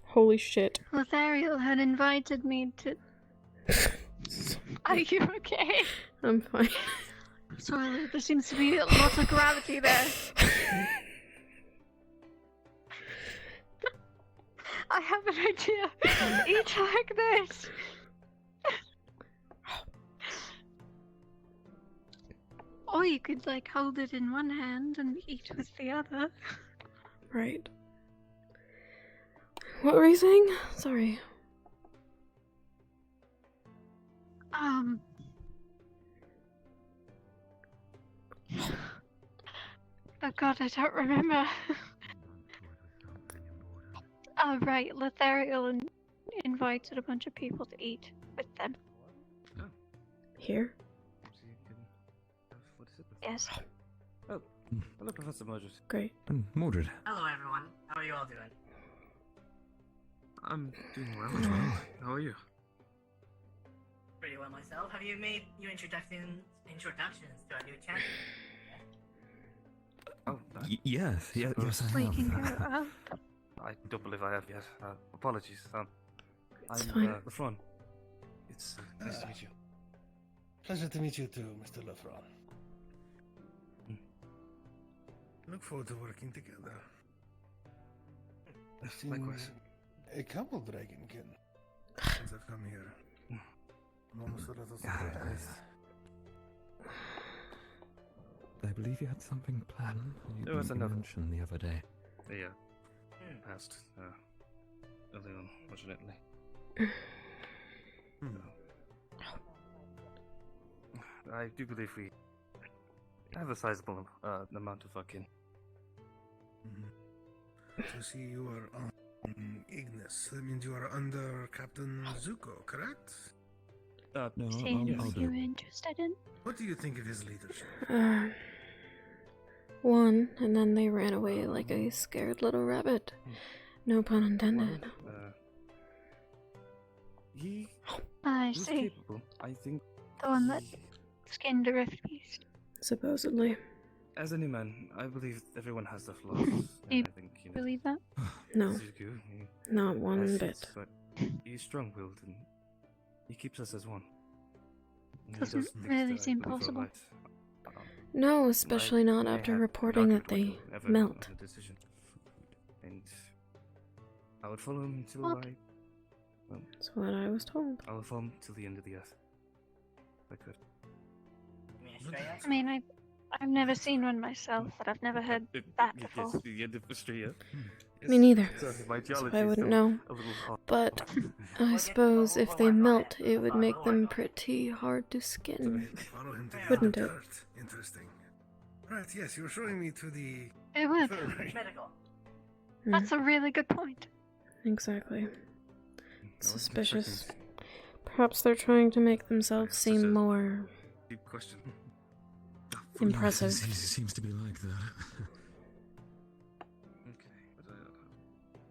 Holy shit. Lothariel had invited me to... Are you okay? I'm fine. Sorry, there seems to be a lot of gravity there. I have an idea. Eat like this. Or you could, like, hold it in one hand and eat with the other. Right. What were you saying? Sorry. Oh god, I don't remember. Oh right, Lothariel invited a bunch of people to eat with them. Here? Yes. Oh, hello, Professor Mildred. Great. Mildred. Hello, everyone. How are you all doing? I'm doing well. How are you? Pretty well myself. Have you made your introductions to our new champion? Oh, Yes, yes, I We have. can go up. I don't believe I have yet. Apologies. I'm fine. Lefron. It's nice to meet you. Pleasure to meet you too, Mr. Lefron. Look forward to working together. I've seen Likewise. a couple Dragonkin since I've come here. I'm almost a little surprised. I believe you had something planned. There was another. mentioned the other day. Yeah. Passed early on, fortunately. I do believe we have a sizable amount of kin. So see, you are on Ignis. That means you are under Captain Zuko, correct? No, Seems I'll do you're it. interested in? What do you think of his leadership? One, and then they ran away like a scared little rabbit. No pun intended. He I was see. capable. I think The one that skinned a rift beast. Supposedly. as any man, I believe everyone has their flaws. You I think, believe that? No. Zuko, Not one has bit. his, but he's strong-willed and he keeps us as one. And he Doesn't does things really that I seem believe are possible. right. No, especially not after reporting that they melt. Decision. And I would follow him till What? well, That's what I was told. I would follow him till the end of the earth. If I could. I mean, I've never seen one myself, but I've never heard that before. Yes, the end of Australia. Me neither. Sorry, my So geology I is wouldn't still know. a little hard. But I suppose if they melt, it would make them pretty hard to skin. Follow him to the Wouldn't other it? dirt. Interesting. Right, yes, you were showing me to the... It would. That's a really good point. Exactly. Suspicious. Perhaps they're trying to make themselves seem more Deep question. impressive. It seems to be like that.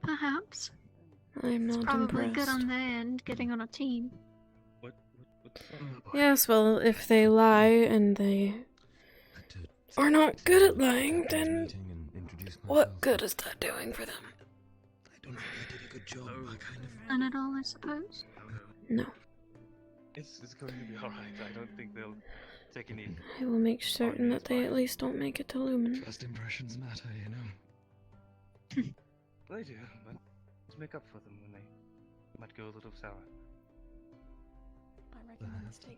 Perhaps. I'm It's not probably impressed. good on their end, getting on a team. Yes, well, if they lie and they are not good at lying, then what good is that doing for them? I don't think I did a good job. I kind of... None at all, I suppose. No. It's going to be alright. I don't think they'll take any. I will make certain that they at least don't make it to Lumen. First impressions matter, you know. They do, but let's make up for them when they might go a little sour.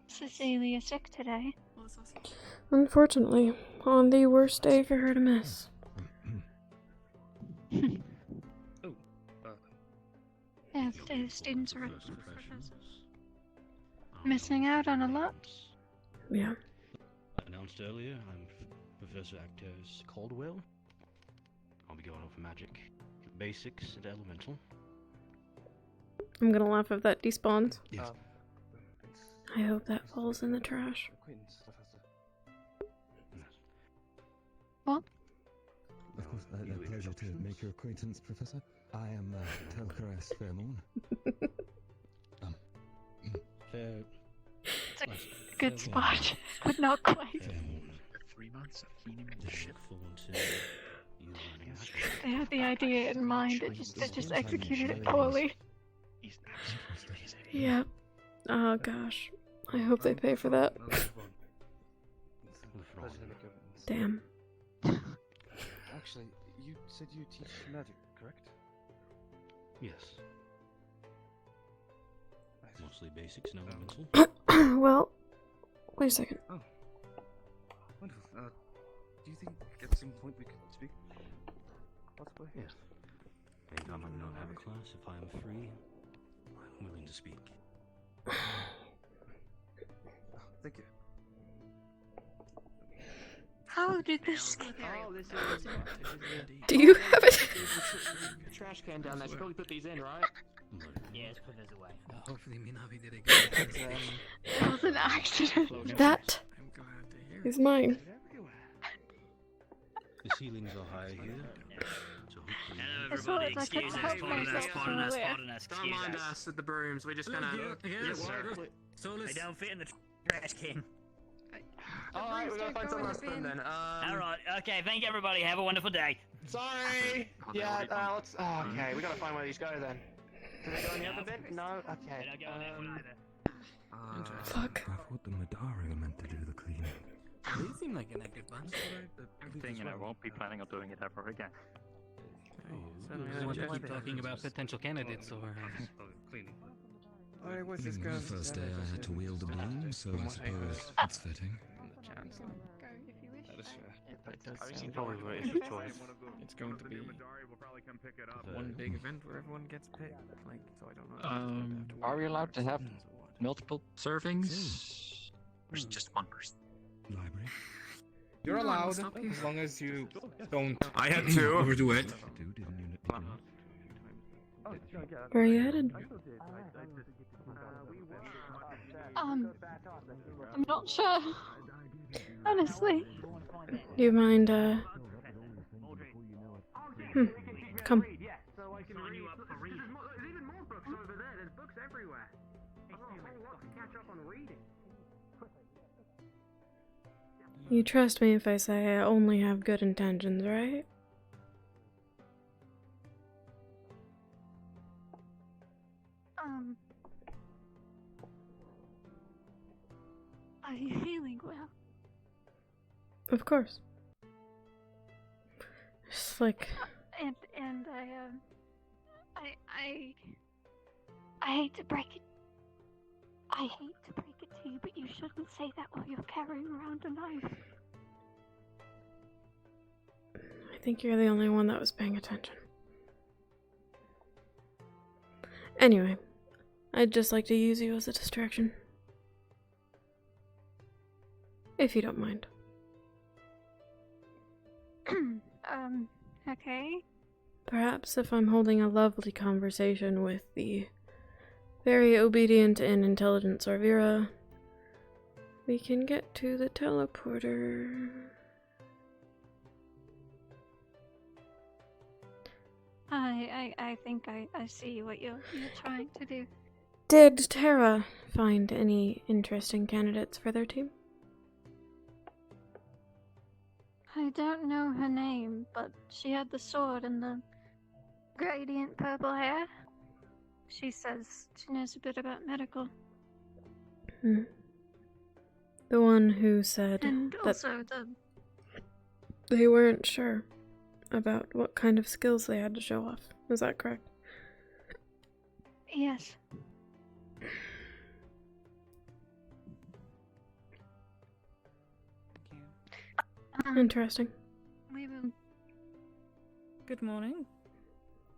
Cecilia sick today. Unfortunately, on the worst day for her to miss. Yeah, the students are missing out on a lot. Yeah. Announced earlier, I'm Professor Actos Caldwell. I'll be going over magic, basics, and elemental. I'm gonna laugh if that despawns. I hope that falls in the trash. What? Of course, a pleasure to make your acquaintance, Professor. I am Telkares Fairmoon. Fair. It's a good spot, but not quite. 3 months of cleaning the ship for until you running out. They had the idea in mind, they just executed it poorly. Yep. Oh gosh. I hope they pay for that. Damn. Actually, you said you teach magic, correct? Yes. Mostly basics and elemental. Well, wait a second. Oh. Wonderful. Do you think at some point we could speak? Possibly? Yes. Maybe I might not have a class if I am free. I'm willing to speak. Thank you. How did this get Do you have it? Trash can down there. Should probably put these in, right? Yeah, let's put those away. Hopefully Minabi did it It was an accident. That is mine. The ceilings are higher here, so hopefully... Hello, It's all everybody. like Excuse us, pardon us, pardon us, pardon us. Don't mind us with the brooms. We just gonna. Yes, sir. They don't fit in the trash can. Alright, we gotta find someone else to put them then. Alright, okay, thank you everybody. Have a wonderful day. Sorry! Yeah, let's. Okay, we gotta find where these go then. Do they go in the other bin? No? Okay. They don't go in that one either. Fuck. I thought the Madara are meant to do the cleaning. They seem like an active bunch. Thing, and I won't be planning on doing it ever again. We want to keep talking about potential candidates or cleaning. Alright, what's this The guy's first day I had to wield a broom, so I suppose it's fitting. That is fair. You probably were his choice. It's going to be one big event where everyone gets picked. Like, so I don't know. Are we allowed to have multiple servings? Or is it just one person? Library. You're allowed, as long as you don't. I had to overdo it. Where are you headed? I'm not sure. Honestly. Do you mind, come. So I can sign you up for reading. There's even more books over there. There's books everywhere. I've got a whole lot to catch up on reading. You trust me if I say I only have good intentions, right? Are you feeling well? Of course. Just like... And I hate to break it. I hate to break it to you, but you shouldn't say that while you're carrying around a knife. I think you're the only one that was paying attention. Anyway, I'd just like to use you as a distraction. If you don't mind. Okay. Perhaps if I'm holding a lovely conversation with the very obedient and intelligent Sorvira, we can get to the teleporter. I think I see what you're trying to do. Did Tara find any interesting candidates for their team? I don't know her name, but she had the sword and the gradient purple hair. She says she knows a bit about medical. Hmm. The one who said And that also they weren't sure about what kind of skills they had to show off. Is that correct? Yes. Interesting. We will. Good morning.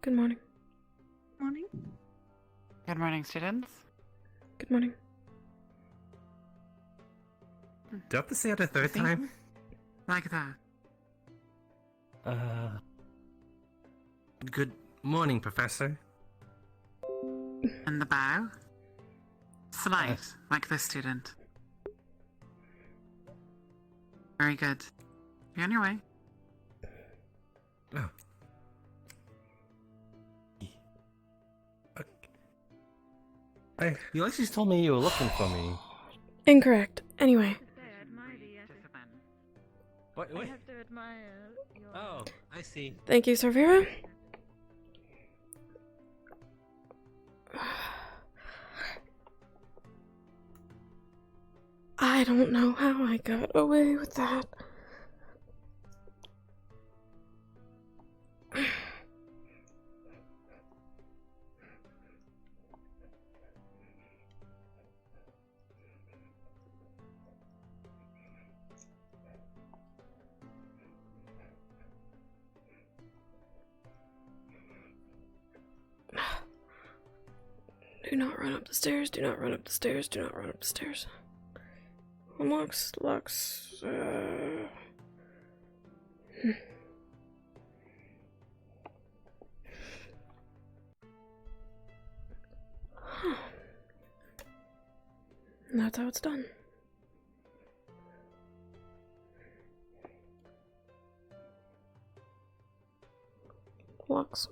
Good morning. Morning. Good morning, students. Good morning. Do I have to say it a third time? Like that. Good morning, Professor. And the bow? Slight, like the student. Very good. You're on your way. Oh. You actually told me you were looking for me. Incorrect. Anyway. What? I have to admire your... Oh, I see. Thank you, Sorvira. I don't know how I got away with that. Do not run up the stairs, do not run up the stairs, do not run up the stairs. Unlocks, locks, Huh. And that's how it's done. Locks.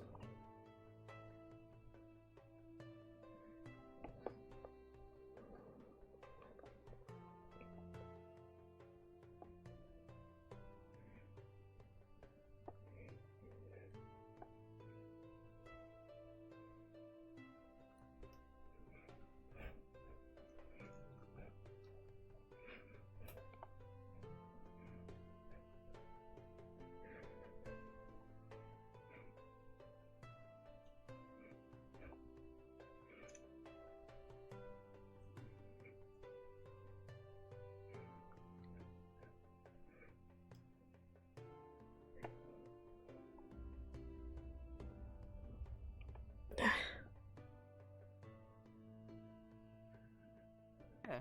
Yeah.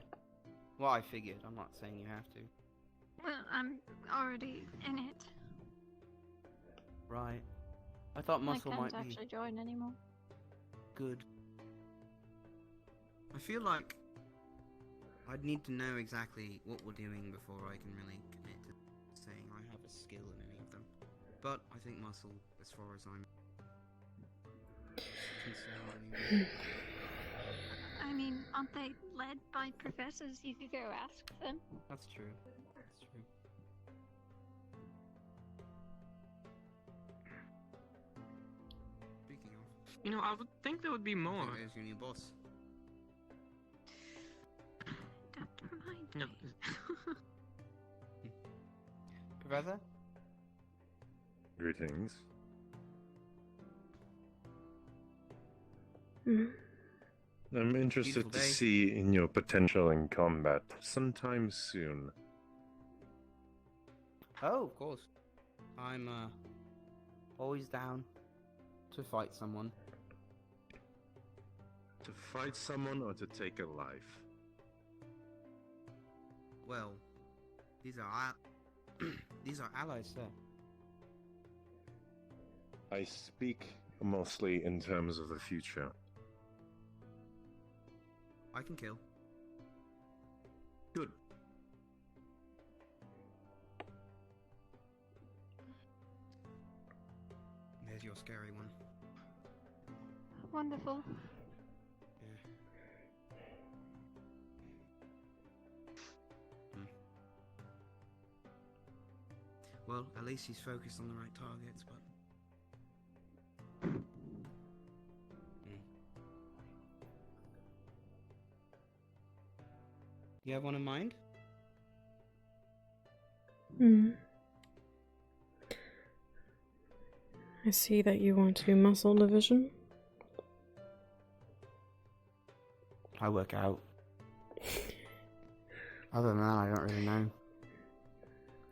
Well, I figured. I'm not saying you have to. Well, I'm already in it. Right. I thought muscle I might can't be actually join anymore. good. I feel like I'd need to know exactly what we're doing before I can really commit to saying I have a skill in any of them. But I think muscle, as far as I'm concerned anyway. I mean, aren't they led by professors? You could go ask them. That's true. That's true. Speaking of, You know, I would think there would be more. there's your new boss. Don't mind No. me. Professor? Greetings. I'm interested Beautiful to day. see in your potential in combat sometime soon. Oh, of course. I'm always down to fight someone. To fight someone or to take a life? Well, these are these are allies, sir. I speak mostly in terms of the future. I can kill. Good. There's your scary one. Wonderful. Well, at least he's focused on the right targets, but... You have one in mind? I see that you want to do muscle division. I work out. Other than that, I don't really know.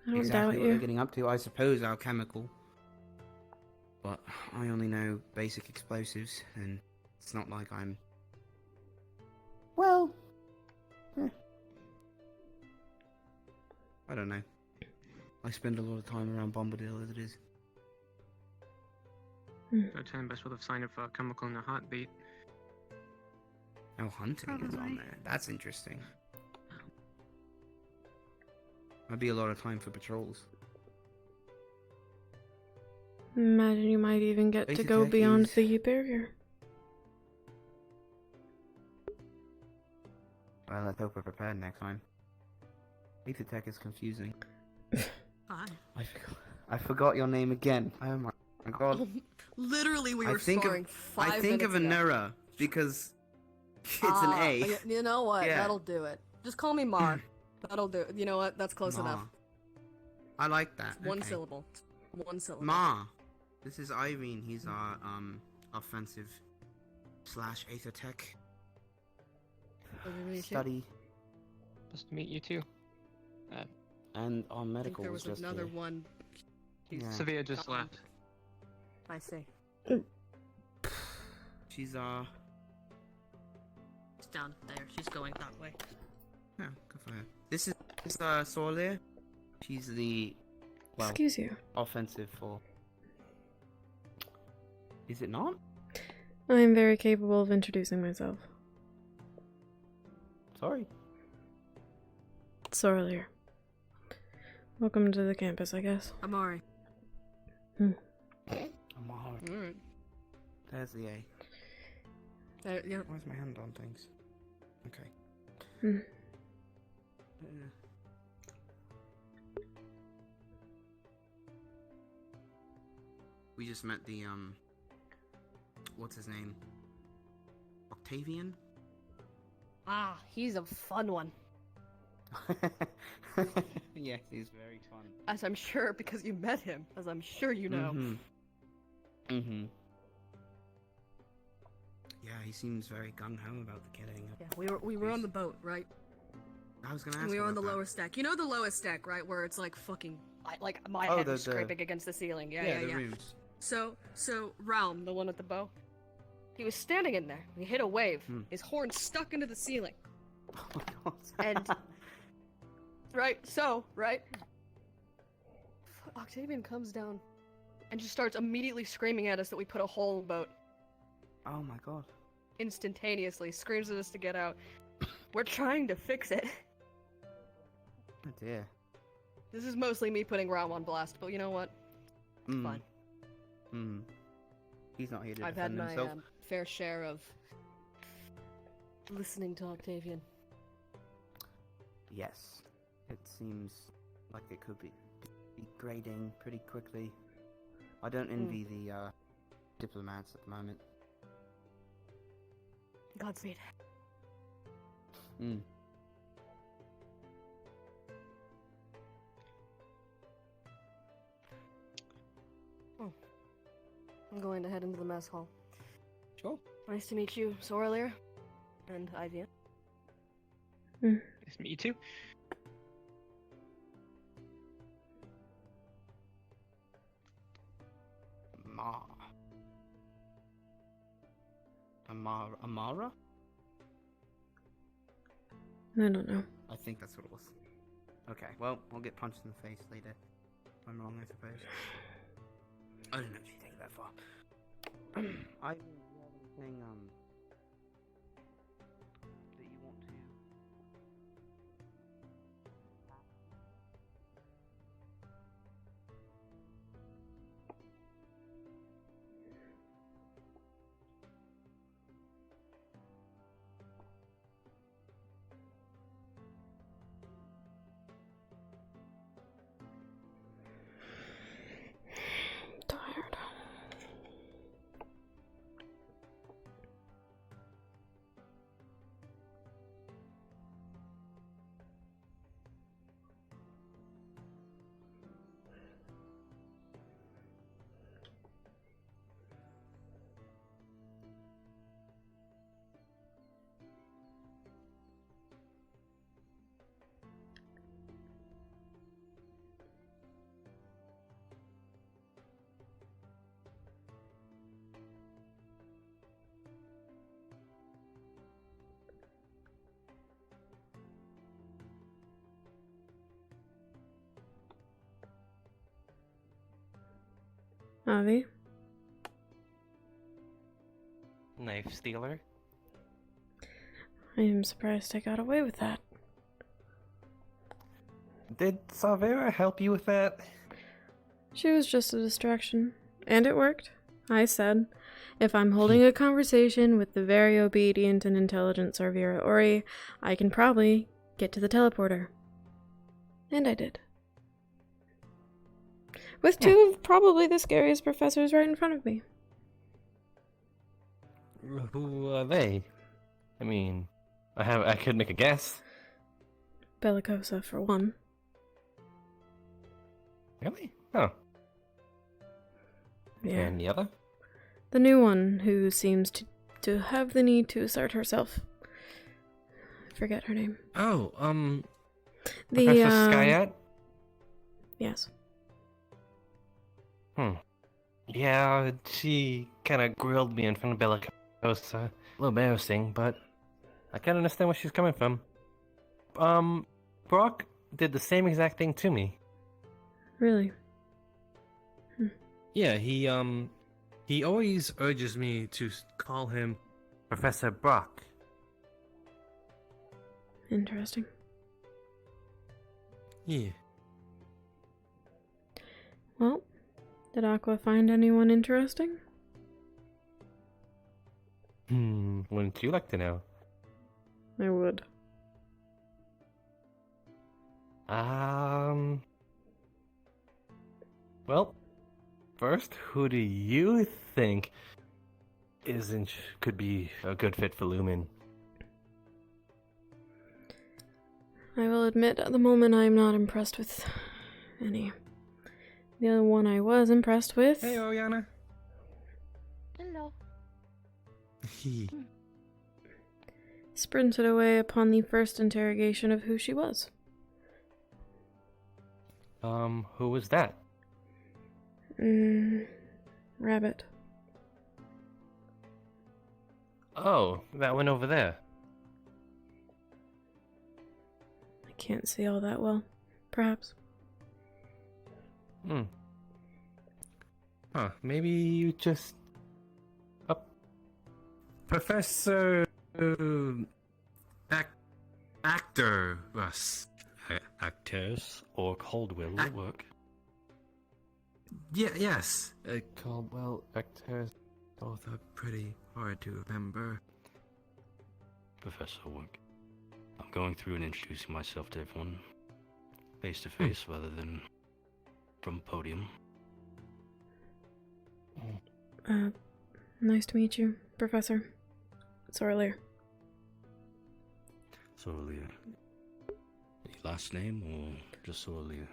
I don't Exactly doubt what you. they're getting up to. I suppose alchemical. But I only know basic explosives, and it's not like I'm... Well... I don't know. I spend a lot of time around Bombadil as it is. Go turn best with a sign of chemical in a heartbeat. Oh, hunting is on there. That's interesting. Might be a lot of time for patrols. Imagine you might even get to Basic go tech beyond is- the barrier. Well, let's hope we're prepared next time. Beta Tech is confusing. Hi. I forgot your name again. Oh my god. Literally, we were sparring 5 I think of minutes ago. Anura because it's an A. You know what? Yeah. That'll do it. Just call me Mar. That'll do it. You know what? That's close Ma. enough. I like that. One Okay. syllable. One syllable. Ma. This is Irene. He's our offensive / Aether Tech study. Nice to meet you too. And our I think medical there was was just another here. one. Yeah. Sevilla just left. I see. She's It's down there. She's going that way. yeah, good for her. This is Solia. She's the Excuse you. offensive for. Is it not? I am very capable of introducing myself. Sorry. Sorrel here. Welcome to the campus, I guess. Amari. Amari. Alright. There's the A. Yeah. Where's my hand on things? Okay. We just met the what's his name? Octavian? Ah, he's a fun one. Yes, he's very fun. As I'm sure, because you met him, as I'm sure you know. Yeah, he seems very gung ho about the killing. Yeah, we were on the boat, right? I was gonna ask. And we were on the about that. lowest deck. You know the lowest deck, right? Where it's like fucking, like my Oh, head the- was the- scraping against the ceiling. Yeah. the rooms. So Realm, the one with the bow, he was standing in there. He hit a wave. His horn stuck into the ceiling. And right, Octavian comes down and just starts immediately screaming at us that we put a hole in the boat. Oh my god. Instantaneously screams at us to get out. We're trying to fix it. Oh dear. This is mostly me putting Realm on blast, but you know what? It's fine. He's not here to I've had defend my himself. fair share of listening to Octavian. Yes. It seems like it could be degrading pretty quickly. I don't envy the diplomats at the moment. Godspeed. I'm going to head into the mess hall. Sure. Nice to meet you, Soralier. And Ivy. Nice to meet you too. Amara? I don't know. I think that's what it was. Okay, well, I'll get punched in the face later. I'm wrong, I suppose. I don't actually take it that far. I think that you want to. Tired. Avi? Knife stealer? I am surprised I got away with that. Did Savera help you with that? She was just a distraction. And it worked. I said, if I'm holding a conversation with the very obedient and intelligent Sarvira Ori, I can probably get to the teleporter. And I did. With two of probably the scariest professors right in front of me. Who are they? I mean, I could make a guess. Bellicosa, for one. Really? Oh. Yeah. And the other? The new one, who seems to have the need to assert herself. I forget her name. Oh, The, Professor Skyat? Yes. Yeah, she kind of grilled me in front of Bellicosa. A little embarrassing, but I can understand where she's coming from. Brock did the same exact thing to me. Really? Yeah, he always urges me to call him Professor Brock. Interesting. Yeah. Well, did Aqua find anyone interesting? Wouldn't you like to know? I would. Well, first, who do you think could be a good fit for Lumen? I will admit at the moment I'm not impressed with any. The other one I was impressed with... Hey, Oriana. Hello. Sprinted away upon the first interrogation of who she was. Who was that? Rabbit. Oh, that one over there. I can't see all that well. Perhaps. Huh, maybe you just... Professor... Actor... Actors or Caldwell will work. Yeah, yes. Caldwell, actors... Both are pretty hard to remember. Professor Work. I'm going through and introducing myself to everyone. Face to face rather than from podium. Nice to meet you, Professor. Sorlier. Sorlier. Any last name or just Sorlier?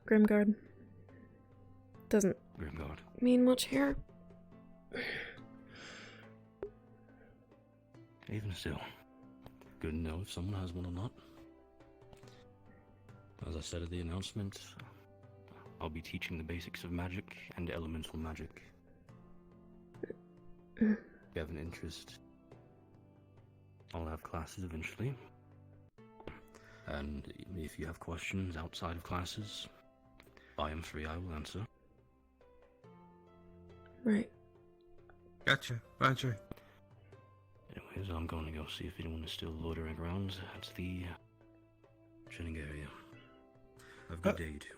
Grimguard. Doesn't Grimguard. mean much here. Even still, good to know if someone has one or not. As I said at the announcement, I'll be teaching the basics of magic and elemental magic. If you have an interest, I'll have classes eventually. And if you have questions outside of classes, I am free, I will answer. Right. Gotcha. Roger. Anyways, I'm going to go see if anyone is still loitering around at the training area. Have a good day, you two.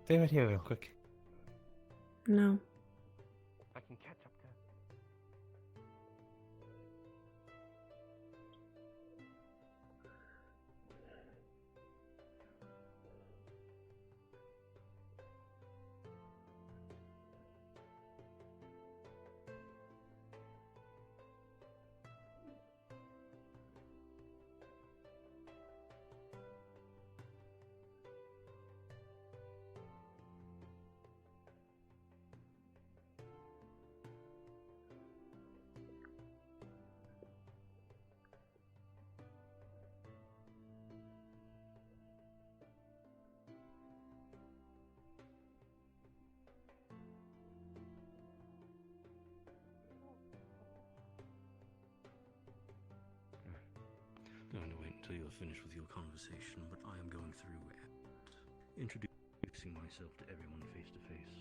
Stay right here real quick. No. I can catch up to... Going to wait until you're finished with your conversation, but I am going through and introducing myself to everyone face to face,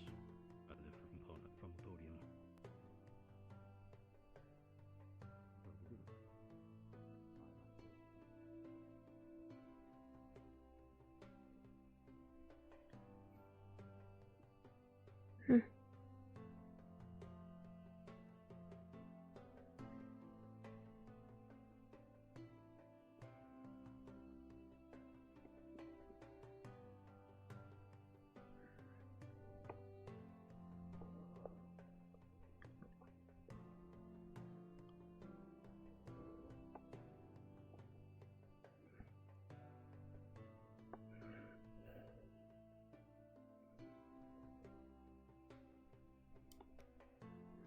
either from a podium.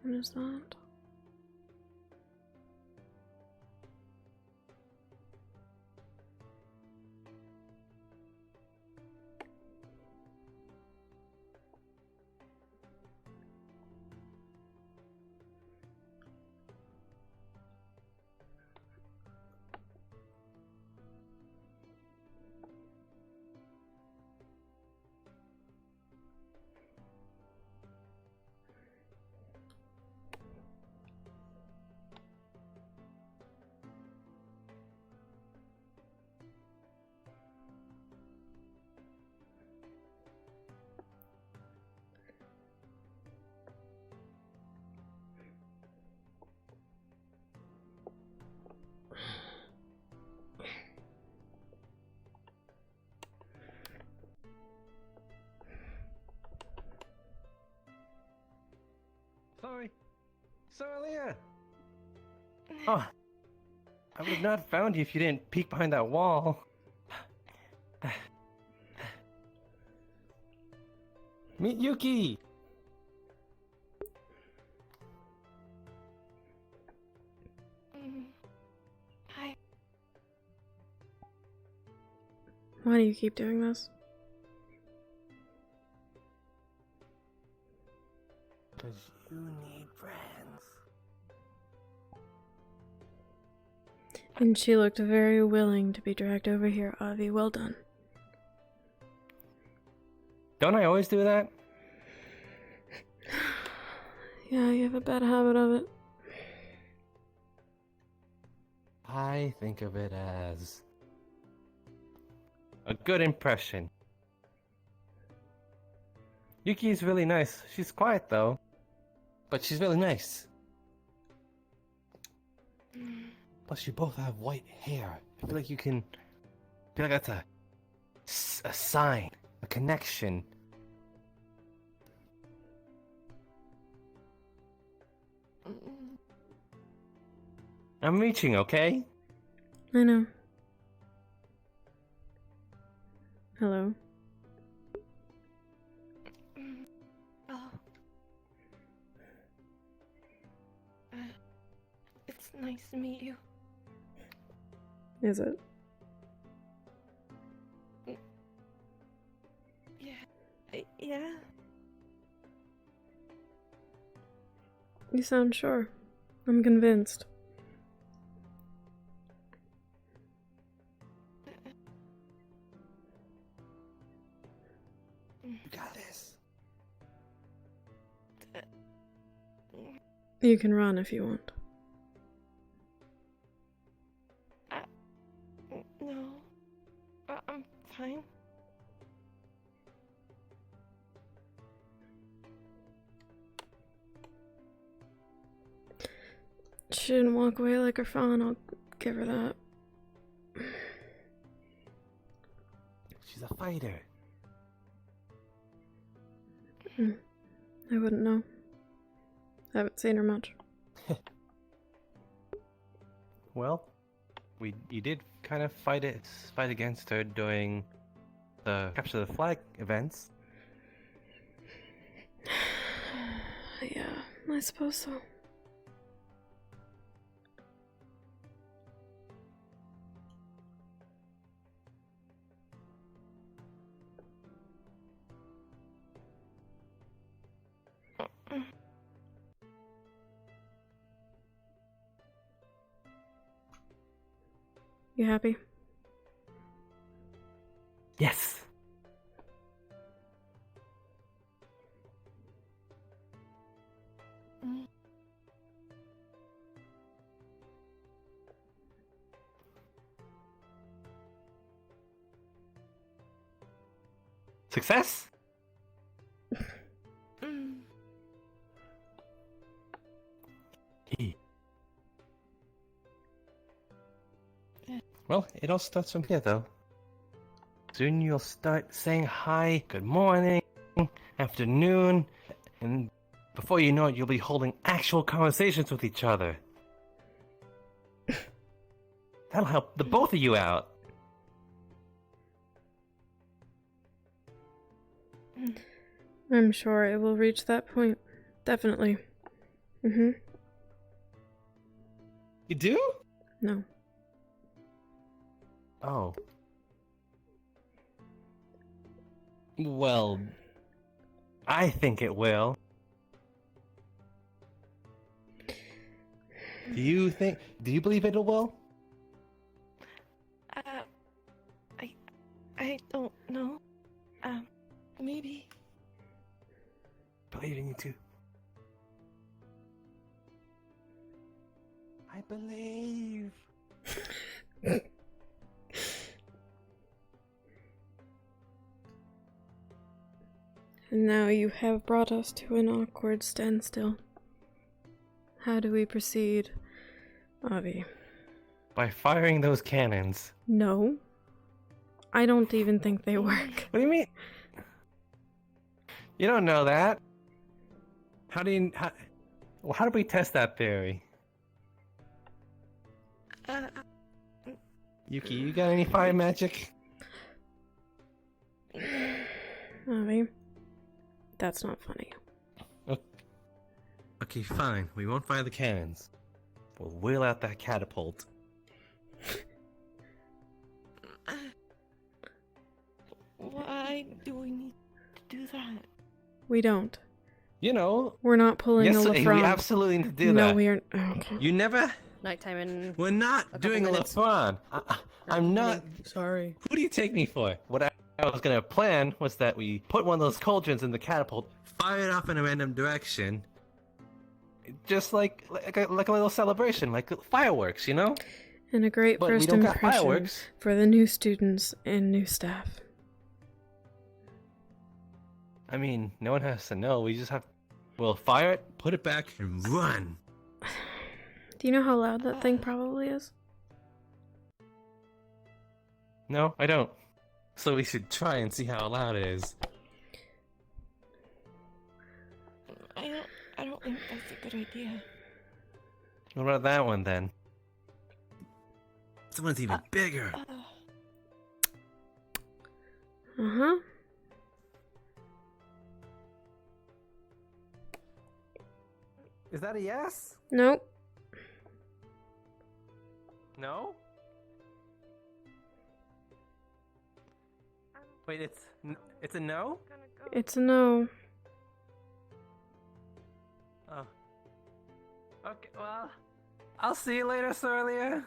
What is that? Sorry. Soralia! Oh. I would have not found you if you didn't peek behind that wall. Meet Yuki! Hi. Why do you keep doing this? Because you need friends. And she looked very willing to be dragged over here, Avi. Well done. Don't I always do that? Yeah, you have a bad habit of it. I think of it as a good impression. Yuki is really nice. She's quiet though, but she's really nice. Plus, you both have white hair. I feel like you can. I feel like that's a sign, a connection. I'm reaching, okay? I know. Hello. nice to meet you. Is it? Yeah. You sound sure. I'm convinced. You got this. You can run if you want. No. I'm fine. She didn't walk away like her fawn, I'll give her that. She's a fighter. I wouldn't know. I haven't seen her much. Well, you did kind of fight against her during the capture the flag events. Yeah, I suppose so. You happy? Yes. Success? Well, it all starts from here, though. Soon you'll start saying hi, good morning, afternoon, and before you know it, you'll be holding actual conversations with each other. That'll help the both of you out. I'm sure it will reach that point. Definitely. You do? No. Oh. Well, I think it will. Do you believe it will? I don't know. Maybe. Believe in you too. I believe. And now you have brought us to an awkward standstill. How do we proceed, Avi? By firing those cannons. No. I don't even think they work. What do you mean? You don't know that. How do we test that theory? Yuki, you got any fire magic? Avi, that's not funny. Okay, fine. We won't fire the cannons. We'll wheel out that catapult. Why do we need to do that? We don't. You know. We're not pulling a LaFrance. We absolutely need to do that. No, we aren't. Okay. You never? Nighttime in. We're not doing a LaFrance. I'm not. Sorry. Who do you take me for? What I was gonna plan was that we put one of those cauldrons in the catapult, fire it off in a random direction, just like a little celebration, like fireworks, you know? And a great But we first don't got impression fireworks. for the new students and new staff. I mean, no one has to know. We just have. We'll fire it, put it back, and run. Do you know how loud that thing probably is? No, I don't. So we should try and see how loud it is. I don't think that's a good idea. What about that one then? This one's even bigger. Uh-huh. Is that a yes? Nope. No? Wait, it's a no? It's a no. Oh. Okay, well, I'll see you later, Sorlia.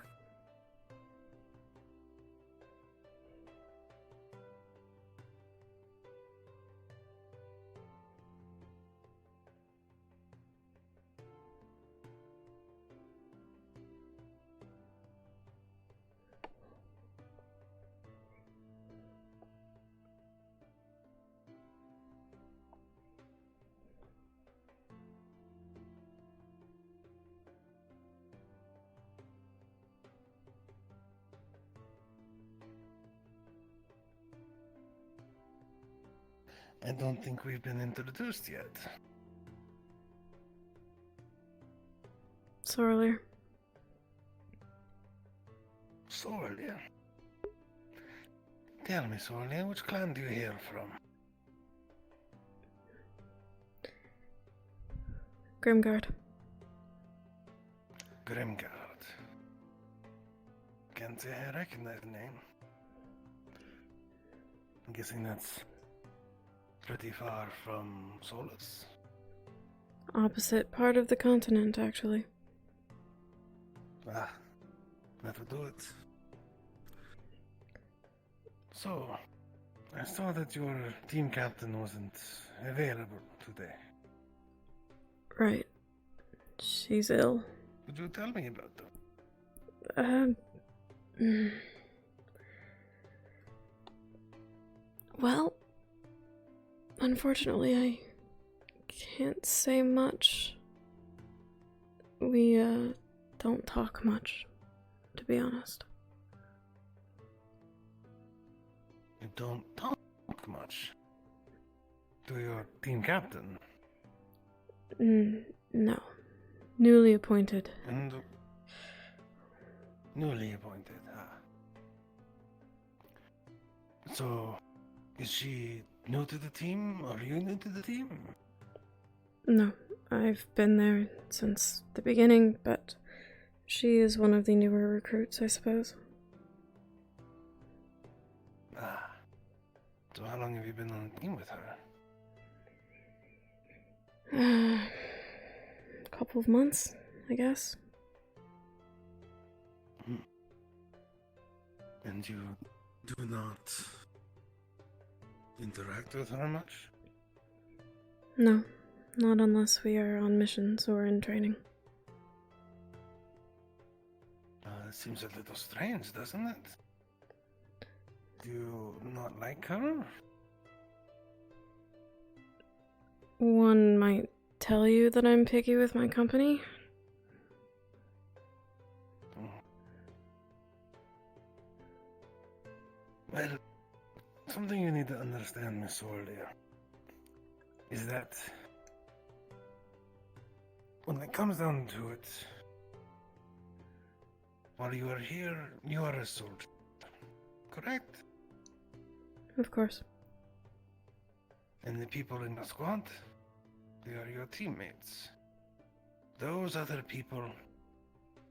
I don't think we've been introduced yet. Sorely. Sorlia. Tell me, Sorlia, which clan do you hail from? Grimguard. Grimguard. Can't say I recognize the name. I'm guessing that's pretty far from Solus. Opposite part of the continent, actually. Ah, that'll do it. So, I saw that your team captain wasn't available today. Right. She's ill. Could you tell me about that? Well, unfortunately, I can't say much. We, don't talk much, to be honest. You don't talk much to your team captain? No. Newly appointed. And newly appointed, So, is she new to the team? Are you new to the team? No, I've been there since the beginning, but she is one of the newer recruits, I suppose. So how long have you been on the team with her? A couple of months, I guess. And you do not interact with her much? No, not unless we are on missions or in training. It seems a little strange, doesn't it? Do you not like her? One might tell you that I'm picky with my company. Well, something you need to understand, Miss Orlia, is that when it comes down to it, while you are here, you are a soldier, correct? Of course. And the people in the squad, they are your teammates. Those other people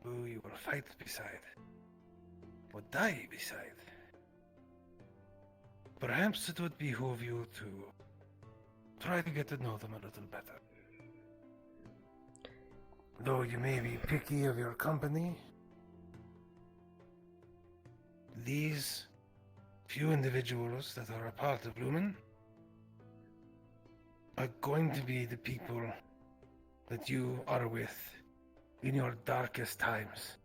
who you will fight beside, or die beside. Perhaps it would behoove you to try to get to know them a little better. Though you may be picky of your company, these few individuals that are a part of Lumen are going to be the people that you are with in your darkest times,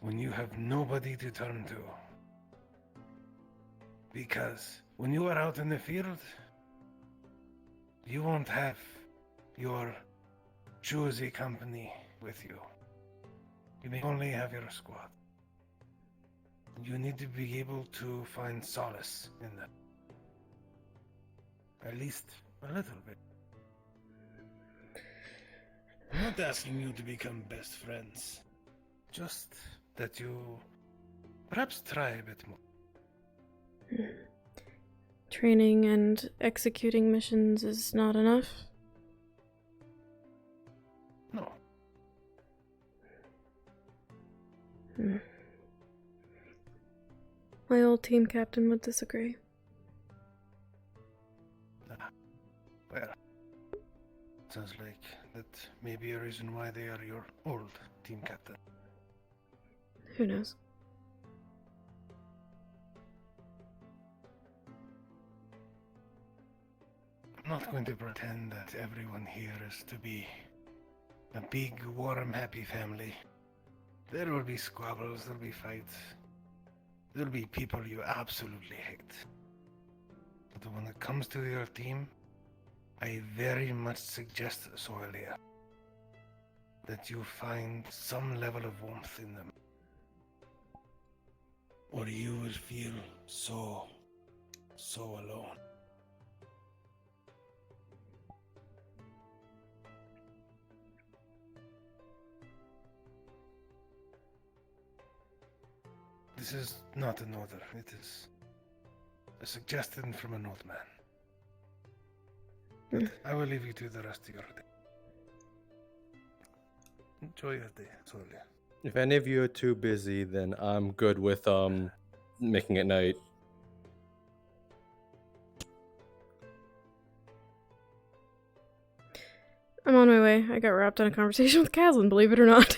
when you have nobody to turn to. Because when you are out in the field, you won't have your choosy company with you. You may only have your squad. You need to be able to find solace in them. At least a little bit. I'm not asking you to become best friends. Just that you perhaps try a bit more. Training and executing missions is not enough? No. Hmm. My old team captain would disagree. Well, sounds like that may be a reason why they are your old team captain. Who knows? I'm not going to pretend that everyone here is to be a big, warm, happy family. There will be squabbles, there'll be fights. There'll be people you absolutely hate. But when it comes to your team, I very much suggest, Soelia, that you find some level of warmth in them. Or you will feel so alone. This is not an order, it is a suggestion from an old man. But I will leave you to the rest of your day. Enjoy your day, Solia. If any of you are too busy, then I'm good with making it night. I'm on my way. I got wrapped in a conversation with Caslin, believe it or not.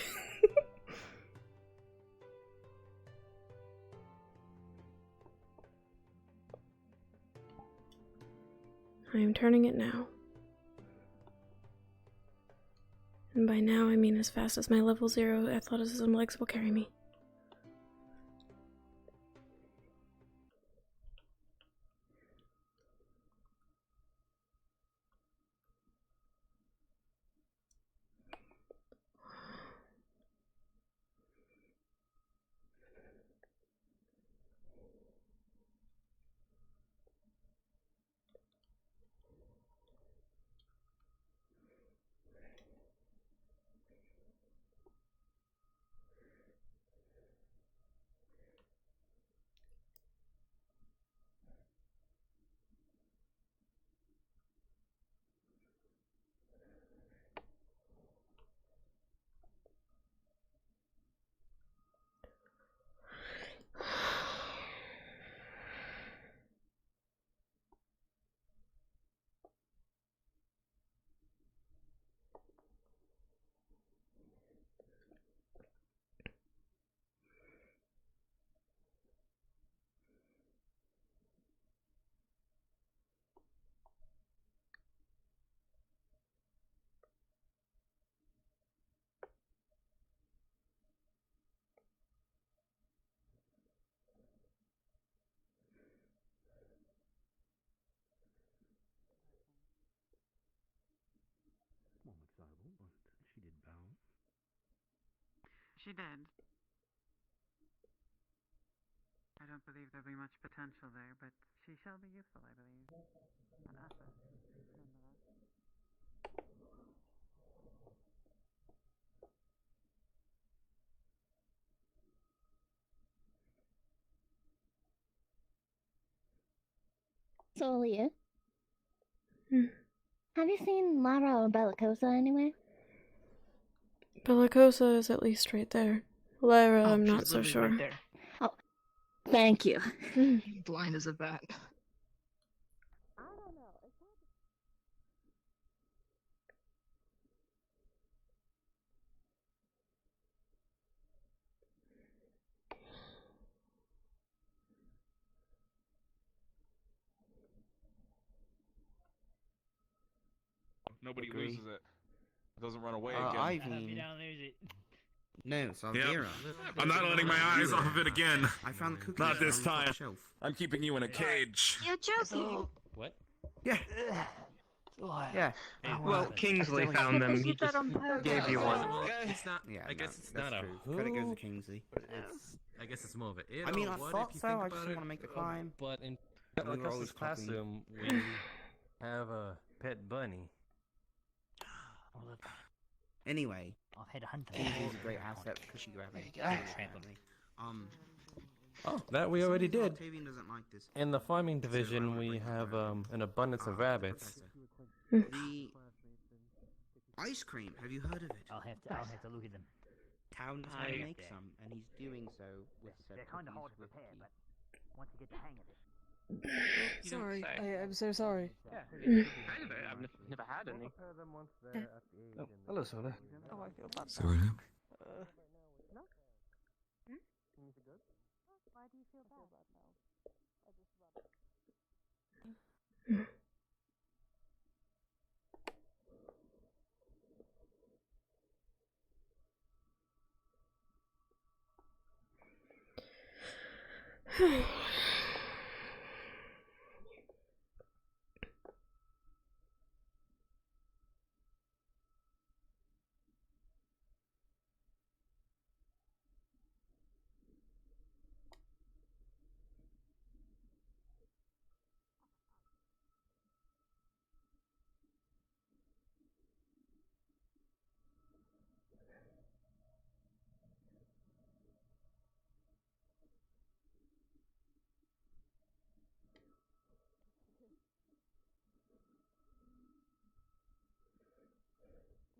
I am turning it now. And by now, I mean as fast as my level 0 athleticism legs will carry me. She did bow. She did. I don't believe there'll be much potential there, but she shall be useful, I believe. An asset, nonetheless. Solia, Hmm. have you seen Lara or Bellicosa anywhere? Bellicosa is at least right there. Lyra, Oh, I'm she's not so literally sure. right there. Oh, thank you. Blind as a bat. Nobody Agree. loses it. It doesn't run away I again. mean... lose it. No, Salvira. I'm not letting my eyes off of it again. I found the cookies Not this on the top time. shelf. I'm keeping you in a cage. You're joking. What? Yeah. Yeah. Well, Kingsley found them. He just gave you one. It's not. Yeah, I guess no, it's that's not true. a Credit goes to hoop, Kingsley. but I guess it's more of an it. I mean, or I what thought if you so. think I about just it. didn't want to make the climb. But in We were Bellicosa's always copying. classroom, we have a pet bunny. Anyway, I've had a hunter. Kingsley's a great asset because she grabbed me. Oh, that we already did. Octavian doesn't like this. In the farming division, we have an abundance of rabbits. The ice cream. Have you heard of it? I'll have to look at them. town to I- make some, and he's doing so with said They're kind of hard cookies to with prepare, tea. but once you get the hang of it. Oh, sorry, I'm so sorry. Yeah, I've never had any. Oh, hello, Soda. Oh, I feel bad. Sorry. No? Why do you feel bad?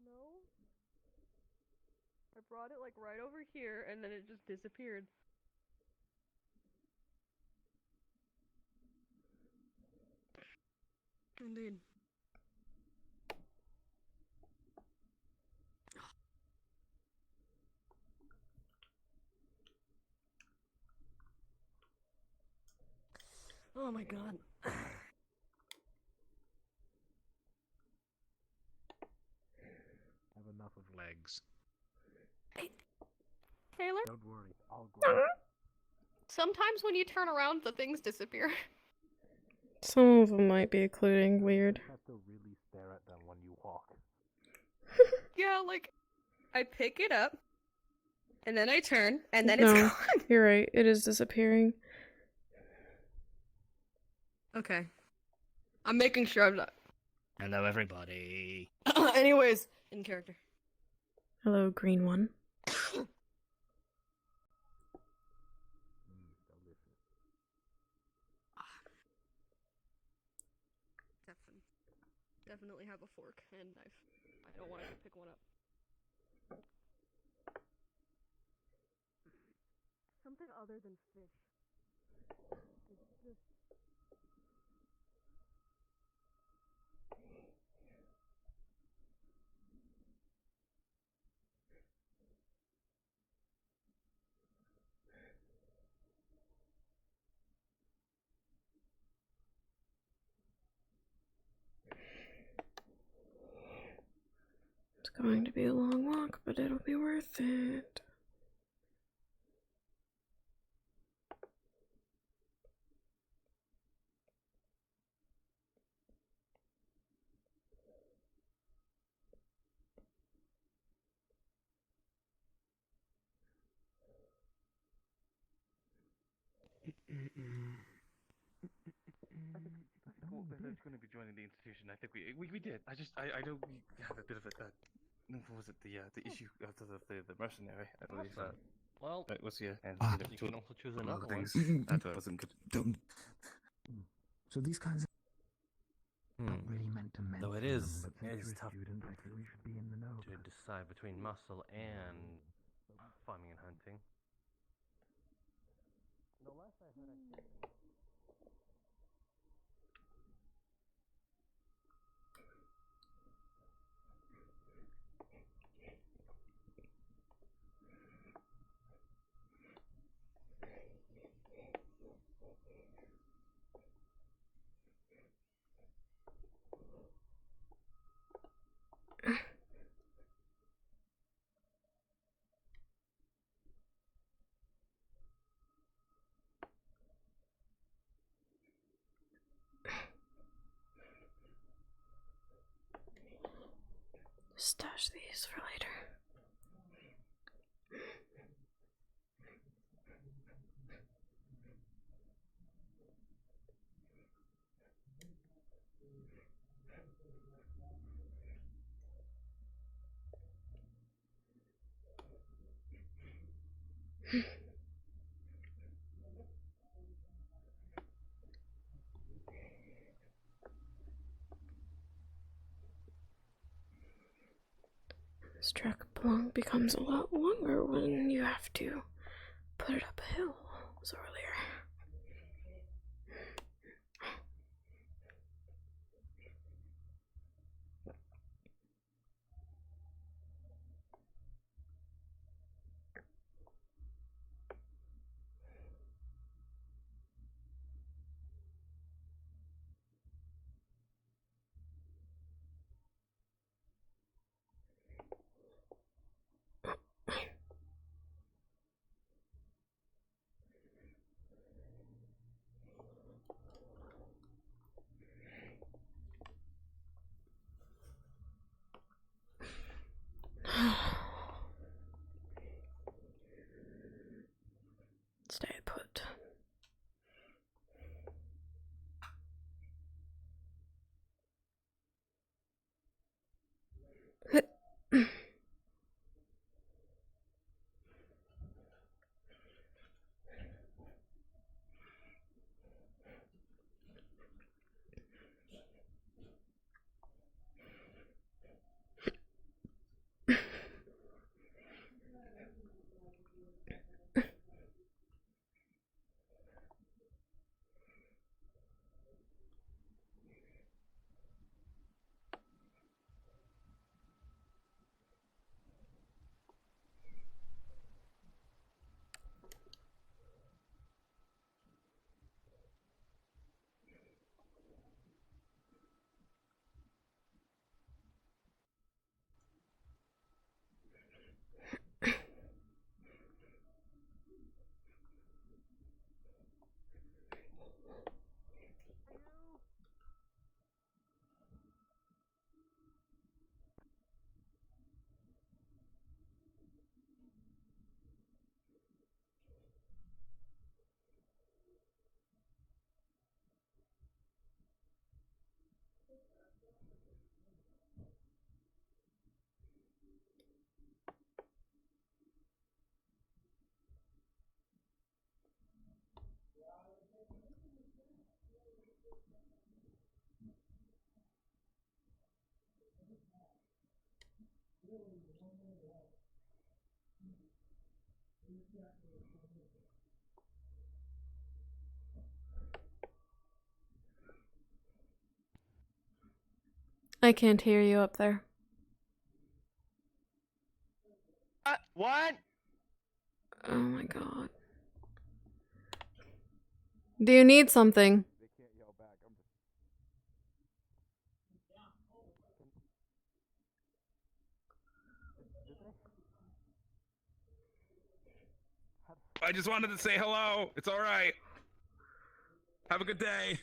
No. I brought it like right over here and then it just disappeared. Indeed. Oh my god. I have enough of legs. Taylor? Don't worry, I'll grow. Sometimes when you turn around, the things disappear. Some of them might be occluding weird. You have to really stare at them when you walk. Yeah, like, I pick it up, and then I turn, and then it's No, gone. you're right. It is disappearing. Okay. I'm making sure I'm not. Hello, everybody. Anyways, in character. Hello, green one. Definitely have a fork and knife. I don't want to pick one up. Something other than fish. It's just... It's going to be a long walk, but it'll be worth it. Well, they're going to be joining the institution. I think we did. I know we have a bit of a what was it, the issue after the mercenary, I believe. Well, it was and you can also choose another one. things. I thought it wasn't good. So these kinds of not Hmm. really meant to mention Though it them, is but since you're a tough student, I think we should be in the know. to decide between muscle and farming and hunting. The last I heard, I think. Stash these for later. This track belonged becomes a lot longer when you have to put it up a hill. So earlier. Stay put. I can't hear you up there. What? Oh my god. Do you need something? I just wanted to say hello. It's all right. Have a good day.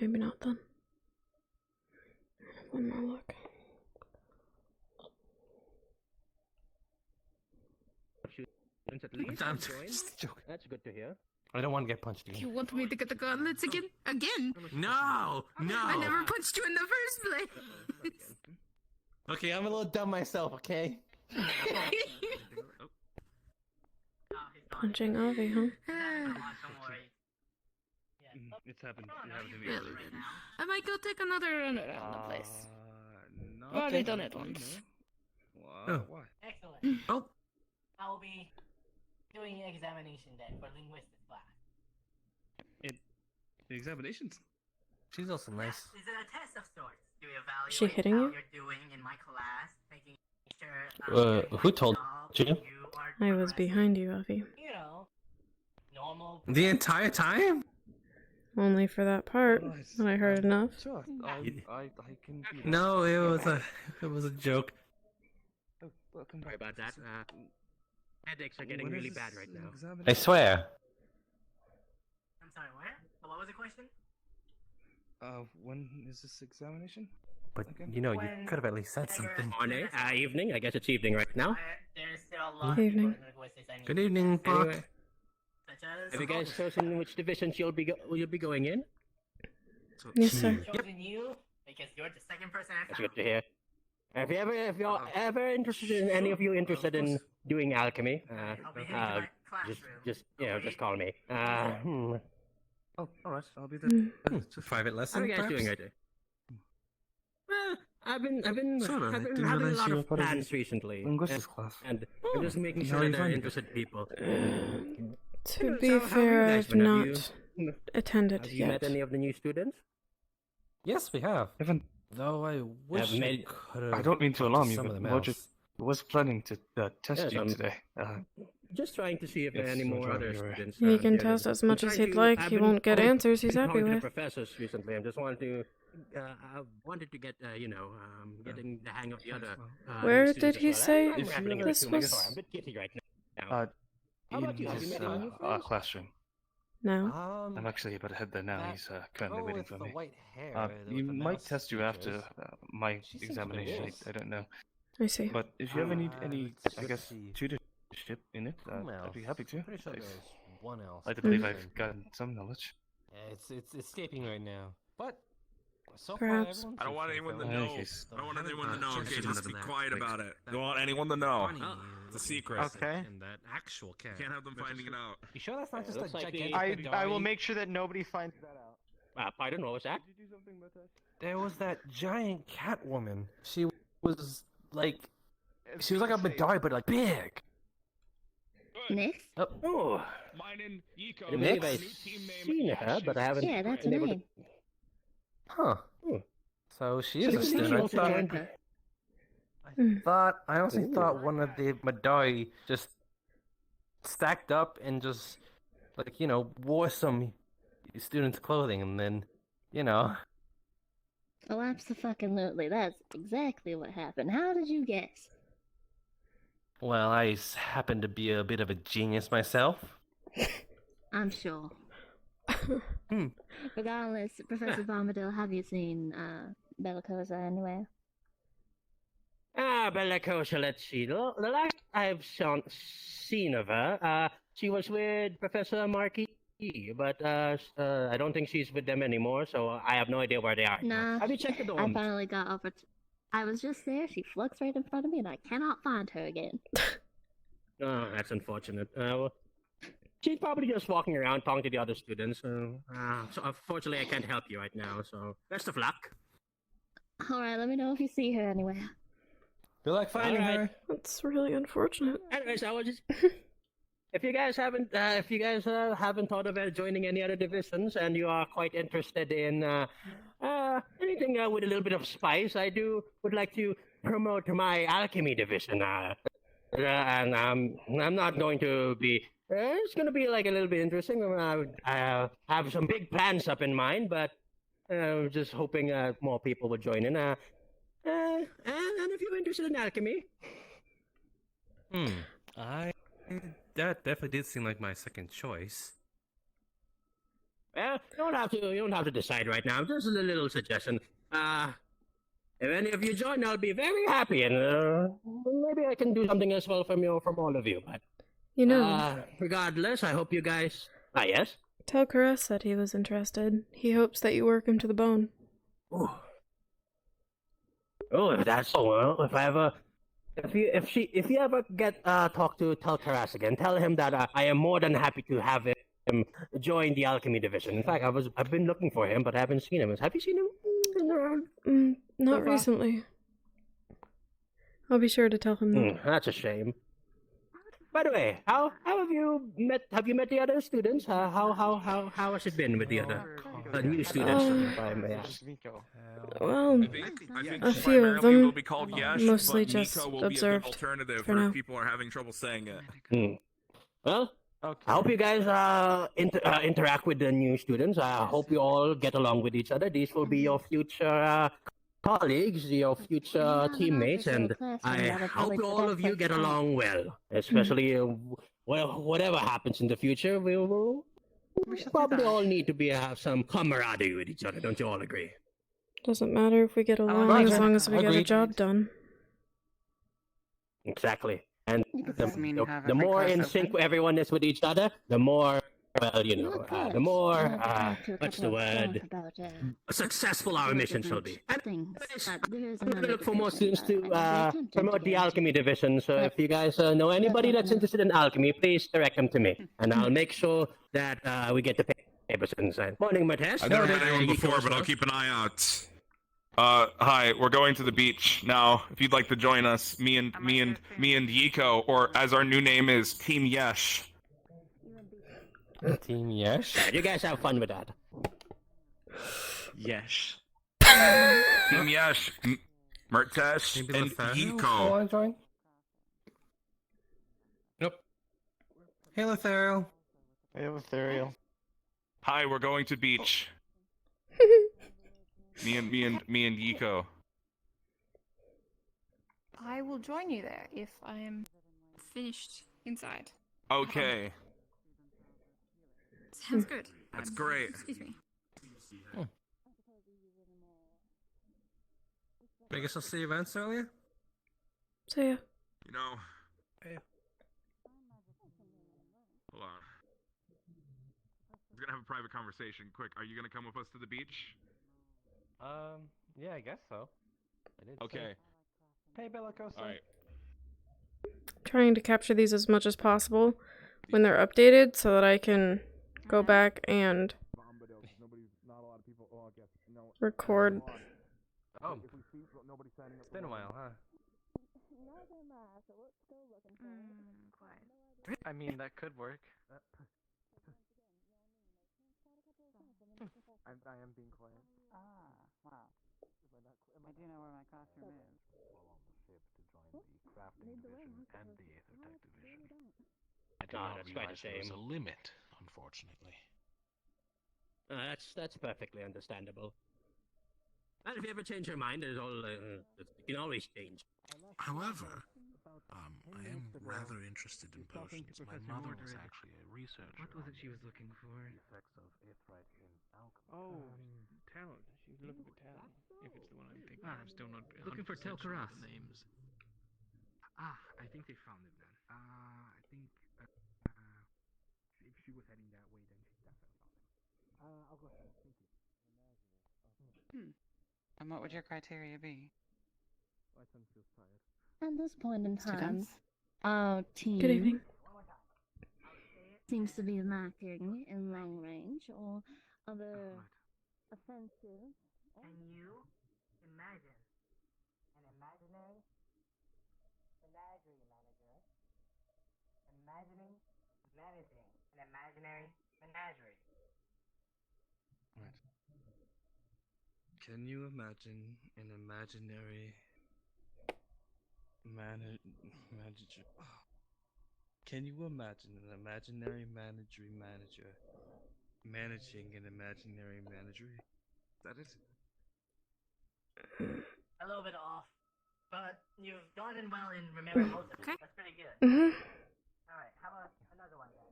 Maybe not then. One more look. That's good to hear. I don't want to get punched again. You want me to get the gauntlets again? Again? No! No! I never punched you in the first place! Okay, I'm a little dumb myself, okay? Punching Avi, huh? It's happened. It happened to me earlier. I might go take another run around the place. No. I've already done it once. Why? Why? Excellent. Oh. I will be doing an examination then for linguistics class. The examinations. She's also nice. Is it a test of sorts? Do we evaluate She hitting how you? you're doing in my class, making sure Who told you? I was behind you, Avi. you know, normal. The entire time? Only for that part. I heard enough. Sure, I can do that. No, it was a joke. Oh, welcome Sorry back. about that. Headaches are getting When really is bad this right now. examination? I swear. I'm sorry, what? What was the question? When is this examination? But again? you know, you could have at least said something. Morning, evening. I guess it's evening right now. There's still a lot Evening. of linguistics I need Good to evening, test. Buck. Anyway, Such as... have you guys chosen which divisions you'll be going in? Yes, sir. I've chosen you because you're the second person I That's found. good to hear. If you're ever interested in any of you interested in doing alchemy, I'll be heading to my classroom. just call me. Oh, alright, I'll be there. Private How lesson, are you guys perhaps? doing right there? Well, I've been Sorry, I having didn't a realize lot you were of part of plans the recently, linguistics class. and I'm just making How sure are you that they're finding it? interested people. To be So, how have fair, you guys I've been? not attended Have you yet. met any of the new students? Yes, we have. Evan, Though I wish made- could have. I don't mean to alarm you, some of but them Roger else. was planning to test Yes, you I'm- today. Just trying to see if there are Yes, any more Roger, other you're right. students. He can here. test as I'm much as trying he'd to- like. I've He been won't get talking- answers he's been happy talking to with. the professors recently. I just wanted to. I wanted to get getting the hang of the other. Where new did students he as well. say I'm rambling a this bit too much. was? Sorry, I'm a bit giddy right now. How In about you? Have you his met any new friends? classroom. No. I'm actually about to head there now. He's currently girl waiting with for the me. white hair, He with the might mouse test you after features. my She seems examination. pretty I don't know. I see. But if you ever need any, let's I guess, see. tutorship in it, Whom I'd be else? happy to. Pretty sure I've- there's one else. I do believe Mhm. I've gotten some knowledge. Yeah, it's escaping right now. But so Perhaps. far, everyone I don't want seems anyone to okay. know. Yes. I don't want anyone to Uh, know. sure, Okay, sure, just none be of that. quiet Right. about it. Don't want anyone to know. It's a secret. Okay. And that actual cat. Can't have them finding it out. You sure that's not just a looks like gigantic I will Medai? make sure that nobody finds that out. Pardon, what was that? Did you do something about that? There was that giant cat woman. She was like, she was like a Medai, but like big. Nix? Oh, Mine and Yiko. I believe a I've new team name, seen her, but I haven't. Yeah, that's been her able to- name. Huh. Hmm. So she is a She student. I also thought, joined- I honestly thought one of the Medai just stacked up and just, like, you know, wore some students' clothing and then, you know. Oh, absolutely. That's exactly what happened. How did you guess? Well, I happen to be a bit of a genius myself. I'm sure. Regardless, Professor Bombadil, have you seen Bellicosa anywhere? Bellicosa, let's see. The last I've seen of her, she was with Professor Marquis, but I don't think she's with them anymore, so I have no idea where they are. Nah. Have you checked the I dorms? finally got over. I was just there. She flux right in front of me, and I cannot find her again. Oh, that's unfortunate. Well, she's probably just walking around talking to the other students. So unfortunately, I can't help you right now. So best of luck. All right, let me know if you see her anywhere. Good luck finding Alright. her. That's really unfortunate. Anyways, I was just. If you guys haven't thought of joining any other divisions, and you are quite interested in anything with a little bit of spice, I would like to promote my alchemy division. And I'm not going to be. It's going to be like a little bit interesting. I have some big plans up in mind, but just hoping more people would join in. And if you're interested in alchemy, That definitely did seem like my second choice. well, you don't have to decide right now. Just a little suggestion. If any of you join, I'll be very happy, and maybe I can do something as well from all of you. But You know, regardless, I hope you guys. Yes. tell Caress that he was interested. He hopes that you work him to the bone. Oh, if that's so, well, if you ever get talk to Karas again, tell him that I am more than happy to have him join the alchemy division. In fact, I've been looking for him, but I haven't seen him. Have you seen him around? Not So far? recently. I'll be sure to tell him that. That's a shame. By the way, how have you met? Have you met the other students? How has it been with the other new students? If I may ask. Well, I think a few primarily of them, will be called Yesh, mostly but just Nico will be a observed good alternative for if now. people are having trouble saying it. Well, Okay. I hope you guys interact with the new students. I hope you all get along with each other. These will be your future colleagues, your future teammates, and I hope all of you get along well. Especially, well, whatever happens in the future, we will probably all need to have some camaraderie with each other. Don't you all agree? Doesn't matter if we get along Roger. as long as we get a Agreed. job done. Exactly. And Does this mean you have the every more class in open? sync everyone is with each other, the more, well, you know, the more, what's the word? Successful our mission shall be. And we look for more students to promote the alchemy division. So if you guys know anybody that's interested in alchemy, please direct them to me, and I'll make sure that we get the papers inside. Morning, Martes. I've never met anyone before, but I'll keep an eye out. Hi, we're going to the beach now. If you'd like to join us, me and Yiko, or as our new name is, Team Yesh. Team Yesh? You guys have fun with that. Yesh. Team Yesh, Mertesh, and Yiko. Want to join? Nope. Hey, Lothario. Hey, Ethereal. Hi, we're going to beach. me and Yiko. I will join you there if I am finished inside. Okay. Sounds good. That's great. Excuse me. I guess I'll see you events earlier. So yeah. You know. Hold on. We're gonna have a private conversation. Quick, are you gonna come with us to the beach? Yeah, I guess so. I did. Okay. Hey, Bellicoso. All right. Trying to capture these as much as possible when they're updated so that I can go back and record. Oh, it's been a while, huh? I mean, that could work. I am being quiet. Ah, wow. I do know where my costume is. While on the ship to join the crafting division and the Aethertech division. I did Ah, not that's quite realize a there was shame. a limit, unfortunately. That's perfectly understandable. And if you ever change your mind, there's all you can always change. However, I am rather interested in potions. My mother was actually a researcher. What was it she was looking for? The effects of aetherite in alchemy. Oh, talent. She was looking for talent. If it's the one I'm thinking. I'm still not Looking for 100% sure of Tel'Karas. the names. Ah, I think they found it then. I think if she was heading that way, then she definitely found it. I'll go ahead. Thank you. And what would your criteria be? My son feels tired. At this point in time, Students? our team Good evening. seems to be lacking in long range or other offensive. And you imagine an imaginary menagerie manager managing an imaginary menagerie. Right. Can you imagine an imaginary manager? Can you imagine an imaginary manager managing an imaginary managery? Is that it? A little bit off, but you've gotten well in remembering most of it. That's pretty good. Alright, how about another one then?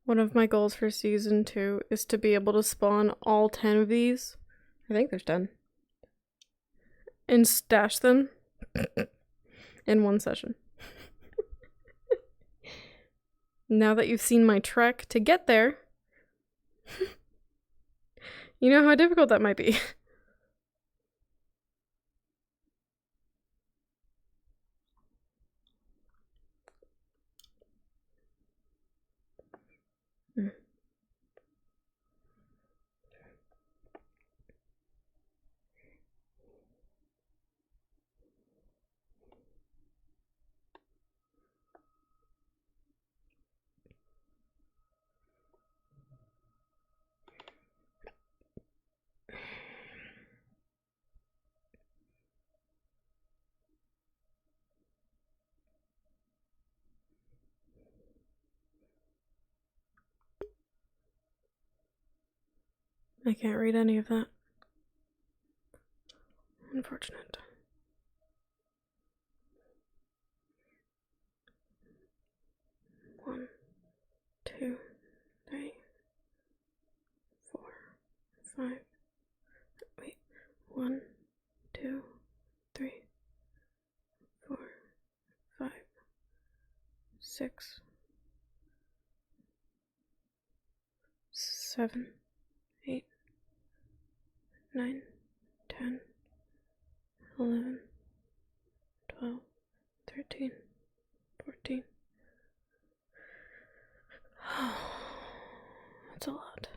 One of my goals for season 2 is to be able to spawn all 10 of these. I think there's 10. And stash them in one session. Now that you've seen my trek to get there, you know how difficult that might be. I can't read any of that. Unfortunate. One, 2, 3, 4, 5. Wait. 1, 2, 3, 4, 5, 6, 7, 8, 9, 10, 11, 12, 13, 14. That's a lot.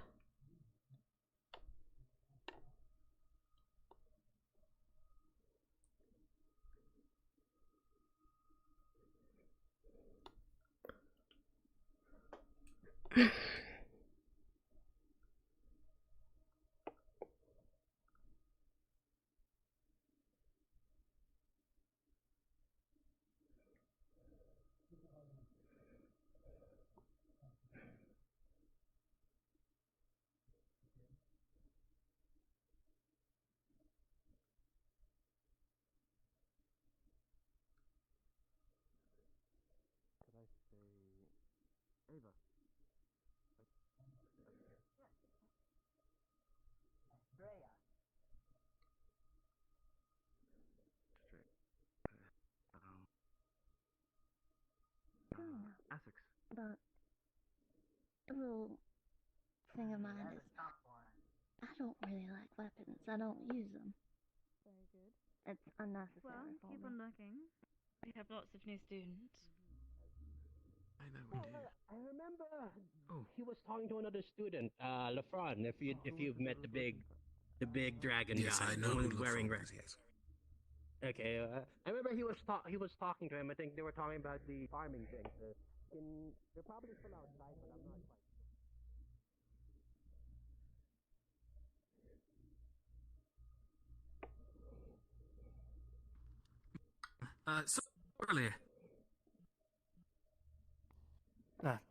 Ava. Freya. Essex. But a little thing of mine is I don't really like weapons. I don't use them. Very good. It's unnecessary Well, for keep me. on looking. We have lots of new students. I know we do. I remember Oh. he was talking to another student, LeFron. If you've met the big dragon Yes, guy, I know the one who who's wearing LeFron red. is, yes. Okay, I remember he was talking to him. I think they were talking about the farming thing. They're probably still outside, but I'm not quite. So earlier.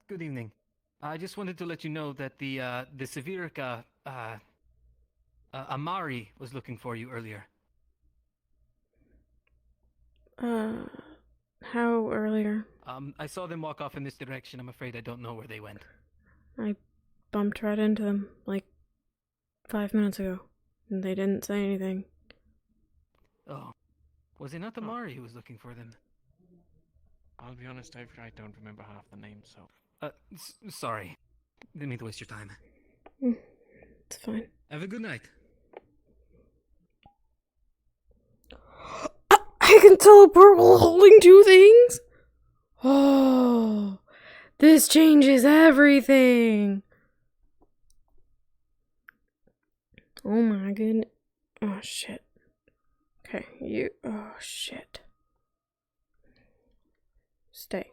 Good evening. I just wanted to let you know that the Severica, Amari was looking for you earlier. How earlier? I saw them walk off in this direction. I'm afraid I don't know where they went. I bumped right into them, like 5 minutes ago, and they didn't say anything. Oh. Was it not Amari who was looking for them? I'll be honest, I don't remember half the names, so. Sorry. Didn't mean to waste your time. It's fine. Have a good night. I can teleport while holding 2 things? Oh, this changes everything. Oh my goodness. Oh shit. Okay, you. Oh shit. Stay.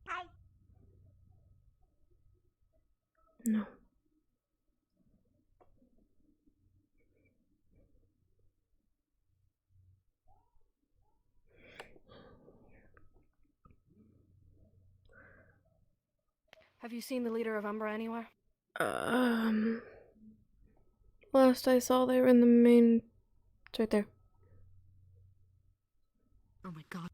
Hi. No. Have you seen the leader of Umbra anywhere? Last I saw, they were in the main. It's right there. Oh my god.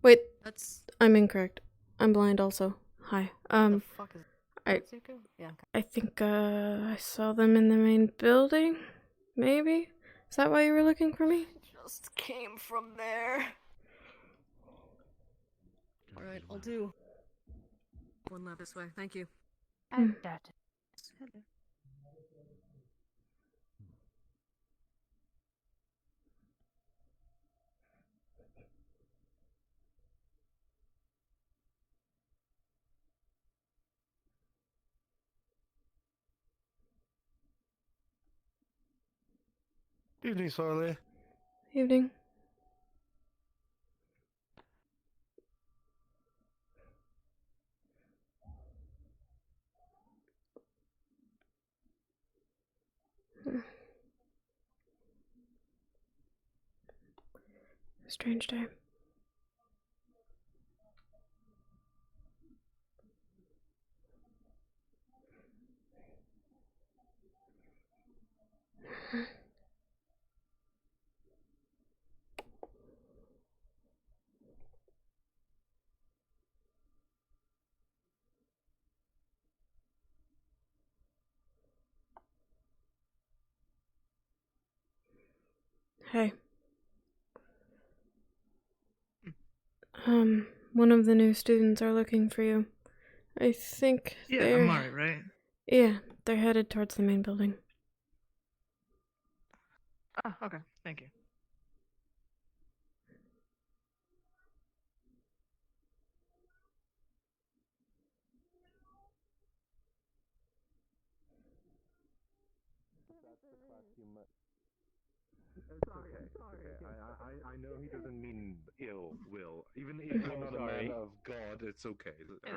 Wait, That's. I'm incorrect. I'm blind also. Hi. The fuck is I Zuko? Yeah. Okay. I think I saw them in the main building. Maybe? Is that why you were looking for me? Just came from there. Alright, I'll do one lap this way. Thank you. Hmm. Hello. Evening, Sorley. Evening. Strange day. Hey. One of the new students are looking for you. I think Yeah, they're... Amari, right? Yeah, they're headed towards the main building. Ah, okay. Thank you. I know he doesn't mean ill will. Even if you're not a man of God, it's okay. I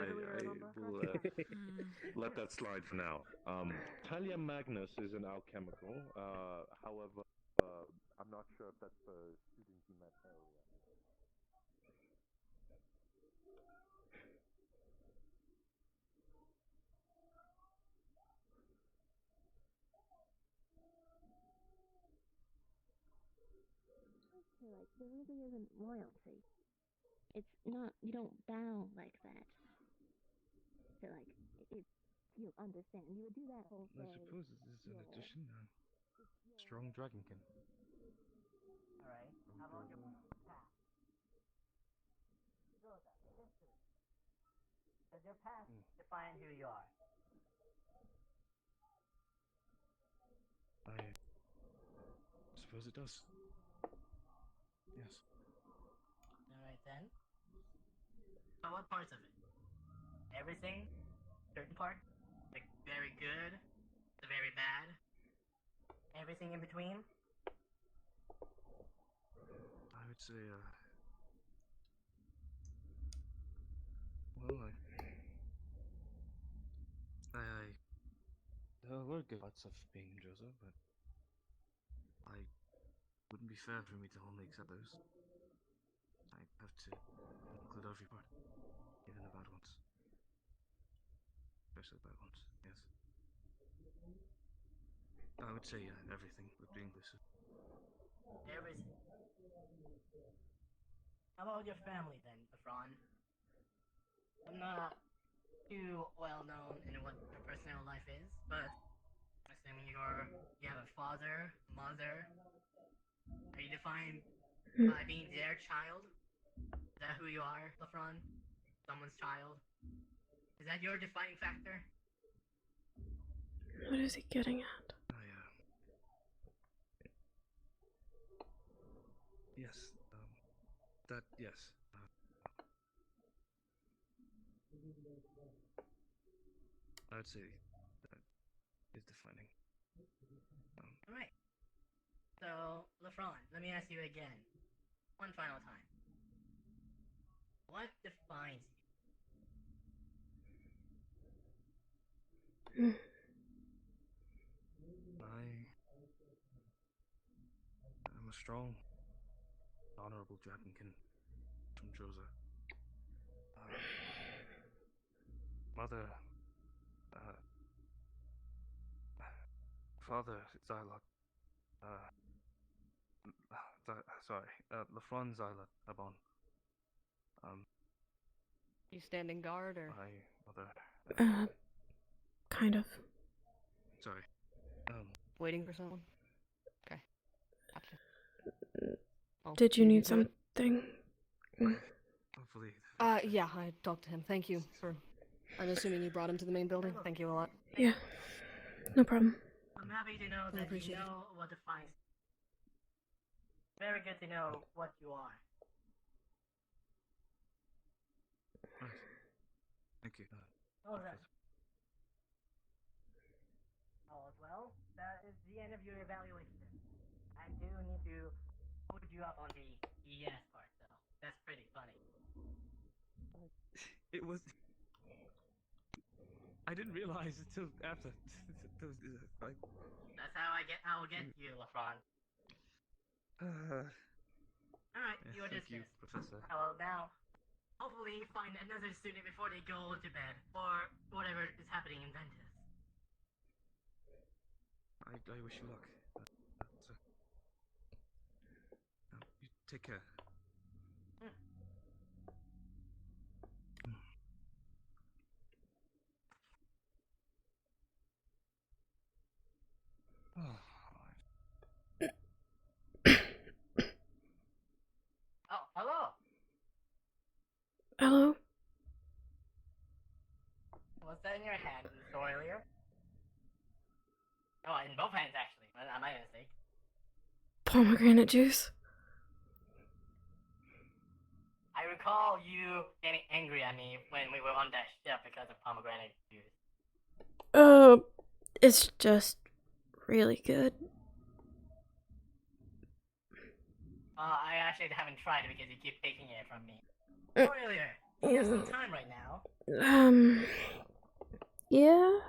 will let that slide for now. Talia Magnus is an alchemical. However, I'm not sure if that's the student you met earlier. Like, there really isn't royalty. It's not, you don't bow like that. So, like, you understand. You would do that whole I thing. suppose this is an addition. Strong dragonkin. Alright, how about your past? Rosa, history. Does your past define who you are? I suppose it does. Yes. Alright then. So what parts of it? Everything? Certain parts? Like very good? The very bad? Everything in between? I would say, well, there were good parts of being Joseph, but wouldn't be fair for me to only accept those. I have to include every part, even the bad ones. Especially the bad ones, yes. I would say, yeah, everything would be inclusive. Everything. How about your family then, Efron? I'm not too well known in what your personal life is, but assuming you have a father, mother, are you defined by being their child? Is that who you are, Lefron? Someone's child? Is that your defining factor? What is he getting at? Yes, yes. I would say that is defining. Alright. So, Lefron, let me ask you again. One final time. What defines you? I'm a strong, honorable dragonkin from Josa. Mother, Father Xylot, sorry, Lafron Xylot Abon. You standing guard or? My mother. Kind of. Sorry. Waiting for someone? Okay. Gotcha. I'll Did you leave need to it. something? Hopefully. Yeah, I talked to him. Thank you for... I'm assuming you brought him to the main building. Thank you a lot. Yeah. No problem. I'm happy to know that you appreciate it. know what defines. Very good to know what you are. Thank you. All right. All well. That is the end of your evaluation. I do need to put you up on the ES part, though. That's pretty funny. It was. I didn't realize until after. That's how I will get you, Lafron. Alright, you are Thank you, dismissed. Professor. I will now hopefully find another student before they go to bed, or whatever is happening in Ventus. I wish you luck. You take care. Oh, hello! Hello? What's that in your hand earlier? Oh, in both hands, actually. Am I mistake? Pomegranate juice? I recall you getting angry at me when we were on that ship because of pomegranate juice. It's just really good. I actually haven't tried it because you keep taking it from me. Earlier, you have some time right now. Yeah?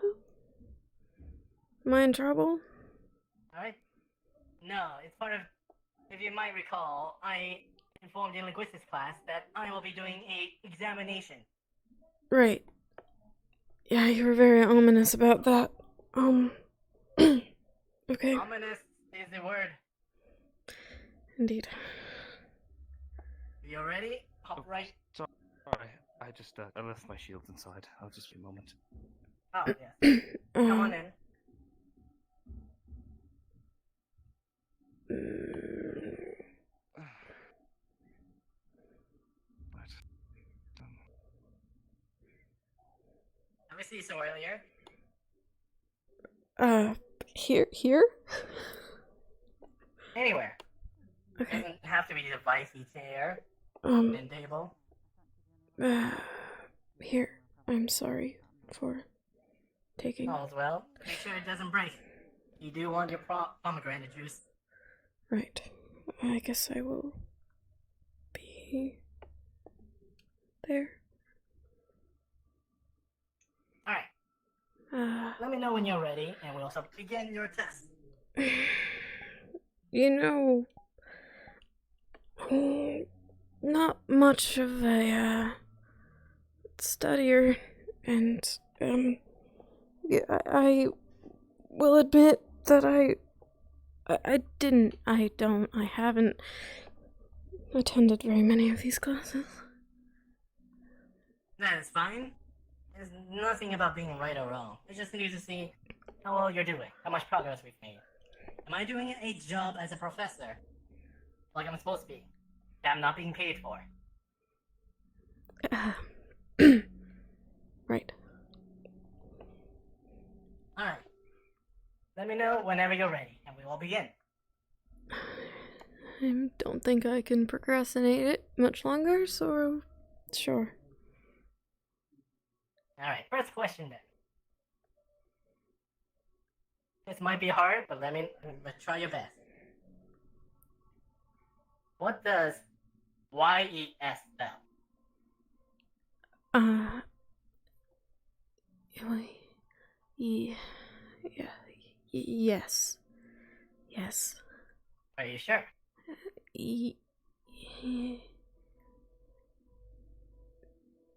Am I in trouble? Alright? No, it's part of... If you might recall, I informed in Linguistics class that I will be doing a examination. Right. Yeah, you were very ominous about that. Okay. Ominous is the word. Indeed. You ready? Hop right. Sorry, I just I left my shields inside. I'll just be a moment. Oh, yes. Come on in. Let me see so earlier. Here? Anywhere. Okay. Doesn't have to be the vicey chair. Um, And table. Here. I'm sorry for taking... All's well. Make sure it doesn't break. You do want your pomegranate juice. Right. I guess I will be there. Alright. Let me know when you're ready, and we'll also begin your test. You know, not much of a studier, and yeah, I will admit that I haven't attended very many of these classes. That is fine. There's nothing about being right or wrong. I just need to see how well you're doing, how much progress we've made. Am I doing a job as a professor? Like I'm supposed to be? That I'm not being paid for? Right. Alright. Let me know whenever you're ready, and we will begin. I don't think I can procrastinate it much longer, so sure. Alright, first question then. This might be hard, but let's try your best. What does YES spell? Yes. Yes. Are you sure?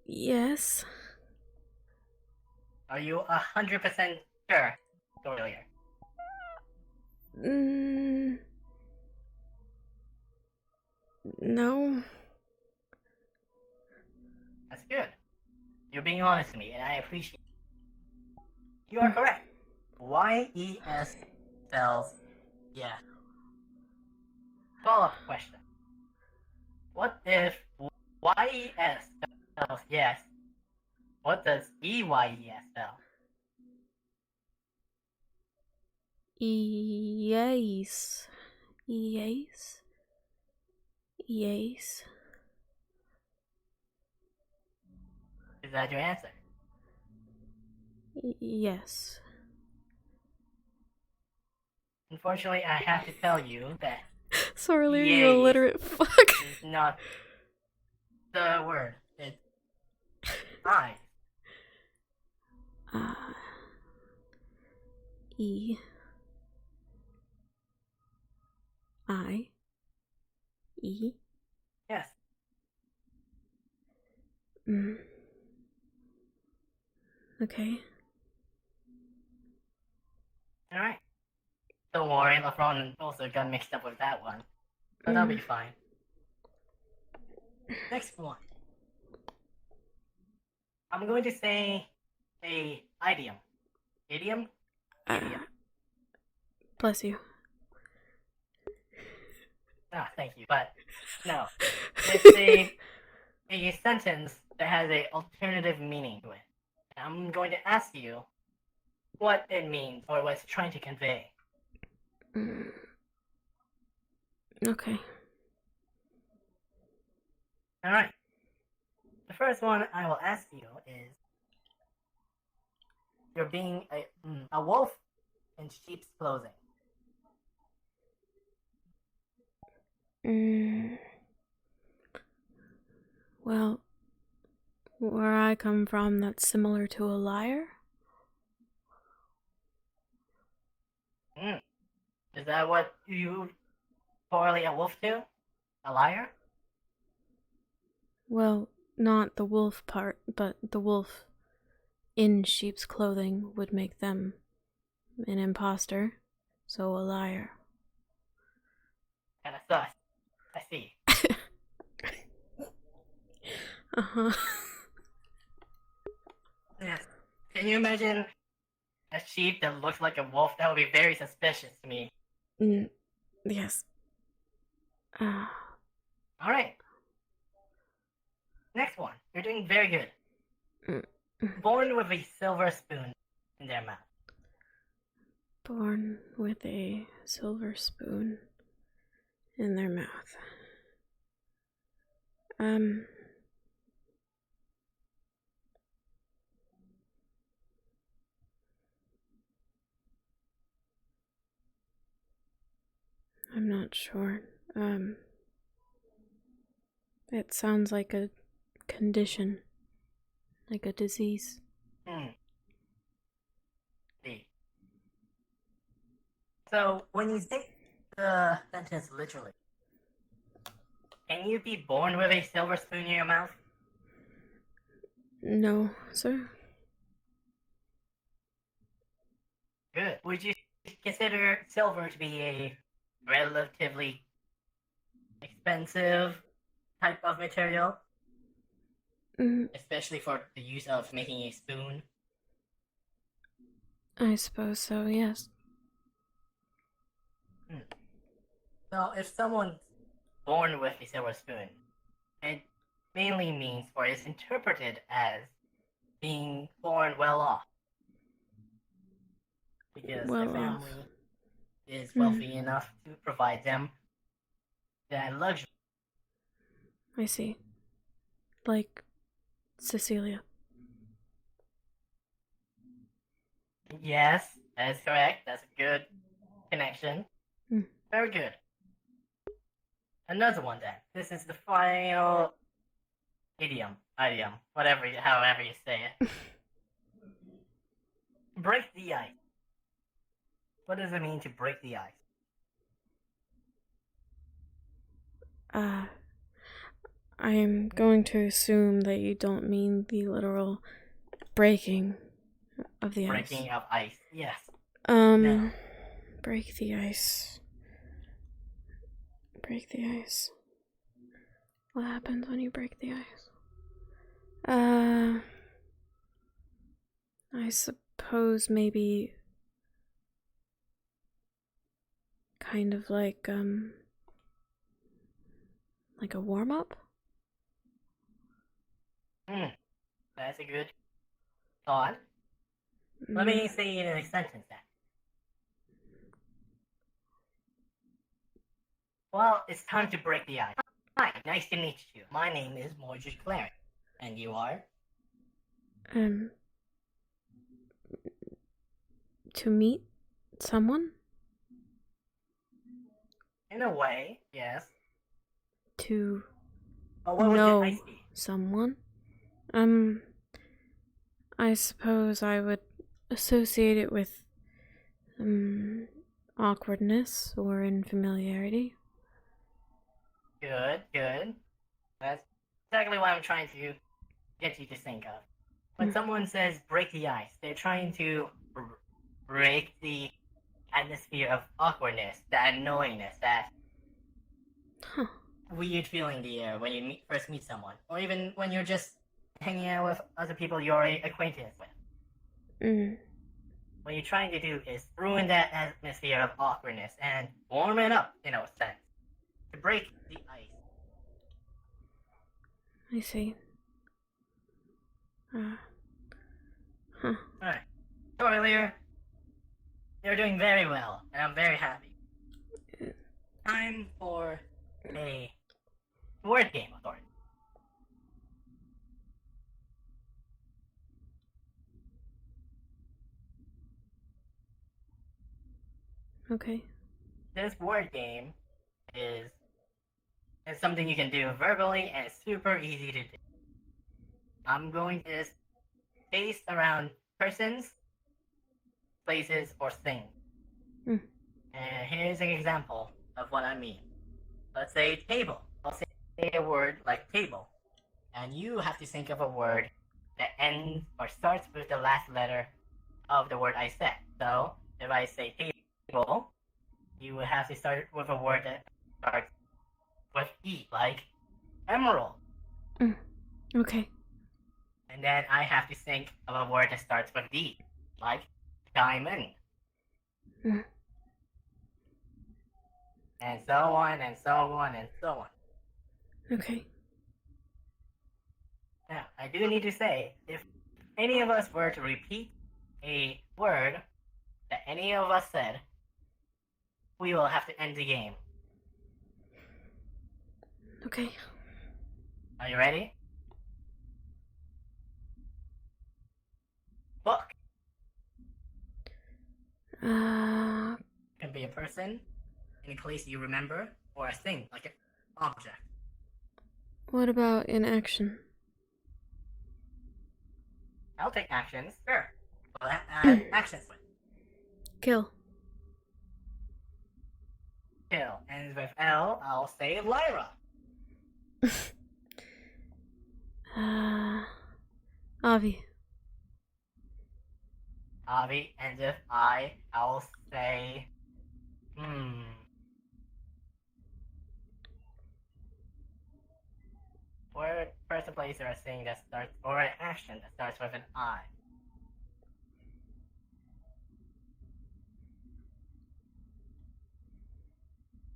Yes. Are you 100% sure, Dorian? No. That's good. You're being honest with me, and I appreciate it. You are correct. Y-E-S spells yes. Follow-up question. What if Y-E-S spells yes? What does E-Y-E-S spell? Yes. Yes. Yes. Is that your answer? Yes. Unfortunately, I have to tell you that Sorry, you yes illiterate fuck. is not the word. It's I. E. I. E. Yes. Okay. Alright. Don't worry, LeBron also got mixed up with that one. But that'll be fine. Next one. I'm going to say a idiom. Idiom? Idiom. Bless you. Ah, thank you. But no. It's a sentence that has an alternative meaning to it. I'm going to ask you what it means or what it's trying to convey. Okay. Alright. The first one I will ask you is, you're being a wolf in sheep's clothing. Well, where I come from, that's similar to a liar. Is that what you correlate a wolf to? A liar? Well, not the wolf part, but the wolf in sheep's clothing would make them an imposter, so a liar. Kinda sus. I see. Uh-huh. Yes. Can you imagine a sheep that looks like a wolf? That would be very suspicious to me. Yes. Alright. Next one. You're doing very good. Born with a silver spoon in their mouth. Born with a silver spoon in their mouth. I'm not sure. It sounds like a condition, like a disease. See. So, when you take the sentence literally, can you be born with a silver spoon in your mouth? No, sir. Good. Would you consider silver to be a relatively expensive type of material? Especially for the use of making a spoon? I suppose so, yes. So, if someone's born with a silver spoon, it mainly means, or is interpreted as, being born well off. Because Well their off. family is wealthy enough to provide them that luxury. I see. Like Cecilia. Yes, that is correct. That's a good connection. Very good. Another one then. This is the final idiom, however you say it. Break the ice. What does it mean to break the ice? I'm going to assume that you don't mean the literal breaking of the ice. Breaking of ice, yes. No. Break the ice. Break the ice. What happens when you break the ice? I suppose maybe kind of like a warm-up? That's a good thought. Let me say it in a sentence then. Well, it's time to break the ice. Hi, nice to meet you. My name is Mordred Clary. And you are? To meet someone? In a way, yes. To But what would know the ice be? someone? I suppose I would associate it with awkwardness or unfamiliarity. Good, good. That's exactly what I'm trying to get you to think of. When someone says break the ice, they're trying to break the atmosphere of awkwardness, that annoyingness, that weird feeling in the air when you first meet someone, or even when you're just hanging out with other people you're already acquainted with. What you're trying to do is ruin that atmosphere of awkwardness and warm it up, in a sense, to break the ice. I see. Alright. So earlier, you're doing very well, and I'm very happy. Time for a word game, of course. Okay. This word game is something you can do verbally, and it's super easy to do. I'm going to space around persons, places, or things. And here's an example of what I mean. Let's say table. I'll say a word like table, and you have to think of a word that ends or starts with the last letter of the word I said. So if I say table, you would have to start with a word that starts with E, like emerald. Okay. And then I have to think of a word that starts with D, like diamond. And so on, and so on, and so on. Okay. Now, I do need to say, if any of us were to repeat a word that any of us said, we will have to end the game. Okay. Are you ready? Book. Can be a person, any place you remember, or a thing, like an object. What about in action? I'll take actions, sure. Well, add actions with. Kill. Kill. Ends with L, I'll say Lyra. Avi. Avi ends with I, I'll say... Word, person, place, or a thing that starts, or an action that starts with an I.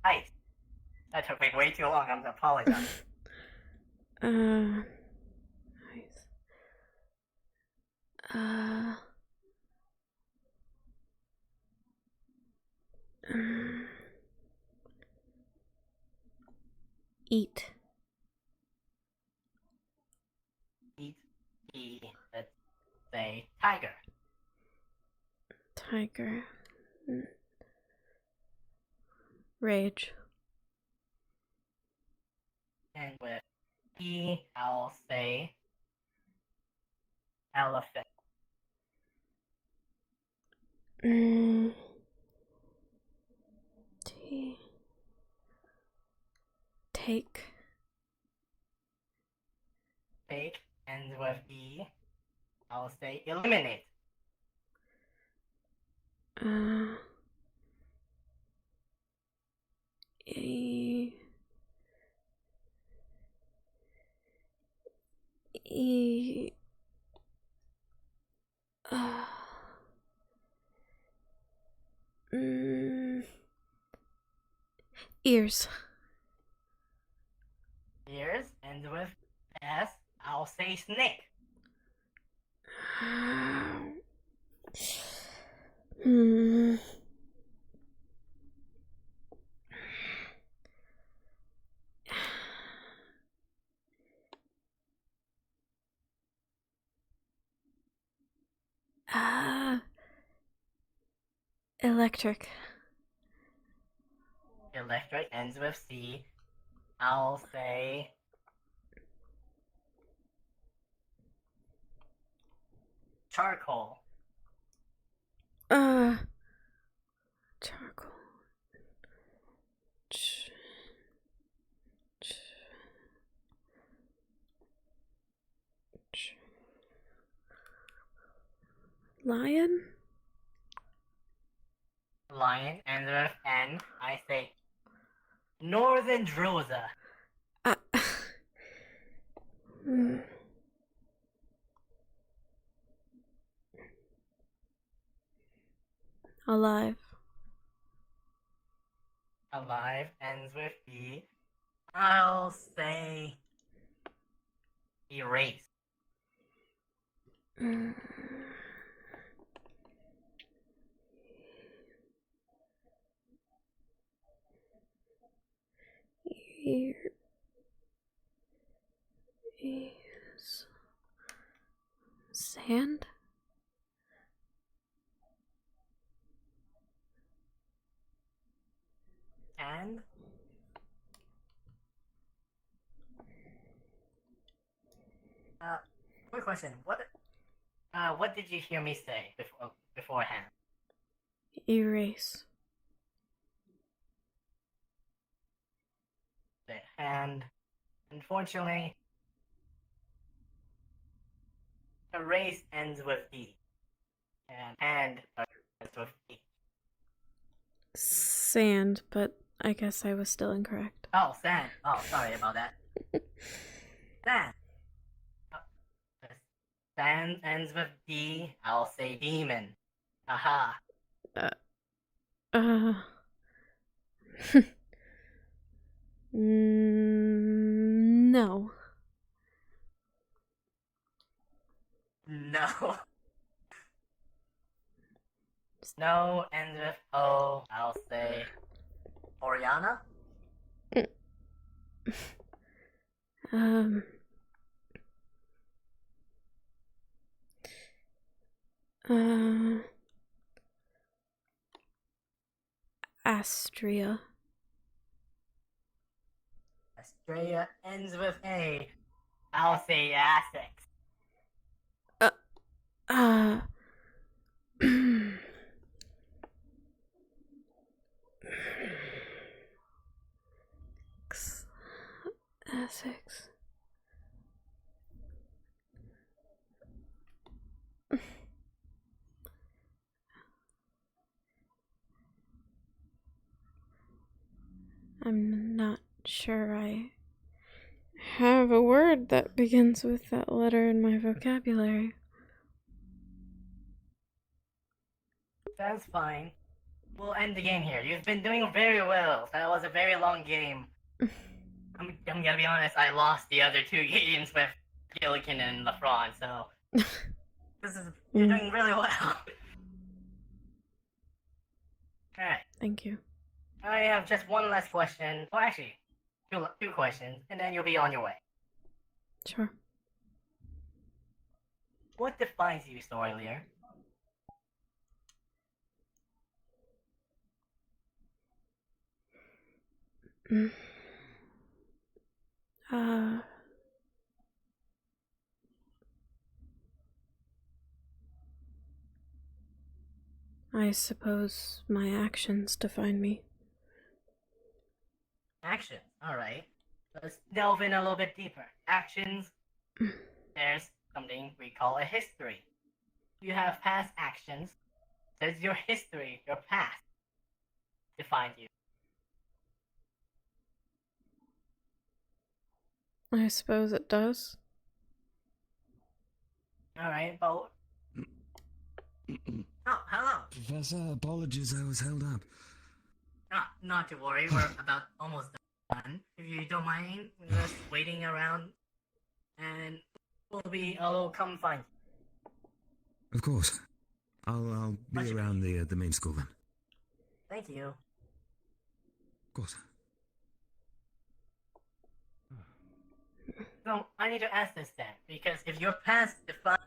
Ice. That took me way too long, I'm apologizing. Nice. Eat. Eat, let's say tiger. Tiger. Rage. And with E, I'll say elephant. Take. Take ends with E, I'll say eliminate. E. E. Ears. Ears ends with S. I'll say snake. Hmm. Electric. Electric ends with C. I'll say charcoal. Charcoal. Lion? Lion ends with N. I say Northern Droza. Alive. Alive ends with E. I'll say erase. Ears. Sand? And quick question. What did you hear me say beforehand? Erase. And unfortunately, erase ends with E. And ends with E. Sand, but I guess I was still incorrect. Oh, sand. Oh, sorry about that. Sand. Sand ends with D. I'll say demon. Aha. No. No. Snow ends with O. I'll say Oriana. Astria. Australia ends with A. I'll say Essex. Essex. I'm not sure I have a word that begins with that letter in my vocabulary. That's fine. We'll end the game here. You've been doing very well. That was a very long game. I'm gonna be honest, I lost the other two games with Gilligan and LaFron, so you're doing really well. Alright. Thank you. I have just one last question. Well, actually, two questions, and then you'll be on your way. Sure. What defines you, Story Leader? I suppose my actions define me. Actions. Alright. Let's delve in a little bit deeper. Actions. There's something we call a history. You have past actions. Does your history, your past, define you? I suppose it does. Alright, but... Oh, hello! Professor, apologies I was held up. Not to worry, we're about almost done. If you don't mind, just waiting around, and I'll come find you. Of course. I'll be around the main school then. Thank you. Of course. So, I need to ask this then, because if your past defines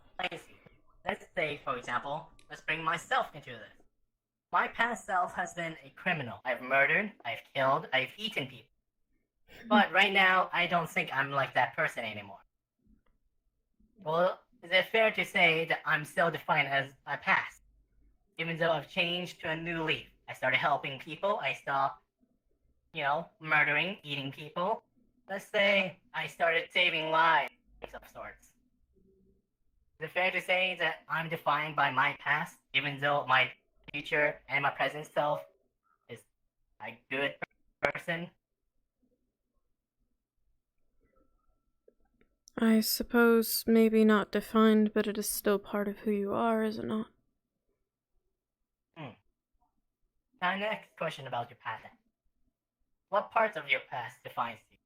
you, let's say, for example, let's bring myself into this. My past self has been a criminal. I've murdered, I've killed, I've eaten people. But right now, I don't think I'm like that person anymore. Well, is it fair to say that I'm still defined as my past? Even though I've changed to a new leaf. I started helping people, I stopped, murdering, eating people. Let's say I started saving lives of sorts. Is it fair to say that I'm defined by my past, even though my future and my present self is a good person? I suppose maybe not defined, but it is still part of who you are, is it not? Now, next question about your past. What parts of your past defines you?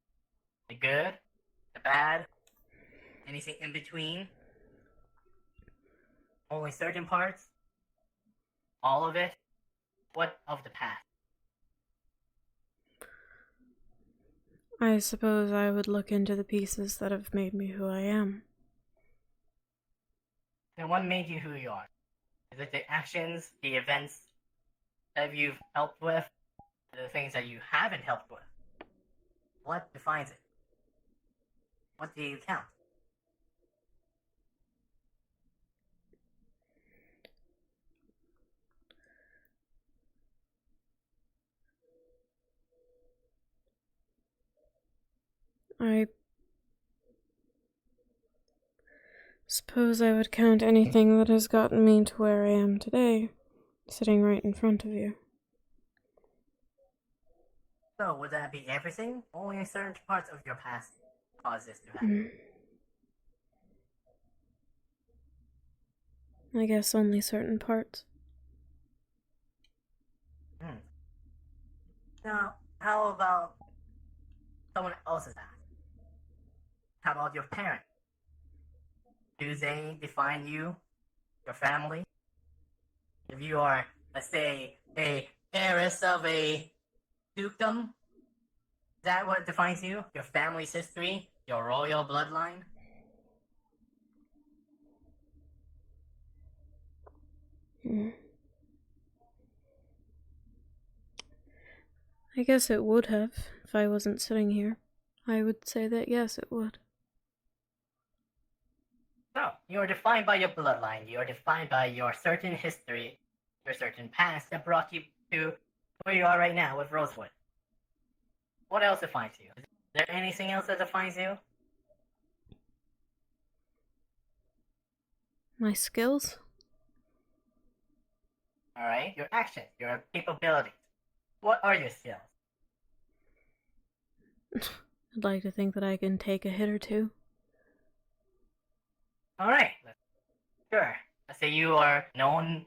The good? The bad? Anything in between? Only certain parts? All of it? What of the past? I suppose I would look into the pieces that have made me who I am. Then what made you who you are? Is it the actions, the events that you've helped with, the things that you haven't helped with? What defines it? What do you count? I suppose I would count anything that has gotten me to where I am today, sitting right in front of you. So, would that be everything? Only certain parts of your past cause this to happen? I guess only certain parts. Now, how about someone else's past? How about your parents? Do they define you? Your family? If you are, let's say, a heiress of a dukedom, is that what defines you? Your family's history? Your royal bloodline? I guess it would have, if I wasn't sitting here. I would say that yes, it would. So, you are defined by your bloodline, you are defined by your certain history, your certain past that brought you to where you are right now with Rosewood. What else defines you? Is there anything else that defines you? My skills? Alright, your actions, your capabilities. What are your skills? I'd like to think that I can take a hit or two. Alright, sure. Let's say you are known,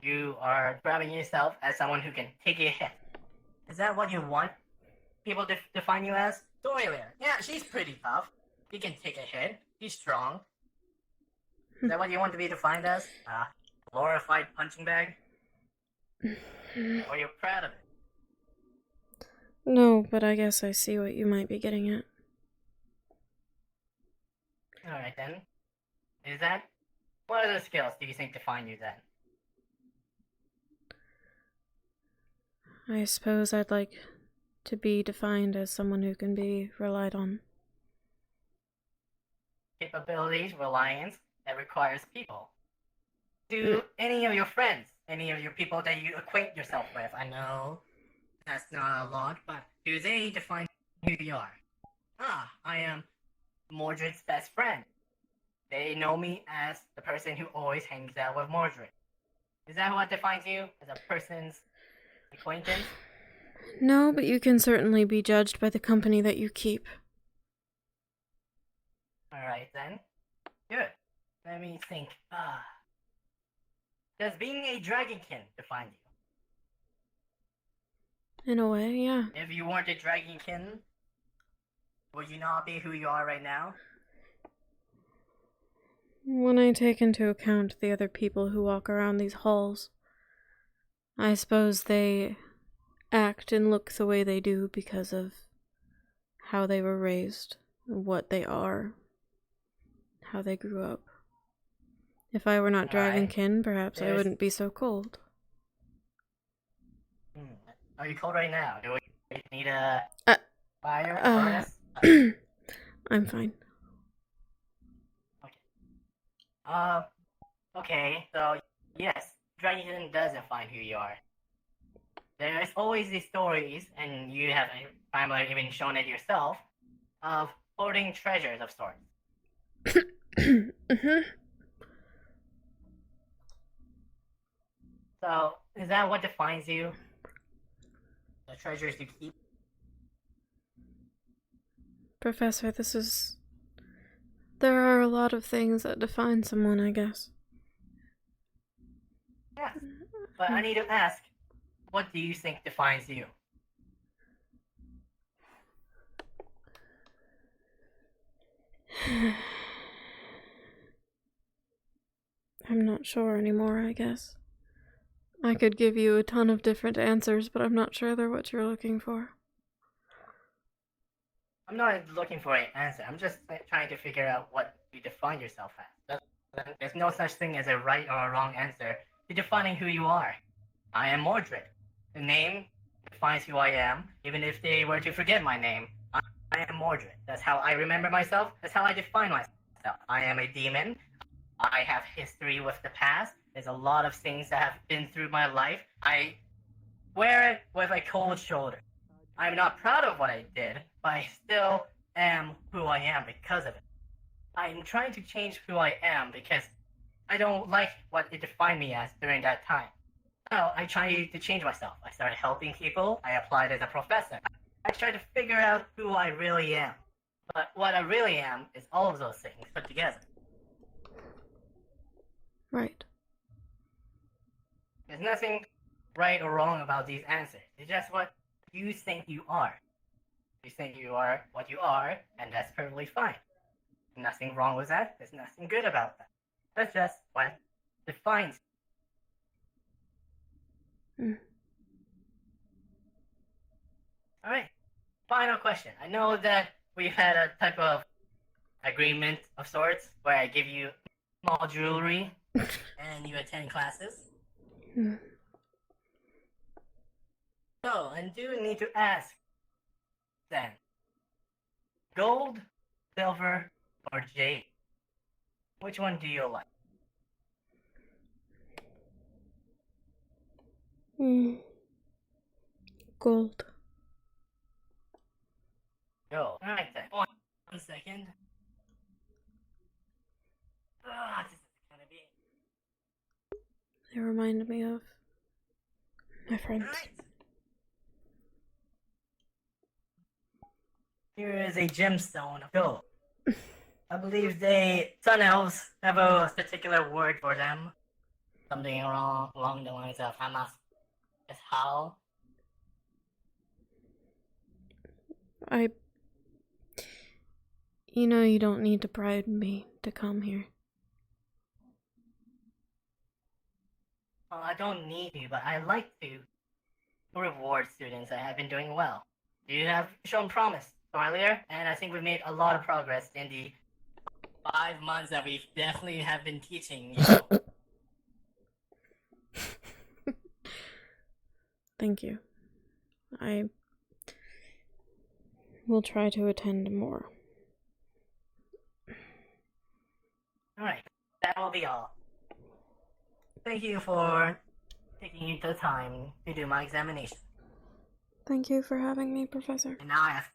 you are grabbing yourself as someone who can take a hit. Is that what you want people to define you as? Doyler. Yeah, she's pretty tough. She can take a hit. She's strong. Is that what you want to be defined as? Glorified punching bag? Or you're proud of it? No, but I guess I see what you might be getting at. Alright then. What other skills do you think define you then? I suppose I'd like to be defined as someone who can be relied on. Capabilities, reliance, that requires people. Do any of your friends, any of your people that you acquaint yourself with, I know that's not a lot, but do they define who you are? I am Mordred's best friend. They know me as the person who always hangs out with Mordred. Is that what defines you as a person's acquaintance? No, but you can certainly be judged by the company that you keep. Alright then. Good. Let me think. Does being a dragonkin define you? In a way, yeah. If you weren't a dragonkin, would you not be who you are right now? When I take into account the other people who walk around these halls, I suppose they act and look the way they do because of how they were raised, what they are, how they grew up. If I were not dragonkin, perhaps I wouldn't be so cold. Are you cold right now? Do we need a fire? I'm fine. Okay, so yes, dragonkin does define who you are. There's always these stories, and you have primarily even shown it yourself, of hoarding treasures of sorts. So, is that what defines you? The treasures you keep? Professor, there are a lot of things that define someone, I guess. Yes, but I need to ask, what do you think defines you? I'm not sure anymore, I guess. I could give you a ton of different answers, but I'm not sure they're what you're looking for. I'm not looking for an answer. I'm just trying to figure out what you define yourself as. There's no such thing as a right or a wrong answer to defining who you are. I am Mordred. The name defines who I am, even if they were to forget my name. I am Mordred. That's how I remember myself. That's how I define myself. I am a demon. I have history with the past. There's a lot of things that have been through my life. I wear it with a cold shoulder. I'm not proud of what I did, but I still am who I am because of it. I'm trying to change who I am because I don't like what it defined me as during that time. So I tried to change myself. I started helping people. I applied as a professor. I tried to figure out who I really am. But what I really am is all of those things put together. Right. There's nothing right or wrong about these answers. It's just what you think you are. You think you are what you are, and that's perfectly fine. Nothing wrong with that. There's nothing good about that. That's just what defines you. Alright. Final question. I know that we've had a type of agreement of sorts where I give you small jewelry and you attend classes. So, I do need to ask then, gold, silver, or jade? Which one do you like? Gold. Gold. Alright then. 1 second. This is gonna be... They remind me of my friends. Right. Here is a gemstone of gold. I believe Sun Elves have a particular word for them. Something along the lines of Hamas is how. You know, you don't need to bribe me to come here. Well, I don't need to, but I like to reward students that have been doing well. You have shown promise earlier, and I think we've made a lot of progress in the 5 months that we definitely have been teaching you. Thank you. I will try to attend more. Alright, that will be all. Thank you for taking the time to do my examination. Thank you for having me, Professor. And now I have...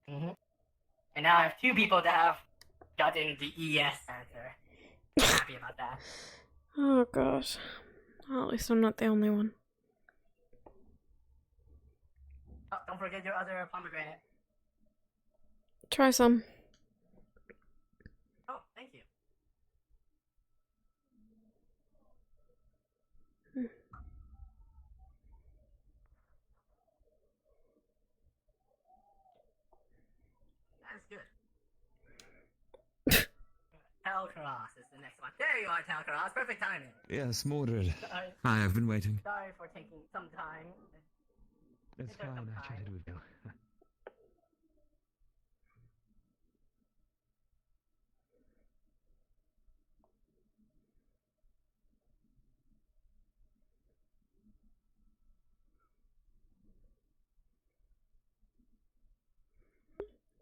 And now I have 2 people that have gotten the ES answer. I'm happy about that. Oh gosh. Well, at least I'm not the only one. Oh, don't forget your other pomegranate. Try some. Oh, thank you. That's good. Talcross is the next one. There you are, Talcross. Perfect timing. Yes, Mordred. Sorry. Hi, I've been waiting. Sorry for taking some time. It's It took some fine, I time. chatted with you.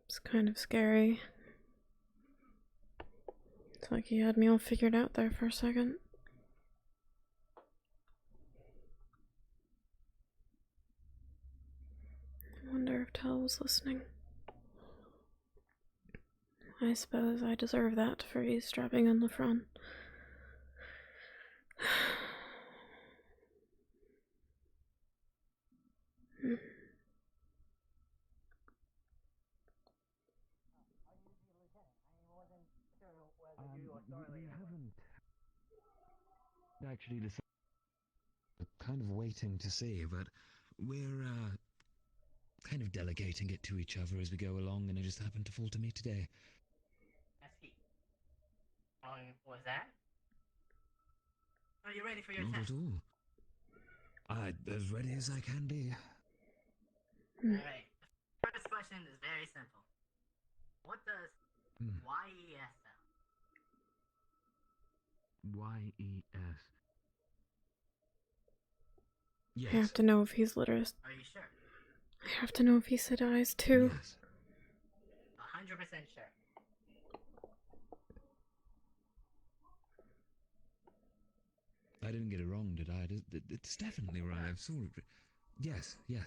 It's kind of scary. It's like he had me all figured out there for a second. I wonder if Tell was listening. I suppose I deserve that for eavesdropping on Lefron. We haven't actually decided. Kind of waiting to see, but we're kind of delegating it to each other as we go along, and it just happened to fall to me today. I see. Was that? Are you ready for your Not test? at all. I'm as ready as I can be. Alright. First question is very simple. What does YES spell? YES. I have to know if he's literate. Are you sure? I have to know if he said eyes too. 100% sure. I didn't get it wrong, did I? It's definitely right. I saw it. Yes. You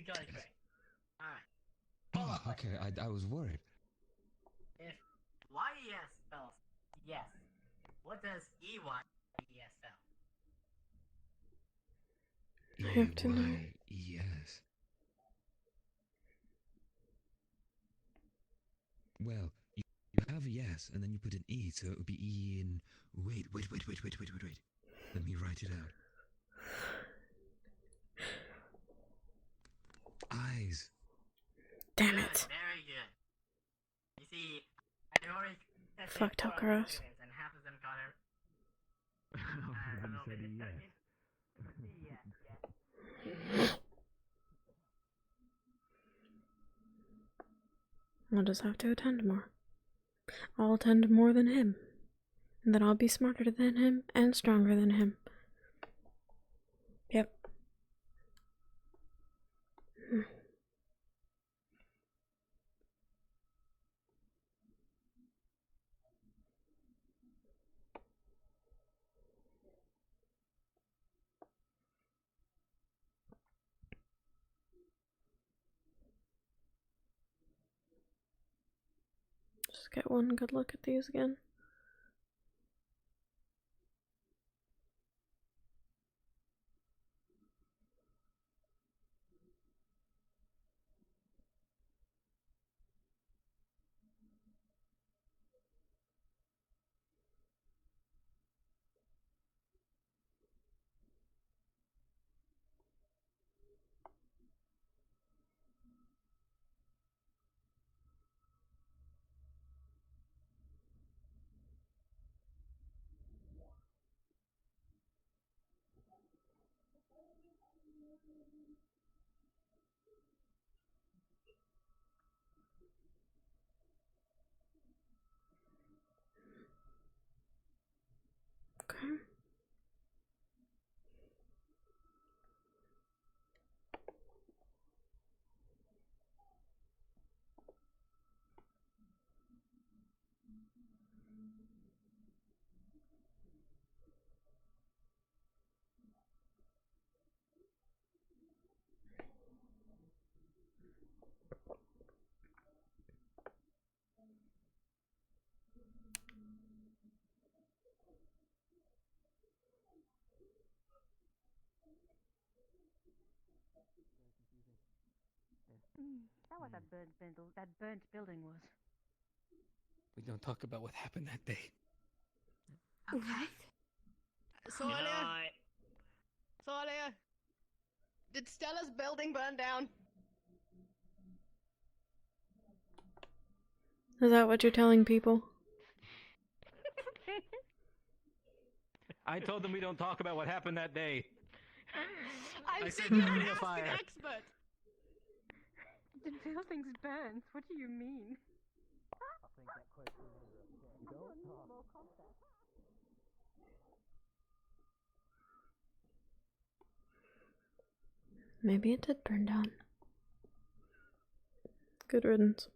got it correct. Alright. Oh, okay. I was worried. If YES spells yes, what does EYES spell? I have to know. Yes. Well, you have a yes, and then you put an E, so it would be E in. Wait. Let me write it out. Eyes. Damn Good, it. very good. You see, I already tested Fuck 4 of the Talcross. students, and half of them got it. Oh, A little you bit said yes. yes. I'll just have to attend more. I'll attend more than him. And then I'll be smarter than him and stronger than him. Yep. Just get one good look at these again. Okay. That what that burnt building was. we don't talk about what happened that day. Okay. Solia! Solia! Did Stella's building burn down? Is that what you're telling people? I told them we don't talk about what happened that day. I said said you're building an a fire. expert! The building's burnt. What do you mean? Maybe it did burn down. Good riddance.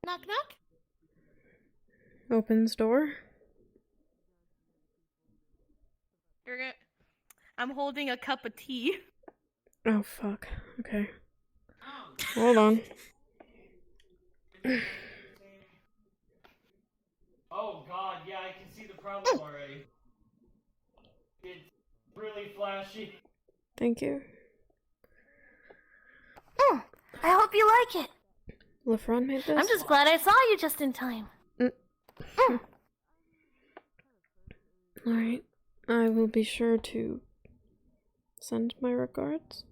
Knock knock. Opens door. I'm holding a cup of tea. Oh fuck. Okay. Hold on. Oh god, yeah, I can see the problem already. It's really flashy. Thank you. I hope you like it. LaFron made this? I'm just glad I saw you just in time. Alright. I will be sure to send my regards.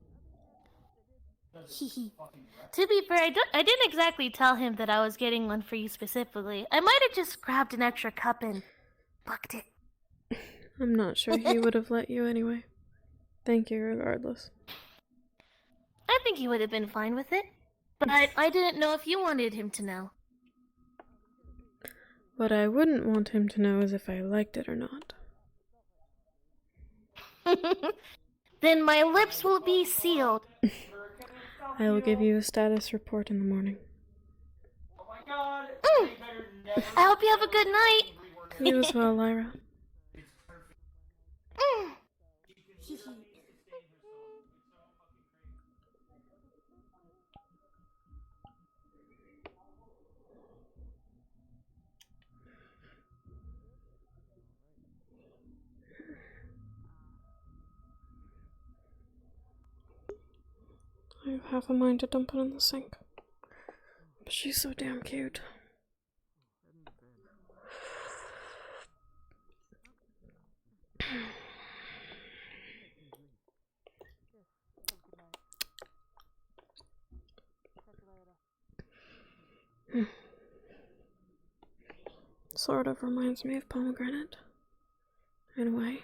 To be fair, I didn't exactly tell him that I was getting one for you specifically. I might have just grabbed an extra cup and booked it. I'm not sure he would have let you anyway. Thank you regardless. I think he would have been fine with it. But I didn't know if you wanted him to know. What I wouldn't want him to know is if I liked it or not. Then my lips will be sealed. I will give you a status report in the morning. I hope you have a good night. You as well, Lyra. I have half a mind to dump it in the sink. But she's so damn cute. Sort of reminds me of pomegranate. In a way.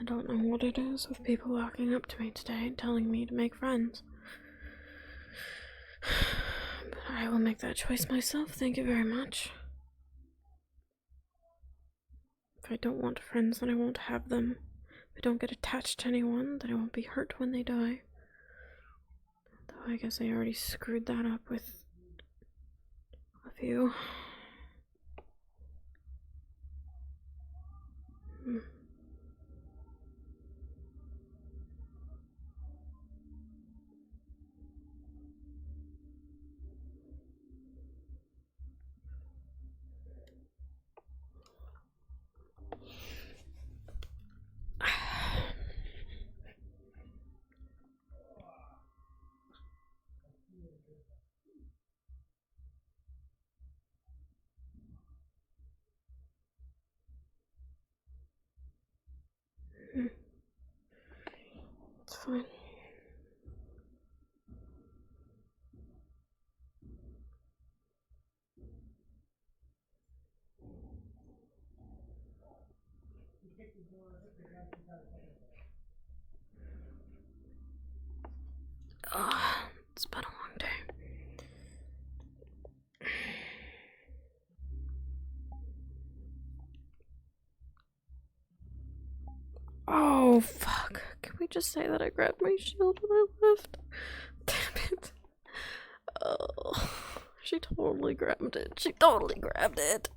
I don't know what it is with people walking up to me today and telling me to make friends. But I will make that choice myself, thank you very much. If I don't want friends, then I won't have them. If I don't get attached to anyone, then I won't be hurt when they die. Though I guess I already screwed that up with a few. It's fine. Oh, it's been a long day. Oh, fuck. Can we just say that I grabbed my shield when I left? Damn it. Oh, she totally grabbed it. She totally grabbed it.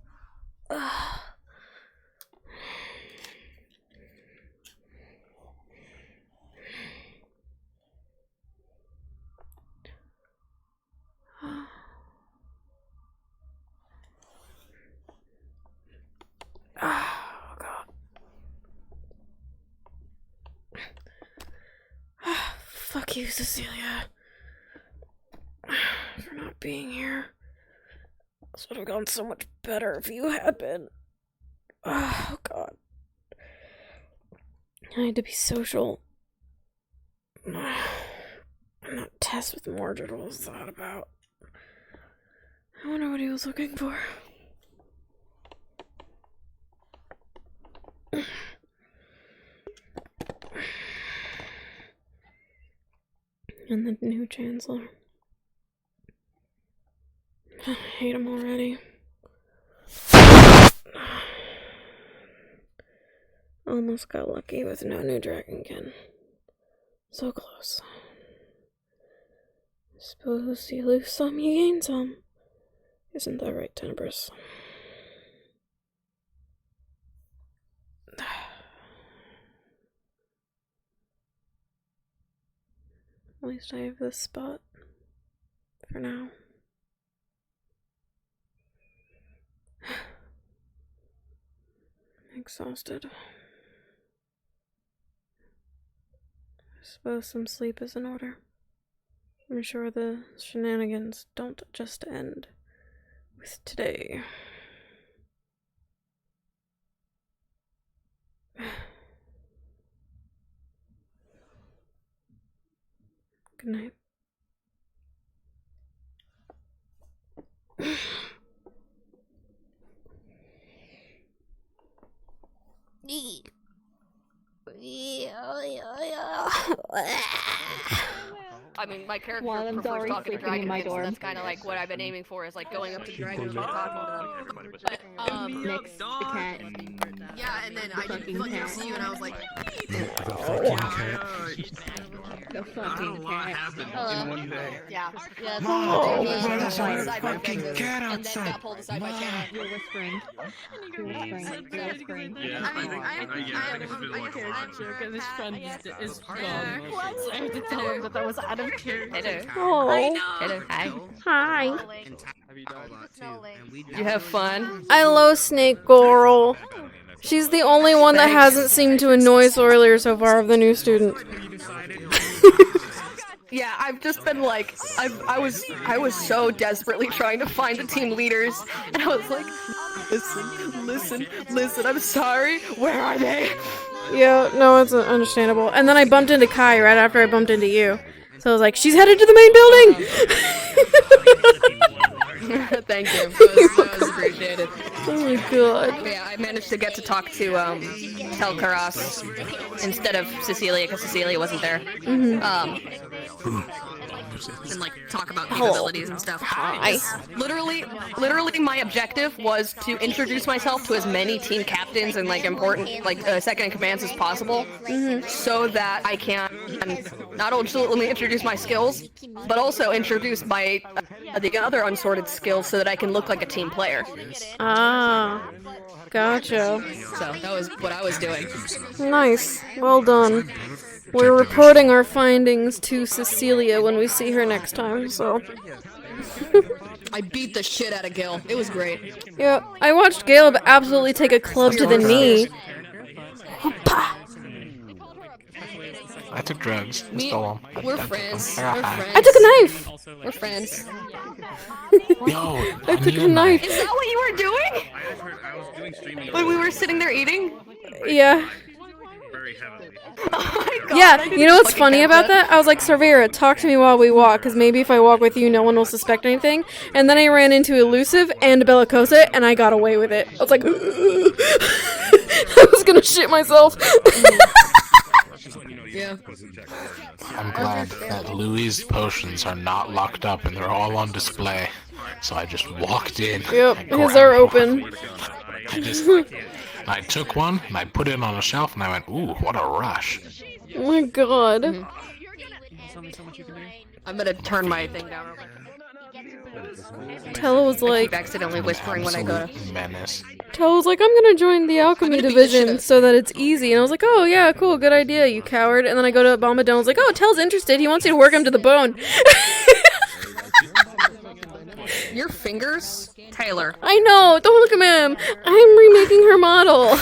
Oh, God. Fuck you, Cecilia. For not being here. This would have gone so much better if you had been. Oh, God. I need to be social. And not test with Mordred was thought about. I wonder what he was looking for. And the new chancellor. I hate him already. Almost got lucky with no new dragonkin. So close. Suppose you lose some, you gain some. Isn't that right, Tenebris? At least I have this spot. For now. Exhausted. I suppose some sleep is in order. I'm sure the shenanigans don't just end with today. Good night. I mean, my character While I'm prefers already talking to sleeping in my dragons, so dorm. that's kind of like what I've been aiming for, is like going up to dragons and talking to them. But, Next, the cat. yeah, and then I fucking didn't cat. see you, and I was like, The fucking cat. in one day. Yeah. Yeah. Mom, there's there's a a fucking cat and then outside. got pulled aside by Shannon. You're whispering. You're whispering. You're whispering. Yeah, His friend is gone. I had to tell him that that was out of character. Oh. Hello. Hi. Hi. You have fun? I love Snake Girl. She's the only one that hasn't seemed to annoy Soilier so far of the new student. Yeah, I've just been like, I was so desperately trying to find the team leaders, and I was like, listen, I'm sorry, where are they? Yeah, no, it's understandable. And then I bumped into Kai right after I bumped into you. So I was like, she's headed to the main building! Thank you. That was appreciated. Oh my god. Yeah, I managed to get to talk to Telkaros instead of Cecilia because Cecilia wasn't there. And like talk about capabilities and stuff. Hi. Literally, my objective was to introduce myself to as many team captains and like important like second in commands as possible, so that I can not only introduce my skills, but also introduce my the other unsorted skills, so that I can look like a team player. Ah, gotcha. So that was what I was doing. Nice. Well done. We're reporting our findings to Cecilia when we see her next time, so... I beat the shit out of Gil. It was great. Yeah, I watched Caleb absolutely take a club to the knee. I took drugs. Me, we're friends. We're friends. I took a knife! We're friends. Yo, I took a knife. Is that what you were doing? When we were sitting there eating? Yeah. Oh my god. Yeah, you know what's funny about that? I was like, Sarvera, talk to me while we walk, because maybe if I walk with you, no one will suspect anything. And then I ran into Elusive and Bellicosa, and I got away with it. I was like, I was gonna shit myself. Yeah. I'm glad that Louis' potions are not locked up and they're all on display. So I just walked in. Yep, his are open. I took one and I put it on a shelf and I went, ooh, what a rush. Oh my god. I'm gonna turn my thing down real quick. Tella was like... I keep accidentally whispering when I go to... Menace. Tella was like, I'm gonna join the alchemy division so that it's easy. And I was like, oh yeah, cool, good idea, you coward. And then I go to Bombadil and I was like, oh, Tell's interested, he wants you to work him to the bone. Your fingers? Taylor. I know, don't look at him. I'm remaking her model.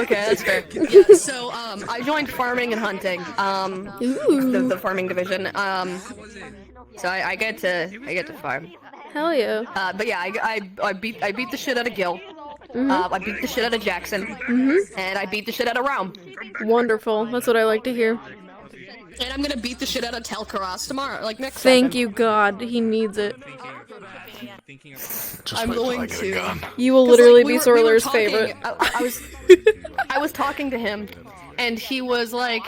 Okay, that's fair. Yeah, so, I joined farming and hunting. The farming division. So I get to farm. Hell yeah. But yeah, I beat the shit out of Gil. I beat the shit out of Jackson. And I beat the shit out of Raum. Wonderful. That's what I like to hear. And I'm gonna beat the shit out of Telkaros tomorrow, like next Thank you, God. He needs it. I'm going to. You will literally be Sorler's favorite. I was talking to him, and he was like,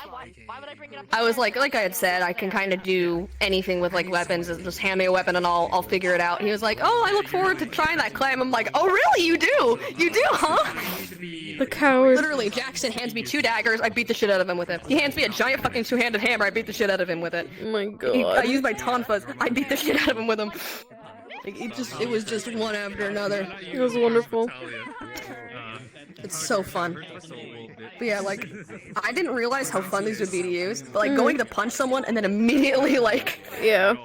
I was like I had said, I can kind of do anything with like weapons. Just hand me a weapon and I'll figure it out. And he was like, oh, I look forward to trying that climb. I'm like, oh really? You do, huh? The coward. Literally, Jackson hands me 2 daggers. I beat the shit out of him with it. He hands me a giant fucking 2-handed hammer. I beat the shit out of him with it. Oh my god. I used my tonfas. I beat the shit out of him with them. Like, it was just one after another. It was wonderful. It's so fun. But yeah, like, I didn't realize how fun these would be to use, but like going to punch someone and then immediately like, yeah,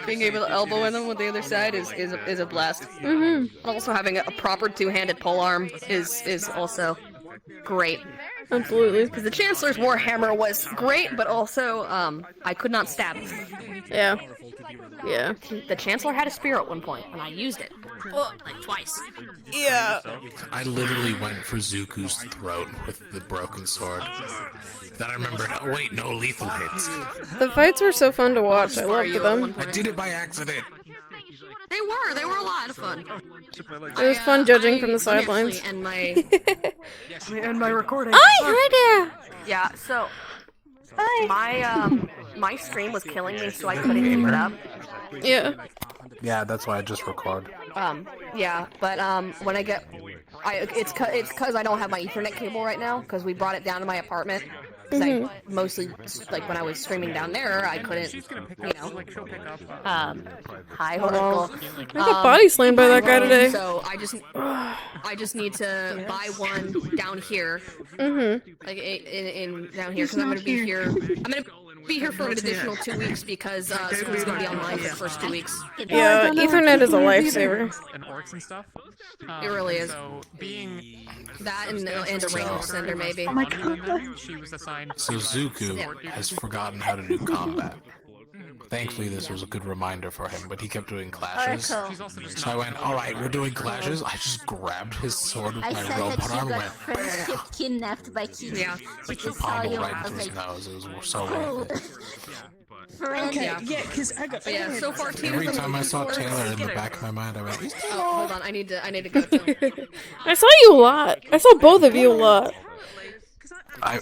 being able to elbow in them with the other side is a blast. And also having a proper 2-handed polearm is also great. Absolutely. Because the Chancellor's Warhammer was great, but also I could not stab. Yeah. Yeah. The Chancellor had a spear at one point, and I used it. Like twice. Yeah. I literally went for Zuku's throat with the broken sword. Then I remembered, oh wait, no lethal hits. The fights were so fun to watch. I loved them. I did it by accident. They were a lot of fun. It was fun judging from the sidelines. And my recording. Hi there. Yeah, so my stream was killing me, so I couldn't keep it up. Yeah. Yeah, that's why I just record. Yeah, but when I get, it's cause I don't have my Ethernet cable right now, cause we brought it down to my apartment. Cause I mostly, like, when I was streaming down there, I couldn't, you know. Hi, Oracle. I got body slammed by that guy today. So I just need to buy one down here. Like in down here, because I'm gonna be here. I'm gonna be here for an additional 2 weeks because school's gonna be online for the first 2 weeks. Yeah, Ethernet is a lifesaver. And orcs and stuff. It really is. So being that and a rainbow sender maybe. Oh my god. She was assigned. So Zuku has forgotten how to do combat. Thankfully, this was a good reminder for him, but he kept doing clashes. So I went, alright, we're doing clashes. I just grabbed his sword with my robot arm and went, bam! Kidnapped by kids. Yeah. Like the pommel right into his nose. It was so worth it. Okay, Yeah. yeah, because I got. But yeah, so far two Every of them. time I saw Taylor in the back of my mind, I went, Oh, hold on. I need to go too. I saw you a lot. I saw both of you a lot. I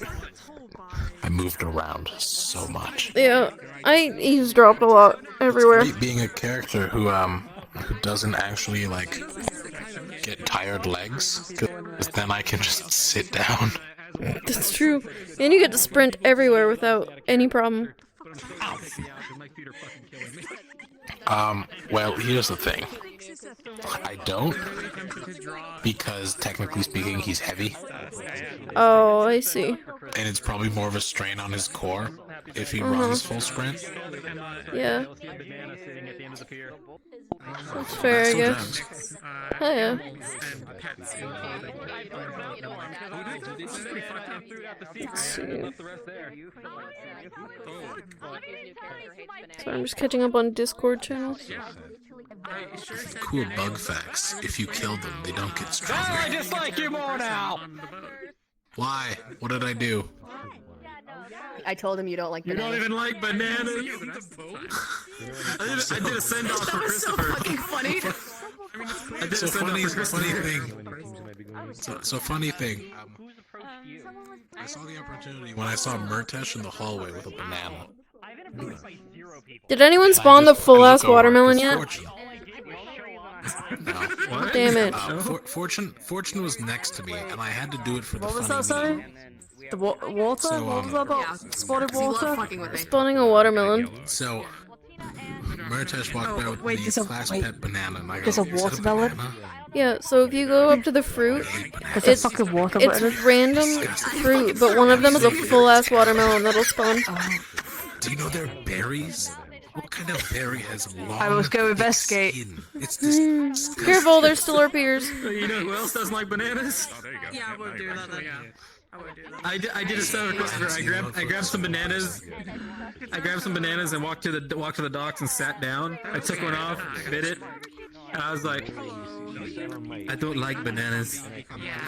moved around so much. Yeah, I eavesdropped a lot everywhere. Being a character who doesn't actually like get tired legs, 'cause then I can just sit down. That's true. And you get to sprint everywhere without any problem. Well, here's the thing. I don't, because technically speaking, he's heavy, Oh, I see. and it's probably more of a strain on his core if he runs full sprint. Yeah. That's fair, I guess. Oh, yeah. Let's see. Sorry, I'm just catching up on Discord channels. Cool bug facts. If you kill them, they don't get stronger. I dislike you more now! Why? What did I do? I told him you don't like bananas. You don't even like bananas? I did a send-off for Christopher. Fucking funny. I did So a send-off funny for Christopher. thing. So funny thing. I saw the opportunity when I saw Murtesh in the hallway with a banana. Did anyone spawn the full-ass watermelon yet? No. Damn it. Fortune was next to me, and I had to do it for the What was funny that, sorry? meme. The water? So, What was that about? Spotted water? Spawning a watermelon. So, Murtesh walked out with wait, the class pet banana, and I go, There's a "Is that a watermelon? banana?" Yeah, so if you go up to the fruit, There's a fucking watermelon. it's random fruit, but one of them is a full-ass watermelon that'll spawn. Do you know they're berries? What kind of berry has long I was going to investigate. skin? It's disgusting. Careful, there's still our peers. You know who else doesn't like bananas? Yeah, I won't do that then. I did a send for Christopher. I grabbed some bananas. I grabbed some bananas and walked to the docks and sat down. I took one off, bit it, and I was like, I don't like bananas.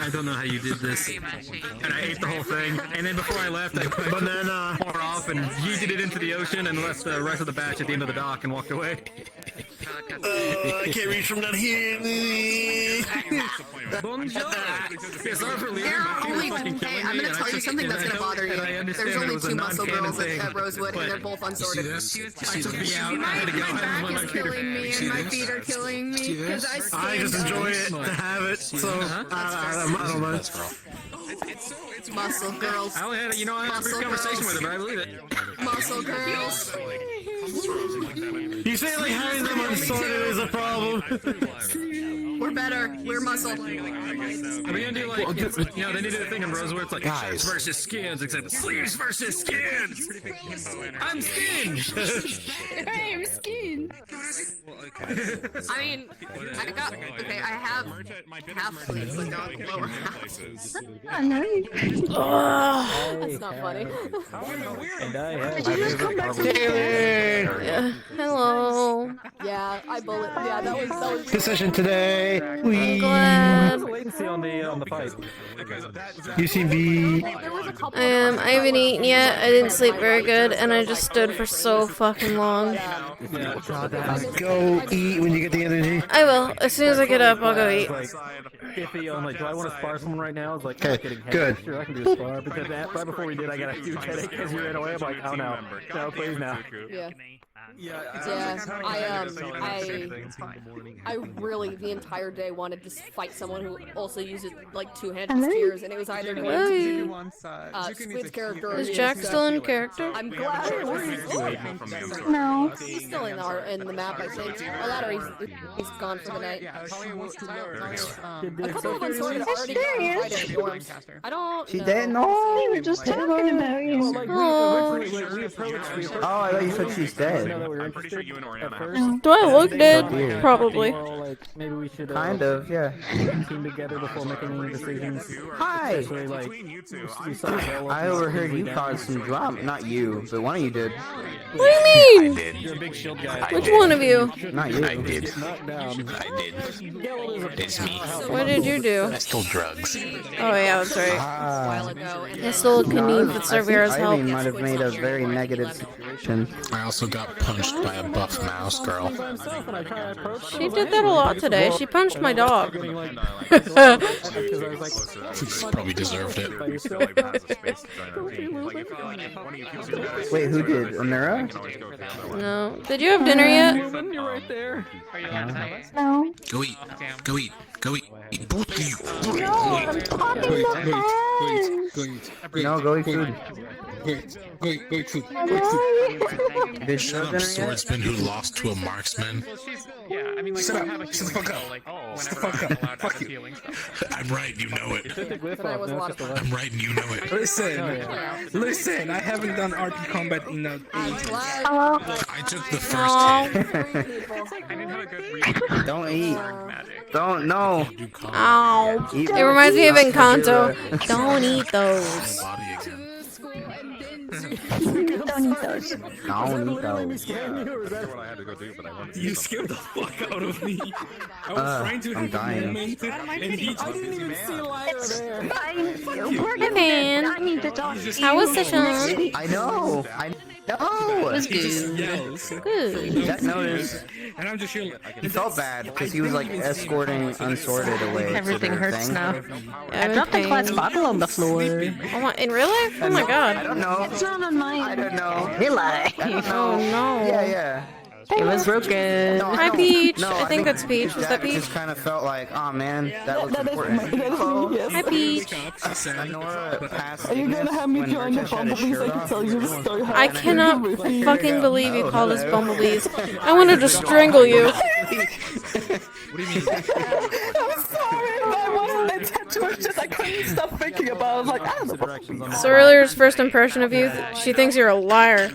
I don't know how you did this. And I ate the whole thing. And then before I left, I put banana more off and yeeted it into the ocean and left the rest of the batch at the end of the dock and walked away. I can't reach from down here. Bonjour. Yeah, sorry for leaving. There are but she was only. fucking Hey, killing I'm me, gonna and I tell you took- something and that's I gonna know- bother you. and I understand There's it only was a two muscle non-canon girls thing, at Rosewood, but and they're both unsorted. See this? You see took this? me out. I had to go. My I back was is like, Peter. killing me, See and my this? feet are killing me See because this? I just stand enjoy up. it to have it. So I don't know. Muscle girls. I only had, you know, I had a brief Muscle conversation girls. with her, but I believe it. Muscle girls. You say like having them unsorted is a problem. We're better. We're muscle. Are we gonna do like, you know, they need to do a thing in Rosewood. It's like Guys. shirts versus skins, except sleeves versus skins. I'm skinned. Hey, I'm skinned. I mean, I got. Okay, I have half sleeves, but not lower half. I know. That's not funny. Did you just come back to Yeah. Hello. Yeah, I bullet. Yeah, that was. Decision today. I'm glad. Latency on the fight. UCV. I haven't eaten yet. I didn't sleep very good, and I just stood for so fucking long. Go eat when you get the energy. I will. As soon as I get up, I'll go eat. Iffy, I'm like, do I want to spar someone right now? It's like, Okay, getting good. Sure, I can do a spar. Because right before we did, I got a huge headache because you ran away. I'm like, oh no. No, please now. Yeah. I really the entire day wanted to fight someone who also uses like two-handed spears, and it was either going to be Squid's character or Is his, Jack still in character? I'm glad No. he's still in the map, I think. Or that, or he's gone for the night. A couple of unsorted are already gone right in dorms. I don't She know. didn't know. We were just talking about you. Oh. Oh, I thought you said she's dead. Do I look dead? Probably. like maybe we should Kind of, yeah. team together before making any decisions. Hi! Especially like you saw Yellow I overheard you caused some drama. Not you, but one of you did. What do you mean? did. You're a big shield guy. Which one of you? Not you. I did. Knocked down. I did. It's me. What did you do? I stole drugs. Oh yeah, that's right. I stole Knief with Cervera's help. Ivy might have made a very negative situation. I also got punched by a buff mouse girl. She did that a lot today. She punched my dog. She probably deserved it. Wait, who did? Amira? No. Did you have dinner yet? You're right there. No. Go eat. Go eat. Go eat. Both of you. No, I'm popping the head. No, go eat food. Go eat food. Did Shut up, swordsman who lost to a marksman. Yeah, I mean, like, Shut up. have a Shut the fuck up. like, Shut the whenever fuck I'm up. allowed to Fuck have you. feelings. I'm right, you know it. I'm I'm right and you know it. Listen, I haven't done RP combat in ages. Hello? I took the first hit. I didn't have a good reason. Don't eat. Don't, no. Ow. Eat It reminds me of eat Encanto. Kajira. Don't eat those. Don't eat those. Don't eat those. You scared the fuck out of me. I was trying to I'm have a dying. moment, and he just It's fine. We're gonna Man. I need to talk to you. How was session? I know. I know. It was he just good. yells. Good. Jack noticed. And I'm just here. He felt bad because he was like escorting Unsorted away. Everything to their hurts thing. now. I dropped a glass bottle on the floor. Oh my, in real life? Oh my I god. don't know. It's not on mine. I don't know. Real life. I don't know. Oh no. Yeah, yeah. It was broken. No, Hi no. Peach. No, I think that's Peach. Was that Jack Peach? just kind of felt like, oh man, that looks important. Hi Peach. Nora passed. Are you gonna have me when join the Nurkic had his Bumblebees? shirt I can off. tell you the story. I cannot fucking believe you Oh, call us hello. bumblebees. I wanted to strangle you. What do you mean? I'm sorry, my intention was just I couldn't stop thinking about it. I was like, I don't know. So earlier's first impression of you, she thinks you're a liar.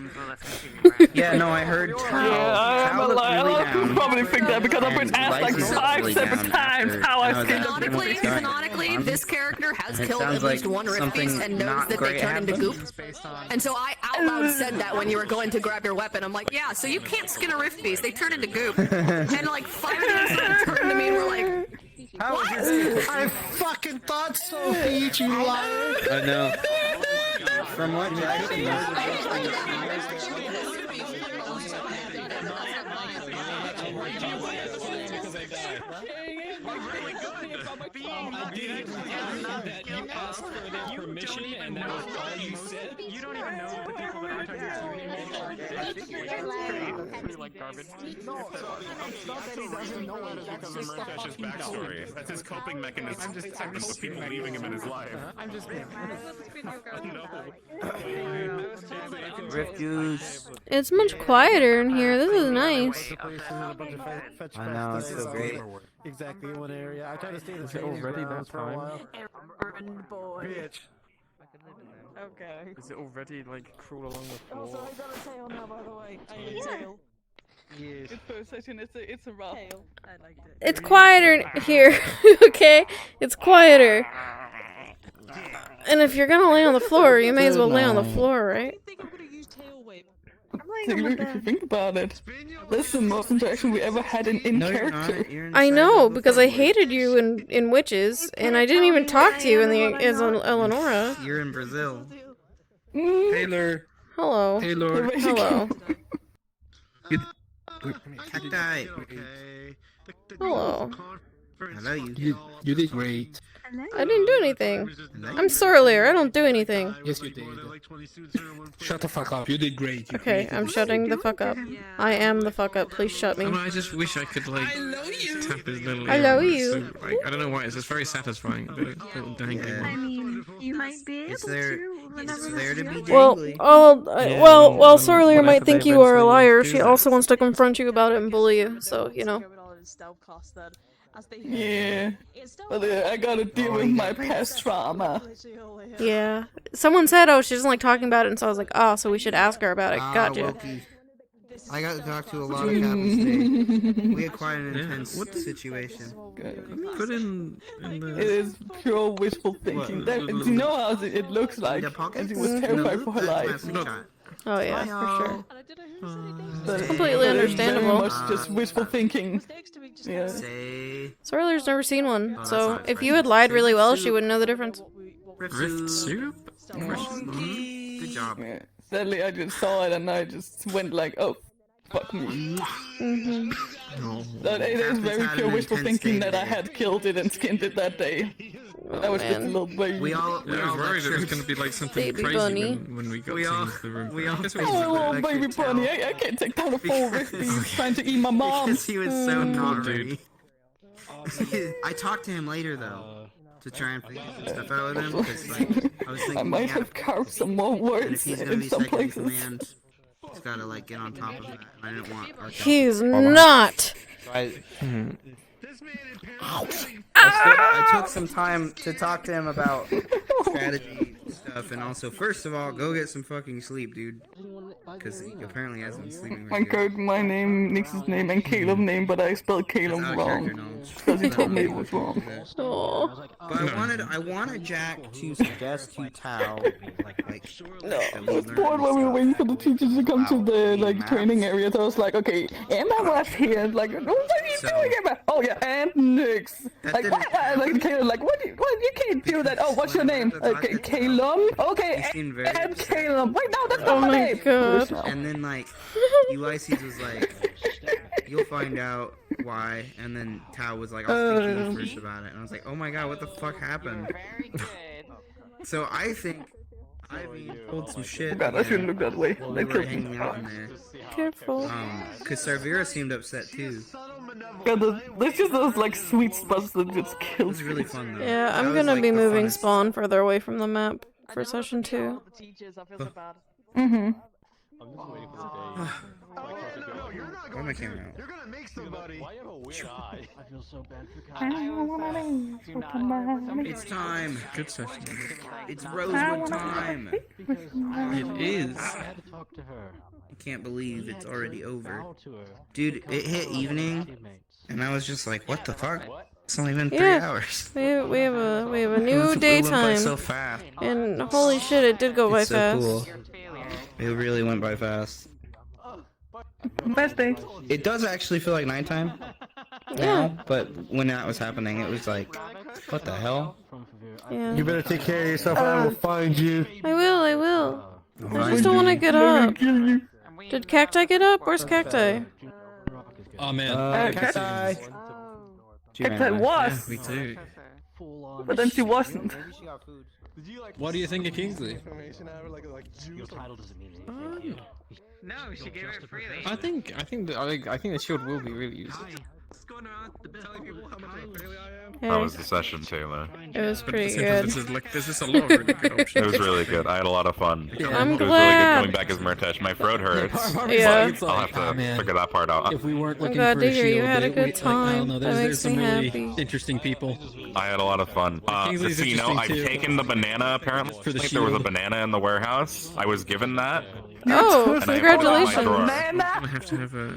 Yeah, no, I heard Tao. Yeah, I'm Tao a looked liar. really A lot of people down. probably think that because I've been asked like Lightly 5, really 7 down times after- how I no, feel. Canonically, this character has It killed sounds at least like one Rift something Beast and knows not that they great turn into goop. happened. And so I out loud said that when you were going to grab your weapon. I'm like, yeah, so you can't skin a Rift Beast. They turn into goop. And like 5 minutes later, turned to me and were like, what? I fucking thought so, Peach, you liar. I know. From what Jackson I didn't that you asked for their permission, and that was all you said. You don't even know the people that aren't on your team anymore. It's pretty like garbage. No, it's not that he doesn't know it. That's just the fucking backstory. That's his coping mechanism. I'm just people leaving him in his life. I'm just Rift Juice. It's much quieter in here. This is nice. I know, it's so great. Exactly in one area. I tried to stay the Is it same already that for a time? while. Bitch. Okay. Is it already like crawl along the Also, floor? I got a tail now, by the way. I ate a tail. Yes. It's first session. It's a rough. Tail. I liked it. It's quieter in here. Okay? It's quieter. And if you're gonna lay on the floor, you may as well lay on the floor, right? If you think about it, this is the most interaction we ever had in character. I know, because I hated you in Witches, and I didn't even talk to you in the as Eleonora. You're in Brazil. Taylor. Hello. Taylor. Hello. Cacti. Okay. Hello. Hello, you. You did great. I didn't do anything. I'm Sorlier. I don't do anything. Yes, you did. Shut the fuck up. You did great. Okay, I'm shutting the fuck up. I am the fuck up. Please shut me. I just wish I could like tap his little I ear. love It's you. so, like, I don't know why. It's just very satisfying. A little dangly I one. mean, you might be able It's there. to. It's there to be Well, dangly. while Sorlier might think you are a liar, she also wants to confront you about it and bully you. So you know. Yeah, but I gotta deal with my past trauma. Yeah. Someone said, oh, she doesn't like talking about it, and so I was like, oh, so we should ask her about it. Gotcha. Wokey. I got to talk to a lot of captains today. We quite an intense situation. Put in the... It is pure wishful thinking. Do you know how it looks like? And she was terrified for her life. Oh yeah, for sure. But completely understandable. Very much just wishful thinking. Yeah. Sorler's never seen one, so if you had lied really well, she wouldn't know the difference. Rift soup? Good job. Yeah. Sadly, I just saw it and I just went like, oh, fuck me. That it is very pure wishful thinking that I had killed it and skinned it that day. I was just a little baby. We all worried it was going to be like something Baby crazy bunny. when we got into the room. Oh, baby bunny, I can't take down a full rift being trying to eat my mom. Because he was so not ready. I talked to him later though, to try and figure some stuff out with him. Because like, I was thinking, I might have carved some more words in some places. Command, he's gotta like get on top of that. I didn't want. He's not. I took some time to talk to him about strategy stuff, and also, first of all, go get some fucking sleep, dude. Because he apparently hasn't been sleeping I very good. got my name, Nix's name, and Caleb's name, but I spelled Caleb wrong. Because he told me it was wrong. Oh. But I wanted Jack to suggest to Tao, No, I was bored when we were waiting for the teachers to come to the training area. So I was like, okay, Emma was here. Like, what are you doing, Emma? Oh yeah, and Nix. Like, what? Like Caleb, like, what? You can't do that. Oh, what's your name? Okay, Caleb. Okay, and Caleb. Wait, no, that's not my name. God. And then like, UIC's was like, you'll find out why. And then Tao was like, I'll speak to you first about it. And I was like, oh my god, what the fuck happened? So I think Ivy pulled some shit. God, I shouldn't look that way. We were hanging out in there. Careful. Because Sarvira seemed upset too. God, there's just those like sweet spots that just kills. It was really fun though. Yeah, I'm gonna be moving Spawn further away from the map for session 2. Mm-hmm. Why am I camera out? You're gonna make somebody. Why you have a weird eye? I feel so bad for It's time. Good session. It's Rosewood time. It is. I can't believe it's already over. Dude, it hit evening, and I was just like, what the fuck? It's only been 3 hours. We have a new It daytime. went by so fast. And holy shit, it did go by It's so fast. cool. It really went by fast. Best day. It does actually feel like nighttime. Now, but when that was happening, it was like, what the hell? Yeah. You better take care of yourself or I will find you. I will. I just don't want to get up. Did Cacti get up? Where's Cacti? Oh man. Cacti. Cacti was. Me too. But then she wasn't. What do you think of Kingsley? Your title doesn't mean anything. No, she gave it freely. I think the shield will be really useful. That was the session too, man. It was pretty good. This is a lot of really good options. It was really good. I had a lot of fun. I'm it was really good glad. coming back as Murtesh. My throat hurts. Yeah. But I'll have to figure that part out. If we weren't I'm looking glad for to a hear you shield, had a we- good I don't time. know, That there's makes some me really happy. interesting people. I had a lot of fun. Kingsley's Just so you know, I've interesting, too. taken the banana. Apparently, For the there was a shield. banana in the warehouse. I was given that. Oh, And I put it in my congratulations. drawer. I have to have a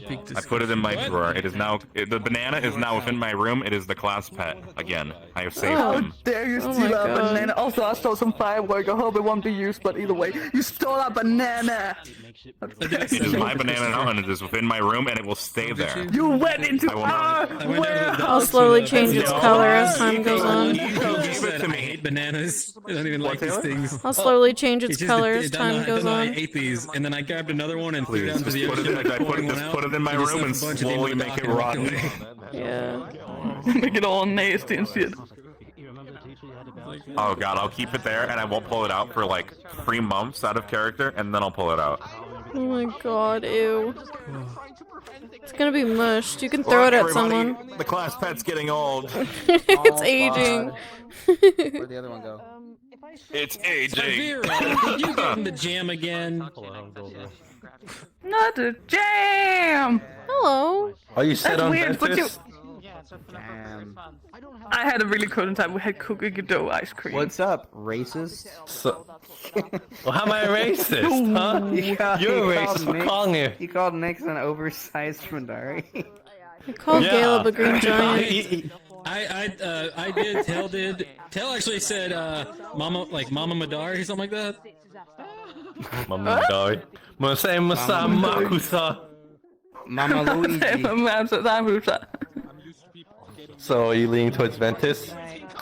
big I discussion. put it in my drawer. It is now the banana is now within my room. It is the class pet again. I have saved How him. dare you Oh steal my a God. banana? Also, I stole some firework. I hope it won't be used, but either way, you stole a banana. It is my banana now, and it is within my room, and it will stay there. You went into I will our not- I'll slowly change its color as time goes on. You gave it to I me. hate bananas. I don't even like these things. I'll slowly change its It's just color that- as I don't know- time I goes don't know, I on. ate these, and then I grabbed another one and threw it Please, down to just the put ocean. it in. pouring one Put it in my out. room and Just left a bunch of them slowly in the make it dock rot. and walked away. Yeah. Make it all nasty and shit. Oh god, I'll keep it there, and I won't pull it out for like 3 months out of character, and then I'll pull it out. Oh my god, ew. It's gonna be mushed. You can throw it at someone. The class pet's getting old. It's aging. Where'd the other one go? It's aging. Severa, did you get in the jam again? Not a jam. Hello. Are you set That's on weird, but you. Ventus? I had a really cool time. We had cookie dough ice cream. What's up, racist? Well, how am I a racist, huh? You're a racist for calling you. You called Nix an oversized Mandari. I called Caleb a green giant. I did. Tail did. Tail actually said, "Mama, like Mama Madari," or something like that. Mama Madari. Mama Luigi. So are you leaning towards Ventus?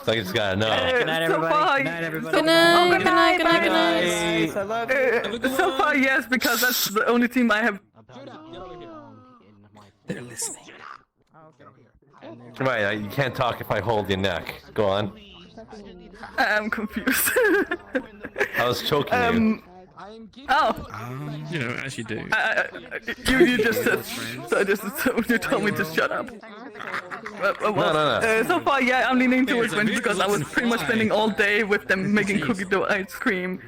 So I just gotta know. Good night, everybody. Good night, everybody. Good night. Good night. Good night. So far, yes, because that's the only team I have. They're listening. Right, you can't talk if I hold your neck. Go on. I'm confused. I was choking you. Oh. You know, as you do. You just said. So you told me to shut up. No. So far, yeah, I'm leaning towards Ventus because I was pretty much spending all day with them making cookie dough ice cream.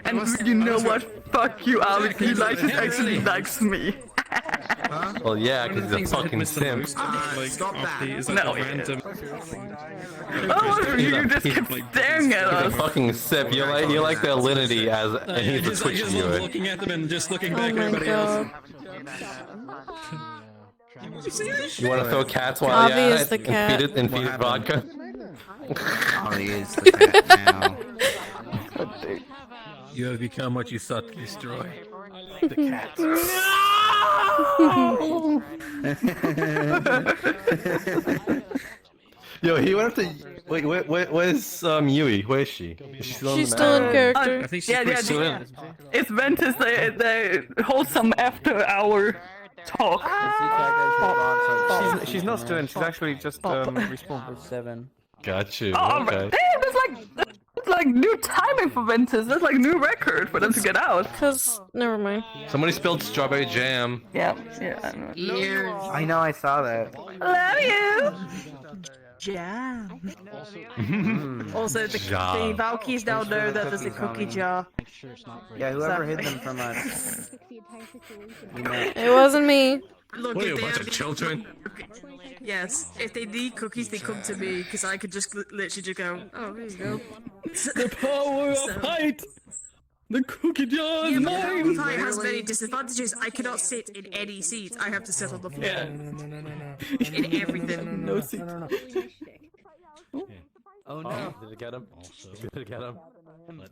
And you know what? Fuck you, Alex. Elias actually likes me. Well, yeah, because he's a fucking simp. Stop that. No. Oh, you just kept staring at He's us. a fucking simp. You're like the alinity as, and he's the I Twitch just viewer. love looking at them and just looking back at my everybody God. else. You want to throw cats while you're Avi at is the it cat. and feed it vodka? Avi is the cat now. You have become what you sought to destroy. The cats. Yo, he went up to. Wait, where's Yui? Where is she? Is she still She's in the still in map? character. I think she's Yeah, pretty still in. It's Ventus. They hold some after-hour talk. She's not still in. She's actually just respawned. 7. Got you. Oh, Okay. damn, that's like new timing for Ventus. That's like new record for them to get out. Cause never mind. Somebody spilled strawberry jam. Yeah, I know. I know, I saw that. Love you. Jam. Mm. Also, the Valkyries down there that there's a cookie jar. Yeah, whoever hid them from us. You know. It wasn't me. Look, What are you, if a they bunch have- of children? Yes, if they need cookies, they come to me because I could just literally just go, oh, there you go. The power of height. The cookie jar is Yeah, but the mine. power of height has many disadvantages. I cannot sit in any seat. I have to sit on the floor. Yeah. In everything. No seat. Oh no! Did it get him? Did it get him?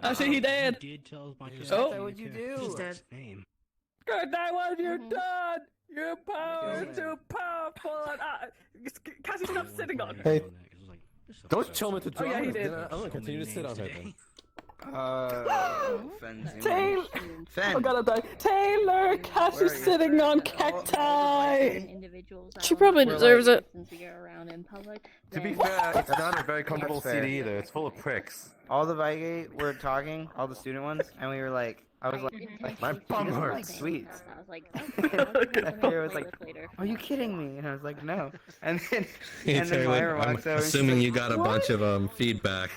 I see he dead. Oh, what'd you do? He's dead. Good night, what you done? Your power is too powerful. And Cassie, stop sitting on. Hey, don't tell me to Oh, yeah, he drop did. it. I'm gonna continue to sit on her then. Taylor. Fen. I'm gonna die. Taylor, Cassie's sitting on cacti. She probably deserves it. To be fair, it's not a very comfortable That's fair. CD either. It's full of pricks. All the Vigate were talking, all the student ones, and we were like, I was like My bum she doesn't like hurts. sweets. I was like, And Myra was like, are you kidding me? And I was like, no. And then, Hey, and then Taylor, Myra I'm walks over. and she's assuming like, you got a "What?" bunch of feedback.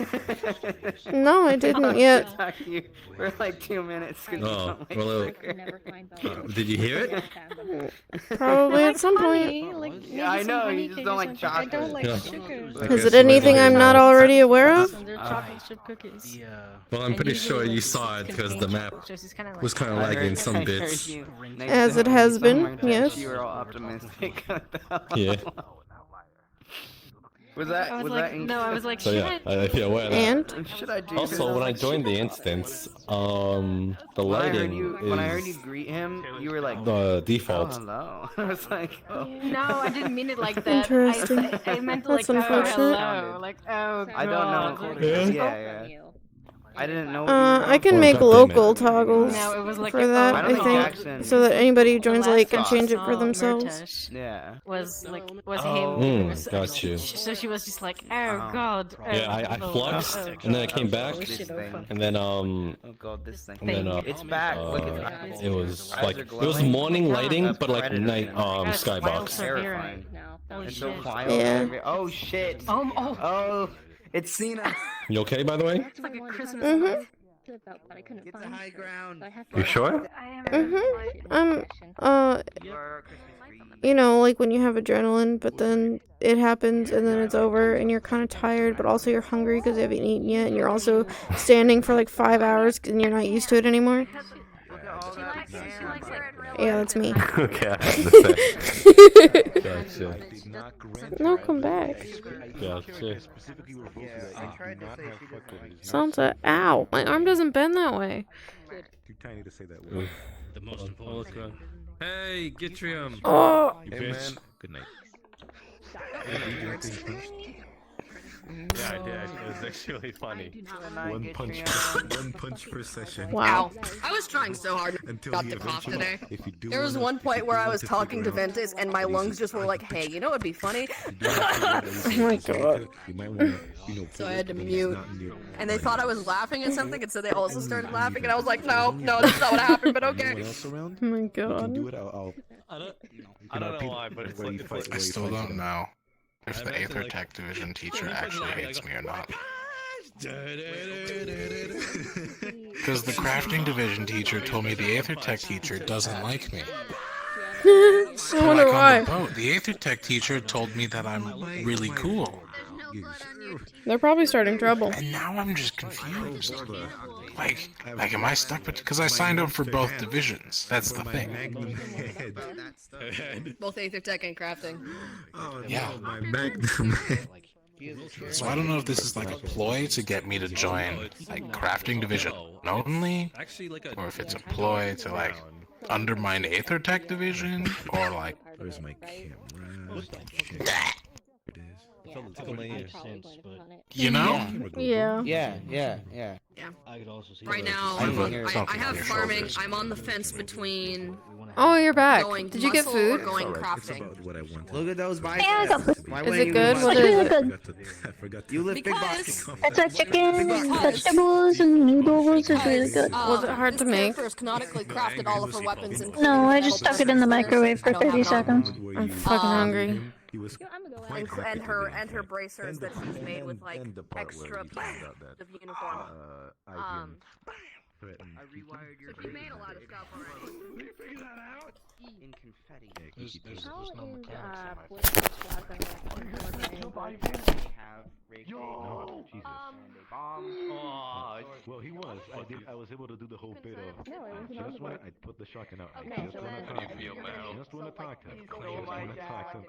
No, I didn't yet. Talk to you for like 2 minutes. 'Cause you Oh, don't like well, sugar. did you hear it? Probably at some point. Yeah, I know. You just don't like chocolate. Yeah. Is it anything I'm not already aware of? Chocolate chip cookies. Well, I'm pretty sure you saw it because the map was kind of lagging in some bits. As it has been, yes. You were all optimistic. Yeah. Was that? I was Was like, that? In- no, I was like, So should yeah, I? I feel aware of that. And? Should I do? Also, when I joined the instance, the lighting when I heard you is greet him, you were like, the default. Oh, hello. I was like, oh. No, I didn't mean it like that. Interesting. I meant That's like, oh, unfortunate. hello. Like, oh, I don't know. Yeah? Yeah. I didn't know. I can make local toggles No, it was like for a- that, I I don't think think, Jackson- so that anybody who joins The late can last change it I for saw themselves. Murtash Yeah. Was Oh. him. Got you. So she was just like, oh god. Oh, Yeah, I oh, fluxed, oh, and then I came back, This thing. and then Oh god, this thing. and then It's back. Look, it's back. it was Eyes like are it was glowing. morning lighting, That's but like predator. night That's skybox. Terrifying. Holy It's so shit. quiet. Yeah. Oh shit. Oh. Oh, it's Cena. You okay, by the way? It's like a Christmas Mhm. Get the high ground. You sure? You know, like when you have adrenaline, but then it happens and then it's over and you're kind of tired, but also you're hungry because you haven't eaten yet, and you're also standing for like 5 hours and you're not used to it anymore. Yeah, that's me. Okay, I have to say. Gotcha. No, come back. Gotcha. Sansa, ow! My arm doesn't bend that way. Too tiny to say that word. The most important thing. Hey, Gitrium. Oh. You Hey, bitch. man. Good night. Yeah, I did. It was actually funny. One punch per session. Wow. I was trying so hard Until not he to cough eventually- today. if you do There was wanna- one if point you where do I want was to talking to figure out- Ventus and my lungs just were like, hey, you know what'd be funny? Oh my god. You might want to, So I had to mute. And they thought I was laughing at something, and so they also started laughing, and I was like, no, that's not what happened, but okay. Anyone else around? Oh my You can god. do it. I'll I don't know why, but it's like, I still don't know if the Aether Tech Division teacher actually hates me or not. Because the Crafting Division teacher told me the Aether Tech teacher doesn't like me. I wonder Like why. on the boat, the Aether Tech teacher told me that I'm really cool. They're probably starting trouble. And now I'm just confused. Like, am I stuck? Because I signed up for both divisions. That's the thing. Both Aether Tech and Crafting. Yeah. my magnum head. So I don't know if this is like a ploy to get me to join like Crafting Division only, or if it's a ploy to like undermine Aether Tech Division, or like. Where's my camera? You know? Yeah. Yeah. Right now, I have farming. I'm on the fence between Oh, you're back. going Did you get muscle or food? going It's crafting. about what I want. Look at those biceps. Yeah, I got food. Why Is wouldn't it you good? want What to- is it? I forgot to. You lift big Because- boxes. It's like chicken, vegetables, and noodles. It's really good. Was it hard this to make? character is canonically crafted all of her weapons in No, I just stuck it in the microwave for 30 seconds. I'm fucking hungry. He was and her bracers that she's made with like extra pieces of uniform. I rewired your She made a lot of stuff already. in confetti. How is No, Jesus. Well, he was. I was able to do the whole bit of. Just when I put the shotgun out, I just want to talk to him. Just want to talk to him. Just want to talk to him.